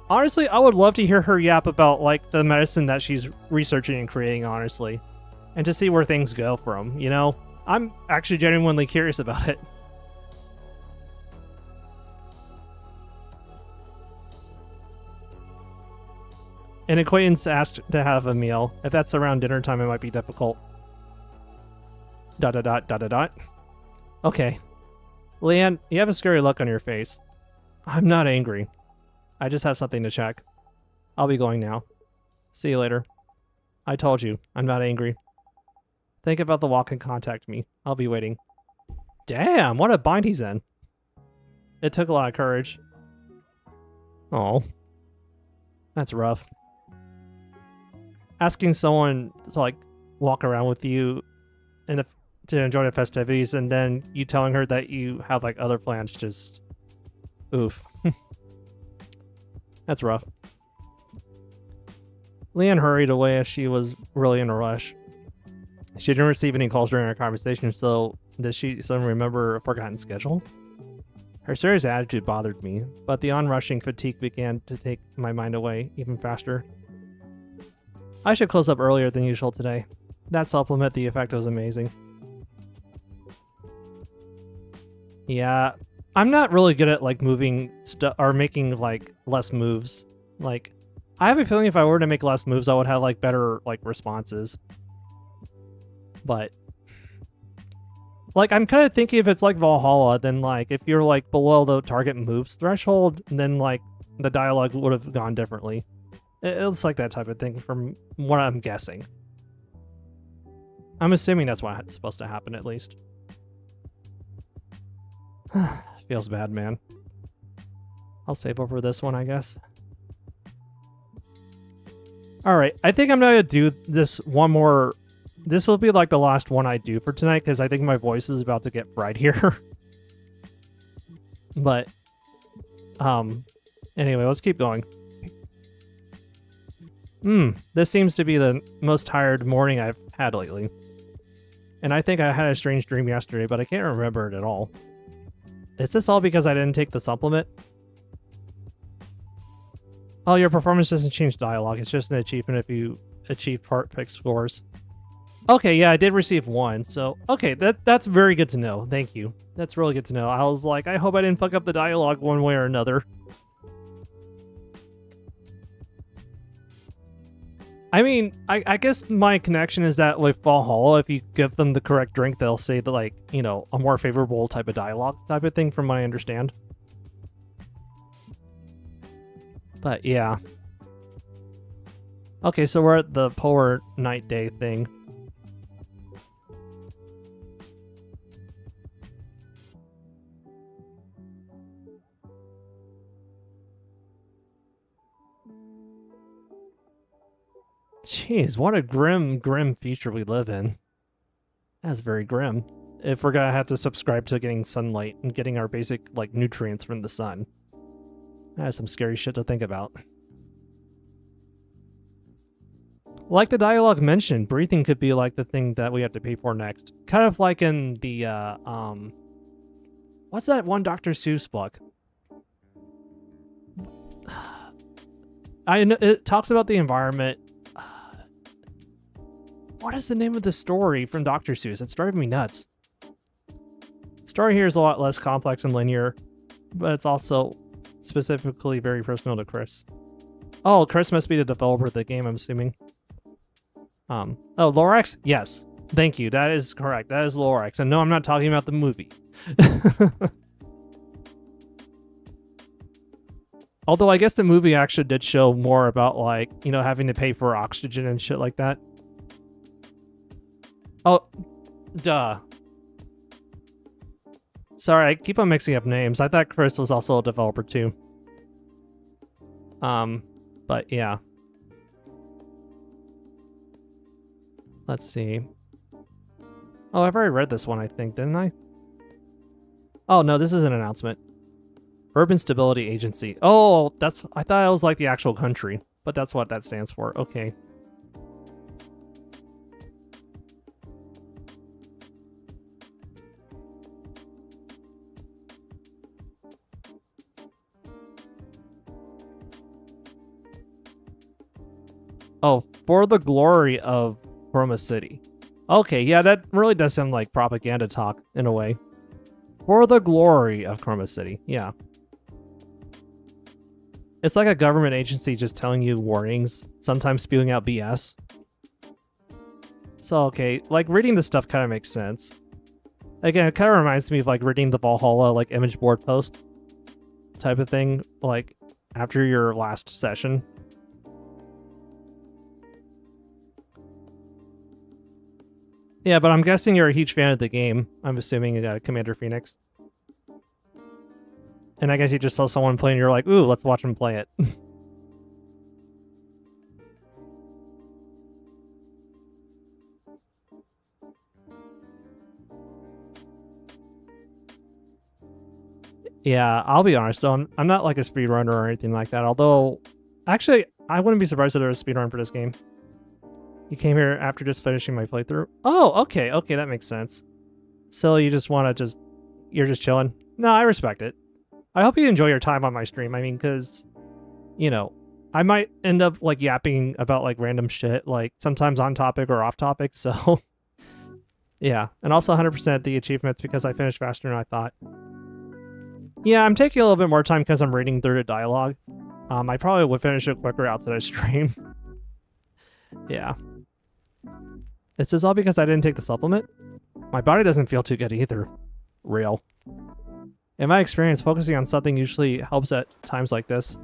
honestly, I would love to hear her yap about, like, the medicine that she's researching and creating, honestly. And to see where things go from, you know? I'm actually genuinely curious about it. An acquaintance asked to have a meal. If that's around dinner time, it might be difficult. ... Okay. Leanne, you have a scary look on your face. I'm not angry. I just have something to check. I'll be going now. See you later. I told you, I'm not angry. Think about the walk and contact me. I'll be waiting. Damn, what a bind he's in. It took a lot of courage. Oh. That's rough. Asking someone to, like, walk around with you and to enjoy the festivities, and then you telling her that you have, like, other plans, just... Oof. That's rough. Leanne hurried away as she was really in a rush. She didn't receive any calls during our conversation, so did she suddenly remember a forgotten schedule? Her serious attitude bothered me, but the onrushing fatigue began to take my mind away even faster. I should close up earlier than usual today. That supplement, the effect was amazing. Yeah, I'm not really good at, like, moving stuff or making, like, less moves. Like, I have a feeling if I were to make less moves, I would have, like, better, like, responses. But, like, I'm kind of thinking if it's like Valhalla, then, like, if you're, like, below the target moves threshold, then, like, the dialogue would have gone differently. It's like that type of thing from what I'm guessing. I'm assuming that's what's supposed to happen, at least. Feels bad, man. I'll save over this one, I guess. Alright, I think I'm gonna do this one more... This will be like the last one I do for tonight, because I think my voice is about to get fried here. But, anyway, let's keep going. This seems to be the most tired morning I've had lately. And I think I had a strange dream yesterday, but I can't remember it at all. Is this all because I didn't take the supplement? Oh, your performance doesn't change dialogue. It's just an achievement if you achieve perfect scores. Okay, yeah, I did receive 1, so... Okay, that's very good to know. Thank you. That's really good to know. I was like, I hope I didn't fuck up the dialogue one way or another. I mean, I guess my connection is that with Valhalla, if you give them the correct drink, they'll say that, like, you know, a more favorable type of dialogue type of thing, from what I understand. But, yeah. Okay, so we're at the Polar Night Day thing. Jeez, what a grim future we live in. That's very grim. If we're gonna have to subscribe to getting sunlight and getting our basic, like, nutrients from the sun. That's some scary shit to think about. Like the dialogue mentioned, breathing could be like the thing that we have to pay for next. Kind of like in the, what's that one Dr. Seuss book? I know it talks about the environment. What is the name of the story from Dr. Seuss? It's driving me nuts. Story here is a lot less complex and linear, but it's also specifically very personal to Chris. Oh, Chris must be the developer of the game, I'm assuming. Oh, Lorax? Yes. Thank you. That is correct. That is Lorax. And no, I'm not talking about the movie. Although I guess the movie actually did show more about, like, you know, having to pay for oxygen and shit like that. Oh, duh. Sorry, I keep on mixing up names. I thought Chris was also a developer too. But yeah. Let's see. Oh, I've already read this one, I think, didn't I? Oh, no, this is an announcement. Urban Stability Agency. Oh, I thought it was like the actual country, but that's what that stands for. Okay. Oh, for the glory of Chroma City. Okay, yeah, that really does sound like propaganda talk in a way. For the glory of Chroma City, yeah. It's like a government agency just telling you warnings, sometimes spewing out BS. So, okay, like, reading this stuff kind of makes sense. Again, it kind of reminds me of, like, reading the Valhalla, like, image board post type of thing, like, after your last session. Yeah, but I'm guessing you're a huge fan of the game. I'm assuming Commander Phoenix. And I guess you just saw someone playing and you're like, ooh, let's watch him play it. Yeah, I'll be honest though, I'm not like a speedrunner or anything like that, although, actually, I wouldn't be surprised if there was a speedrun for this game. You came here after just finishing my playthrough? Oh, okay, that makes sense. So you just want to you're just chilling? No, I respect it. I hope you enjoy your time on my stream, I mean, because, you know, I might end up, like, yapping about, like, random shit, like, sometimes on topic or off topic, so... yeah, and also 100% the achievements because I finished faster than I thought. Yeah, I'm taking a little bit more time because I'm reading through the dialogue. I probably would finish it quicker outside of stream. Yeah. Is this all because I didn't take the supplement? My body doesn't feel too good either. Real. In my experience, focusing on something usually helps at times like this.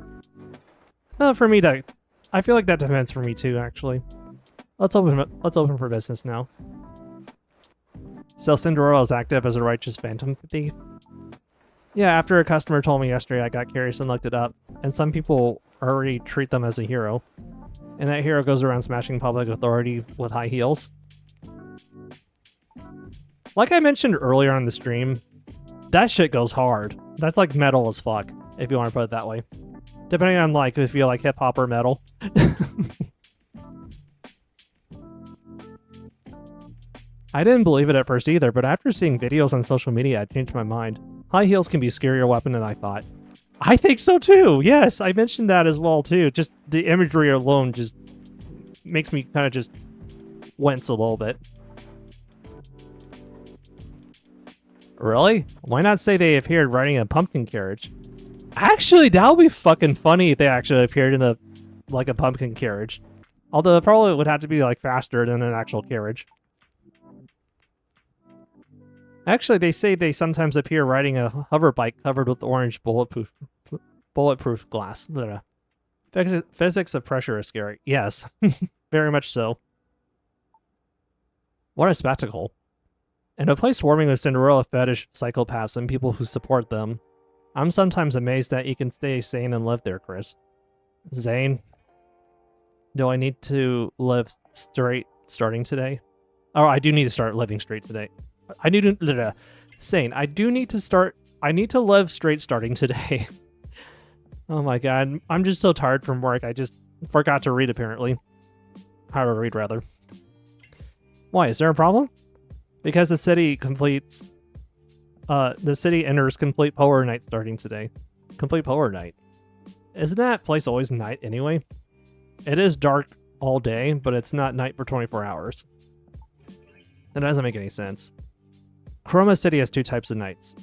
For me, I feel like that depends for me too, actually. Let's open for business now. So Cinderella is active as a righteous phantom thief. Yeah, after a customer told me yesterday, I got curious and looked it up, and some people already treat them as a hero. And that hero goes around smashing public authority with high heels. Like I mentioned earlier on the stream, that shit goes hard. That's like metal as fuck, if you want to put it that way. Depending on like if you like hip-hop or metal. I didn't believe it at first either, but after seeing videos on social media, I changed my mind. High heels can be a scarier weapon than I thought. I think so too! Yes, I mentioned that as well too. Just the imagery alone just makes me kind of just wince a little bit. Really? Why not say they appeared riding a pumpkin carriage? Actually, that would be fucking funny if they actually appeared in like a pumpkin carriage. Although it probably would have to be like faster than an actual carriage. Actually, they say they sometimes appear riding a hover bike covered with orange bulletproof glass. Physics of pressure is scary. Yes, very much so. What a spectacle. In a place swarming with Cinderella fetish psychopaths and people who support them, I'm sometimes amazed that you can stay sane and live there, Chris. Zane? Do I need to live straight starting today? Oh, I do need to start living straight today. I need to... Sane, I need to live straight starting today. Oh my god, I'm just so tired from work, I just forgot to read, apparently. How to read, rather. Why, is there a problem? Because the city enters complete polar night starting today. Complete polar night. Isn't that place always night anyway? It is dark all day, but it's not night for 24 hours. That doesn't make any sense. Chroma City has two types of nights.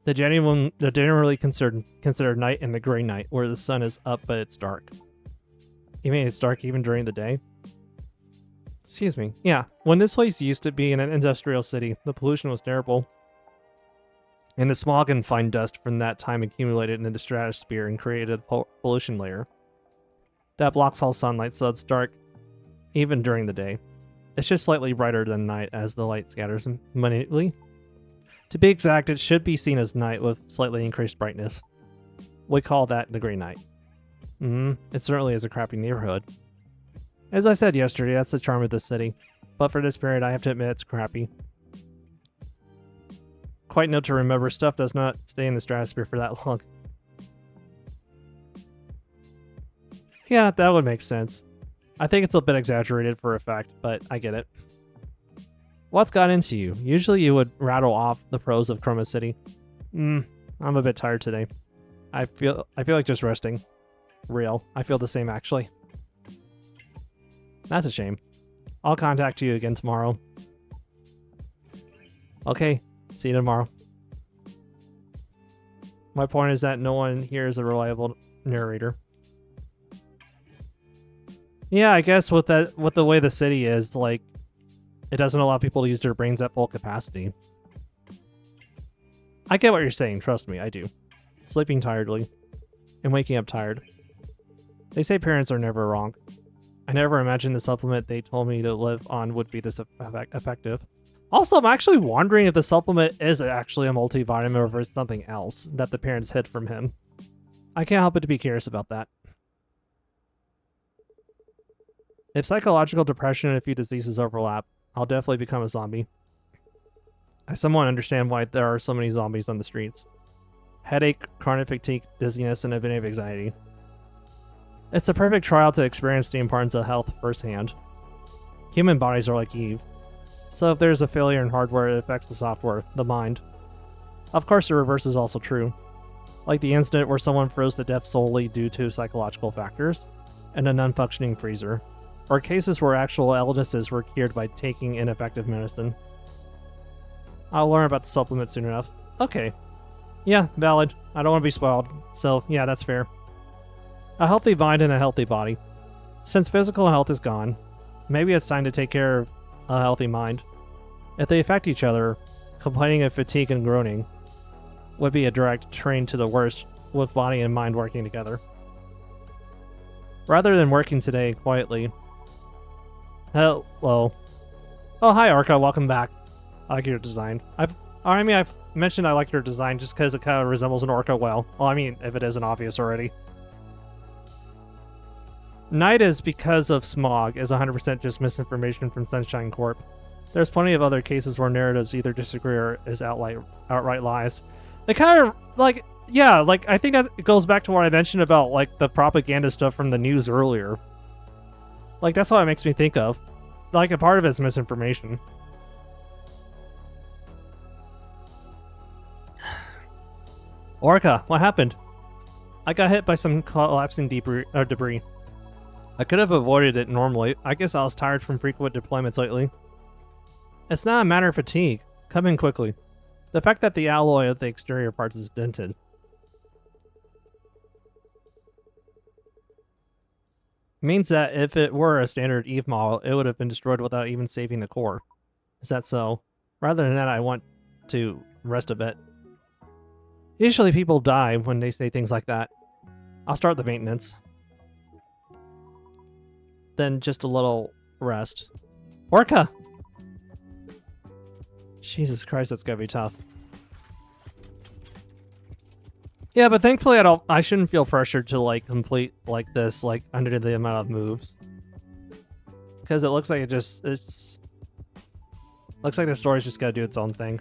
The generally considered night and the gray night, where the sun is up but it's dark. You mean it's dark even during the day? Excuse me. Yeah, when this place used to be in an industrial city, the pollution was terrible. And the smog and fine dust from that time accumulated in the stratosphere and created a pollution layer that blocks all sunlight, so it's dark even during the day. It's just slightly brighter than night as the light scatters minutely. To be exact, it should be seen as night with slightly increased brightness. We call that the gray night. It certainly is a crappy neighborhood. As I said yesterday, that's the charm of this city. But for this period, I have to admit it's crappy. Quite note to remember, stuff does not stay in the stratosphere for that long. Yeah, that would make sense. I think it's a bit exaggerated for effect, but I get it. What's got into you? Usually you would rattle off the pros of Chroma City. I'm a bit tired today. I feel like just resting. Real. I feel the same, actually. That's a shame. I'll contact you again tomorrow. Okay, see you tomorrow. My point is that no one here is a reliable narrator. Yeah, I guess with the way the city is, like, it doesn't allow people to use their brains at full capacity. I get what you're saying, trust me, I do. Sleeping tiredly and waking up tired. They say parents are never wrong. I never imagined the supplement they told me to live on would be this effective. Also, I'm actually wondering if the supplement is actually a multivitamin or if it's something else that the parents hid from him. I can't help but to be curious about that. If psychological depression and a few diseases overlap, I'll definitely become a zombie. I somewhat understand why there are so many zombies on the streets. Headache, chronic fatigue, dizziness, and a bit of anxiety. It's a perfect trial to experience the importance of health firsthand. Human bodies are like Eve. So if there's a failure in hardware, it affects the software, the mind. Of course, the reverse is also true. Like the incident where someone froze to death solely due to psychological factors, and a non-functioning freezer. Or cases where actual illnesses were cured by taking ineffective medicine. I'll learn about the supplement soon enough. Okay. Yeah, valid. I don't want to be spoiled. So, yeah, that's fair. A healthy mind and a healthy body. Since physical health is gone, maybe it's time to take care of a healthy mind. If they affect each other, complaining of fatigue and groaning would be a direct train to the worst with body and mind working together. Rather than working today quietly. Hello. Oh, hi, Orca. Welcome back. I like your design. I've mentioned I like your design just because it kind of resembles an Orca well. Well, I mean, if it isn't obvious already. Night is because of smog is 100% just misinformation from Sunshine Corp. There's plenty of other cases where narratives either disagree or is outright lies. They kind of, like, yeah, like, I think it goes back to what I mentioned about, like, the propaganda stuff from the news earlier. Like, that's what it makes me think of. Like, a part of it's misinformation. Orca, what happened? I got hit by some collapsing debris. I could have avoided it normally. I guess I was tired from frequent deployments lately. It's not a matter of fatigue. Come in quickly. The fact that the alloy of the exterior parts is dented. Means that if it were a standard EVE model, it would have been destroyed without even saving the core. Is that so? Rather than that, I want to rest a bit. Usually people die when they say things like that. I'll start the maintenance. Then just a little rest. Orca! Jesus Christ, that's gotta be tough. Yeah, but thankfully I shouldn't feel pressured to like complete like this, like under the amount of moves. Because it looks like looks like the story's just gotta do its own thing.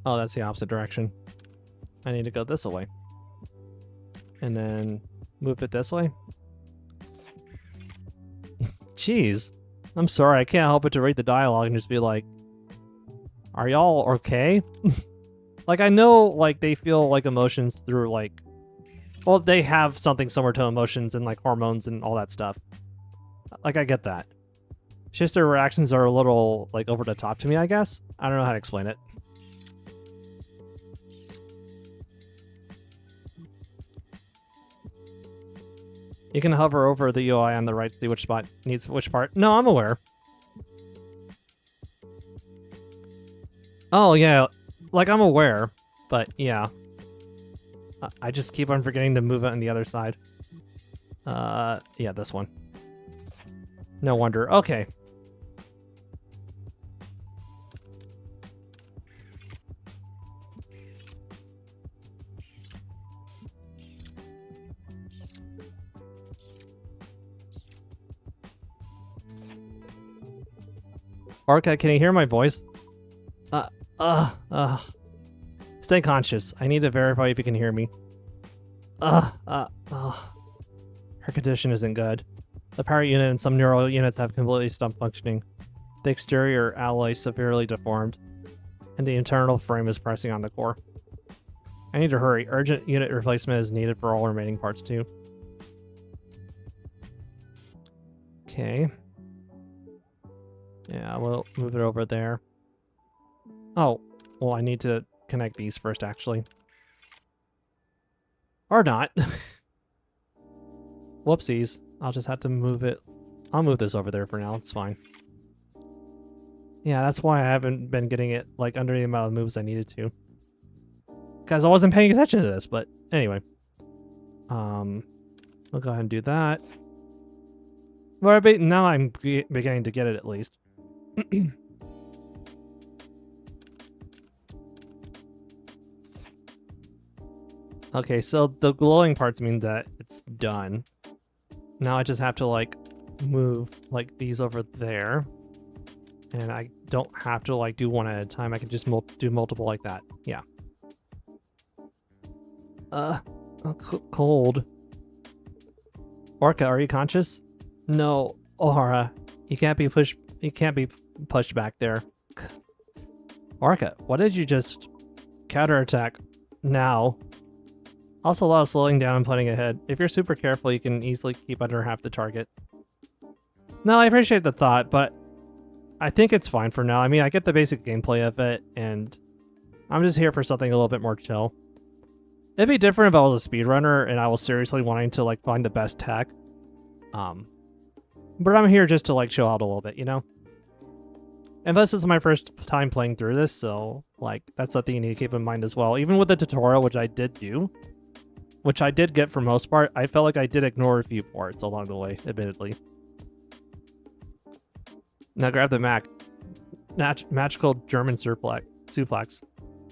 Oh, that's the opposite direction. I need to go this way. And then move it this way. Jeez. I'm sorry, I can't help but to read the dialogue and just be like, are y'all okay? Like, I know, like, they feel, like, emotions through, like... Well, they have something similar to emotions and, like, hormones and all that stuff. Like, I get that. It's just their reactions are a little, like, over the top to me, I guess. I don't know how to explain it. You can hover over the UI on the right to see which spot needs which part. No, I'm aware. Oh, yeah. Like, I'm aware. But, yeah. I just keep on forgetting to move it on the other side. Yeah, this one. No wonder. Okay. Orca, can you hear my voice? Stay conscious. I need to verify if you can hear me. Her condition isn't good. The power unit and some neural units have completely stopped functioning. The exterior alloy severely deformed, and the internal frame is pressing on the core. I need to hurry. Urgent unit replacement is needed for all remaining parts too. Okay. Yeah, we'll move it over there. Oh, well, I need to connect these first, actually. Or not. Whoopsies. I'll just have to move it. I'll move this over there for now. It's fine. Yeah, that's why I haven't been getting it, like, under the amount of moves I needed to. Because I wasn't paying attention to this, but anyway. We'll go ahead and do that. But now I'm beginning to get it, at least. Okay, so the glowing parts mean that it's done. Now I just have to, like, move, like, these over there. And I don't have to, like, do one at a time. I can just do multiple like that. Yeah. Cold. Orca, are you conscious? No, Ohara. You can't be pushed back there. Orca, what did you just... Counterattack. Now. Also allow slowing down and planning ahead. If you're super careful, you can easily keep under half the target. No, I appreciate the thought, but I think it's fine for now. I mean, I get the basic gameplay of it, and I'm just here for something a little bit more chill. It'd be different if I was a speedrunner and I was seriously wanting to, like, find the best tech. But I'm here just to, like, chill out a little bit, you know? And this is my first time playing through this, so, like, that's something you need to keep in mind as well. Even with the tutorial, which I did do, which I did get for most part, I felt like I did ignore a few parts along the way, admittedly. Now grab the magical German suplex.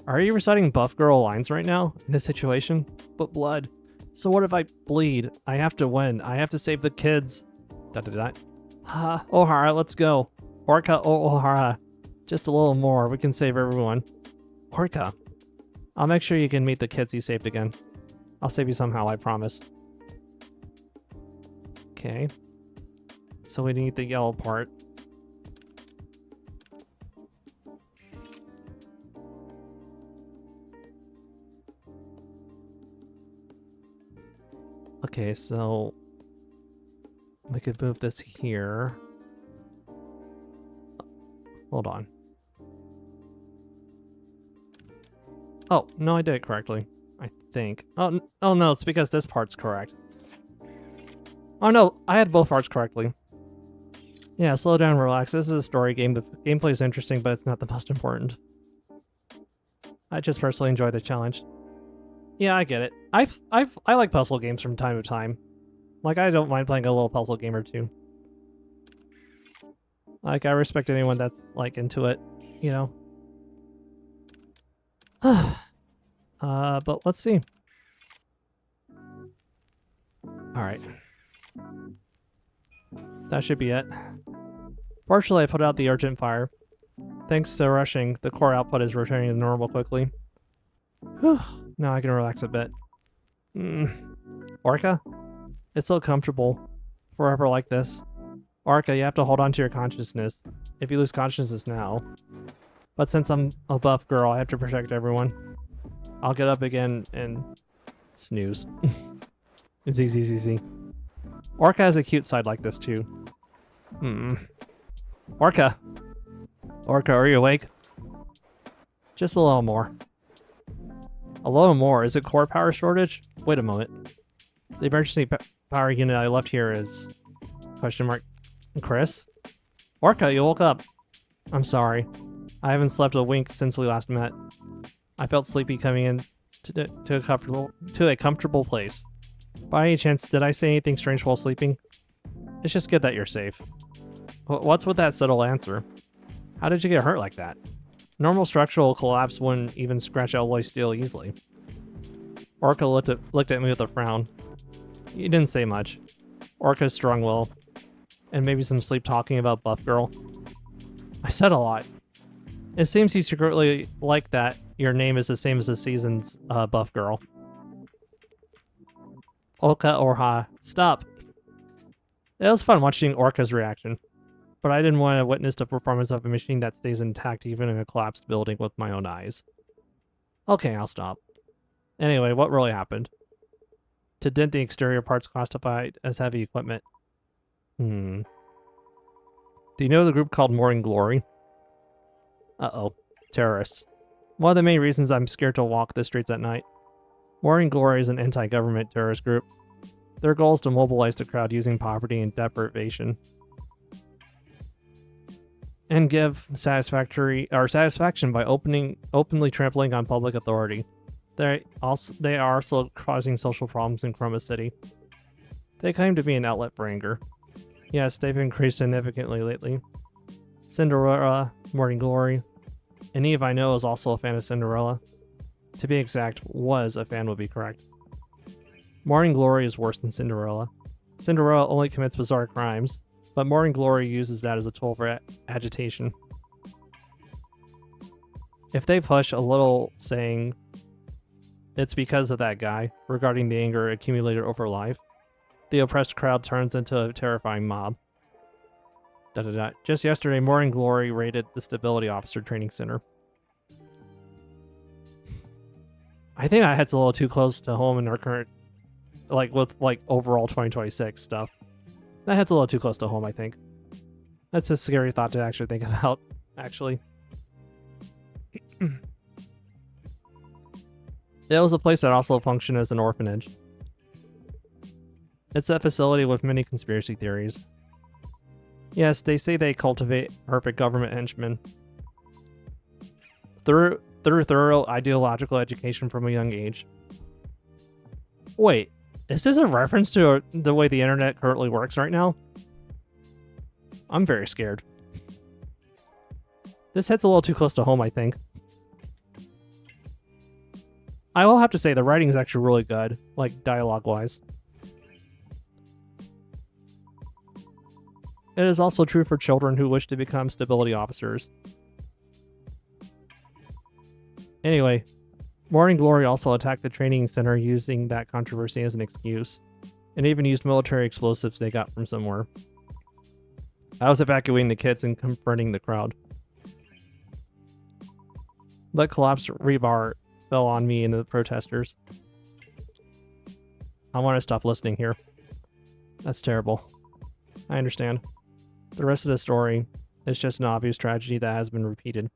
Are you reciting buff girl lines right now in this situation? But blood. So what if I bleed? I have to win. I have to save the kids. Ohara, let's go. Orca, Ohara. Just a little more. We can save everyone. Orca. I'll make sure you can meet the kids you saved again. I'll save you somehow, I promise. Okay. So we need the yellow part. Okay, so we could move this here. Hold on. Oh, no, I did it correctly. I think. Oh no, it's because this part's correct. Oh no, I had both parts correctly. Yeah, slow down, relax. This is a story game. The gameplay is interesting, but it's not the most important. I just personally enjoy the challenge. Yeah, I get it. I like puzzle games from time to time. Like, I don't mind playing a little puzzle game or two. Like, I respect anyone that's, like, into it, you know? But let's see. Alright. That should be it. Fortunately, I put out the urgent fire. Thanks to rushing, the core output is returning to normal quickly. Whew. Now I can relax a bit. Orca? It's so comfortable. Forever like this. Orca, you have to hold on to your consciousness. If you lose consciousness now. But since I'm a buff girl, I have to protect everyone. I'll get up again and snooze. It's easy. Orca has a cute side like this too. Orca! Orca, are you awake? Just a little more. A little more? Is it core power shortage? Wait a moment. The emergency power unit I left here is... Question mark. Chris? Orca, you woke up. I'm sorry. I haven't slept a wink since we last met. I felt sleepy coming in to a comfortable place. By any chance, did I say anything strange while sleeping? It's just good that you're safe. What's with that subtle answer? How did you get hurt like that? Normal structural collapse wouldn't even scratch alloy steel easily. Orca looked at me with a frown. You didn't say much. Orca's strong-willed. And maybe some sleep talking about Buff Girl. I said a lot. It seems you secretly like that your name is the same as the season's Buff Girl. Orca Orha. Stop. It was fun watching Orca's reaction. But I didn't want to witness the performance of a machine that stays intact even in a collapsed building with my own eyes. Okay, I'll stop. Anyway, what really happened? To dent the exterior parts classified as heavy equipment. Do you know the group called Morning Glory? Uh-oh. Terrorists. One of the main reasons I'm scared to walk the streets at night. Morning Glory is an anti-government terrorist group. Their goal is to mobilize the crowd using poverty and deprivation. And give satisfaction by openly trampling on public authority. They are also causing social problems in Chroma City. They claim to be an outlet for anger. Yes, they've increased significantly lately. Cinderella, Morning Glory, and Eve I know is also a fan of Cinderella. To be exact, was a fan would be correct. Morning Glory is worse than Cinderella. Cinderella only commits bizarre crimes, but Morning Glory uses that as a tool for agitation. If they push a little saying it's because of that guy regarding the anger accumulated over life, the oppressed crowd turns into a terrifying mob. Just yesterday, Morning Glory raided the Stability Officer Training Center. I think that hits a little too close to home in our current, with overall 2026 stuff. That hits a little too close to home, I think. That's a scary thought to actually think about, actually. It was a place that also functioned as an orphanage. It's a facility with many conspiracy theories. Yes, they say they cultivate perfect government henchmen. Through thorough ideological education from a young age. Wait, is this a reference to the way the internet currently works right now? I'm very scared. This hits a little too close to home, I think. I will have to say the writing is actually really good, dialogue-wise. It is also true for children who wish to become stability officers. Anyway, Morning Glory also attacked the training center using that controversy as an excuse, and even used military explosives they got from somewhere. I was evacuating the kids and confronting the crowd. The collapsed rebar fell on me and the protesters. I want to stop listening here. That's terrible. I understand. The rest of the story is just an obvious tragedy that has been repeated.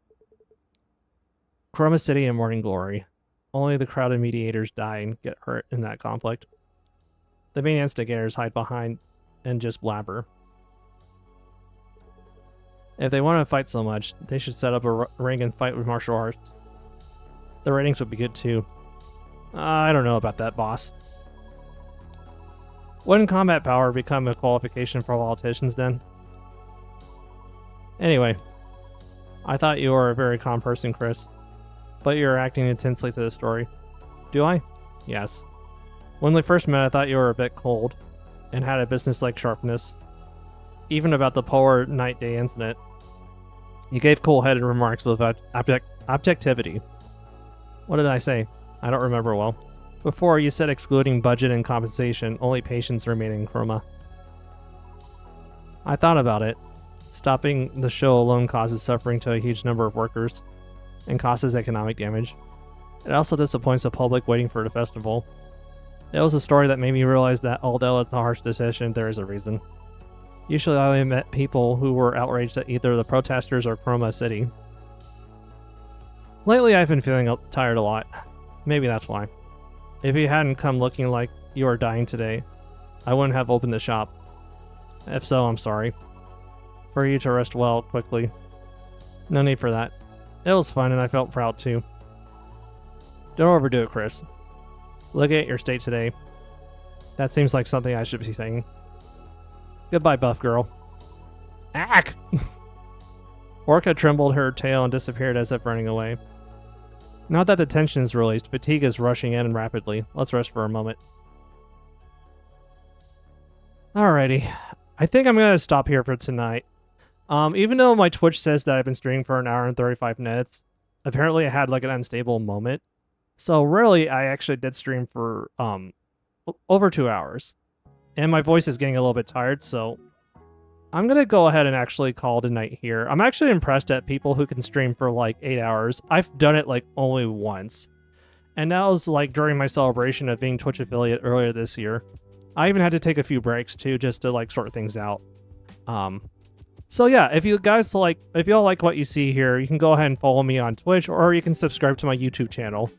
Chroma City and Morning Glory. Only the crowded mediators die and get hurt in that conflict. The main instigators hide behind and just blabber. If they want to fight so much, they should set up a ring and fight with martial arts. The ratings would be good too. I don't know about that, boss. Wouldn't combat power become a qualification for politicians then? Anyway, I thought you were a very calm person, Chris. But you're acting intensely to the story. Do I? Yes. When we first met, I thought you were a bit cold, and had a business-like sharpness. Even about the polar night day incident. You gave cool-headed remarks with objectivity. What did I say? I don't remember well. Before, you said excluding budget and compensation, only patients remain in Chroma. I thought about it. Stopping the show alone causes suffering to a huge number of workers, and causes economic damage. It also disappoints the public waiting for the festival. It was a story that made me realize that although it's a harsh decision, there is a reason. Usually I only met people who were outraged at either the protesters or Chroma City. Lately I've been feeling tired a lot. Maybe that's why. If you hadn't come looking like you were dying today, I wouldn't have opened the shop. If so, I'm sorry. For you to rest well quickly. No need for that. It was fun and I felt proud too. Don't overdo it, Chris. Look at your state today. That seems like something I should be saying. Goodbye, buff girl. Ack! Orca trembled her tail and disappeared as if running away. Now that the tension is released, fatigue is rushing in rapidly. Let's rest for a moment. Alrighty. I think I'm going to stop here for tonight. Even though my Twitch says that I've been streaming for an hour and 35 minutes, apparently I had like an unstable moment. So really, I actually did stream for over 2 hours. And my voice is getting a little bit tired, so I'm going to go ahead and actually call it a night here. I'm actually impressed at people who can stream for like 8 hours. I've done it like only once. And that was like during my celebration of being Twitch affiliate earlier this year. I even had to take a few breaks too, just to like sort things out. So yeah, if you guys like, if y'all like what you see here, you can go ahead and follow me on Twitch, or you can subscribe to my YouTube channel.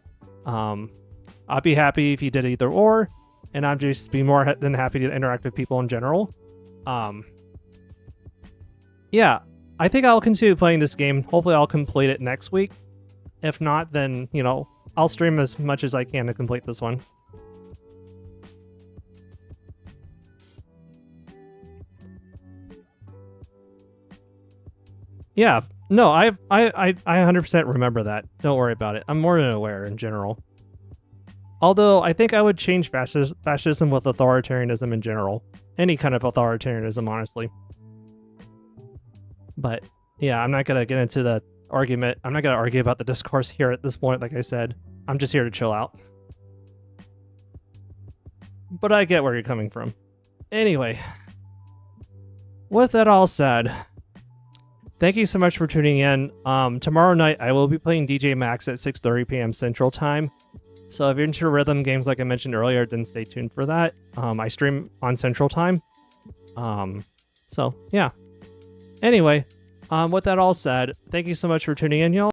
I'd be happy if you did either or, and I'd just be more than happy to interact with people in general. Yeah, I think I'll continue playing this game. Hopefully I'll complete it next week. If not, then, you know, I'll stream as much as I can to complete this one. Yeah, no, I 100% remember that. Don't worry about it. I'm more than aware in general. Although, I think I would change fascism with authoritarianism in general. Any kind of authoritarianism, honestly. But, yeah, I'm not going to get into the argument. I'm not going to argue about the discourse here at this point, like I said. I'm just here to chill out. But I get where you're coming from. Anyway, with that all said, thank you so much for tuning in. Tomorrow night, I will be playing DJ Max at 6:30 p.m. Central Time. So if you're into rhythm games like I mentioned earlier, then stay tuned for that. I stream on Central Time. So, yeah. Anyway, with that all said, thank you so much for tuning in, y'all.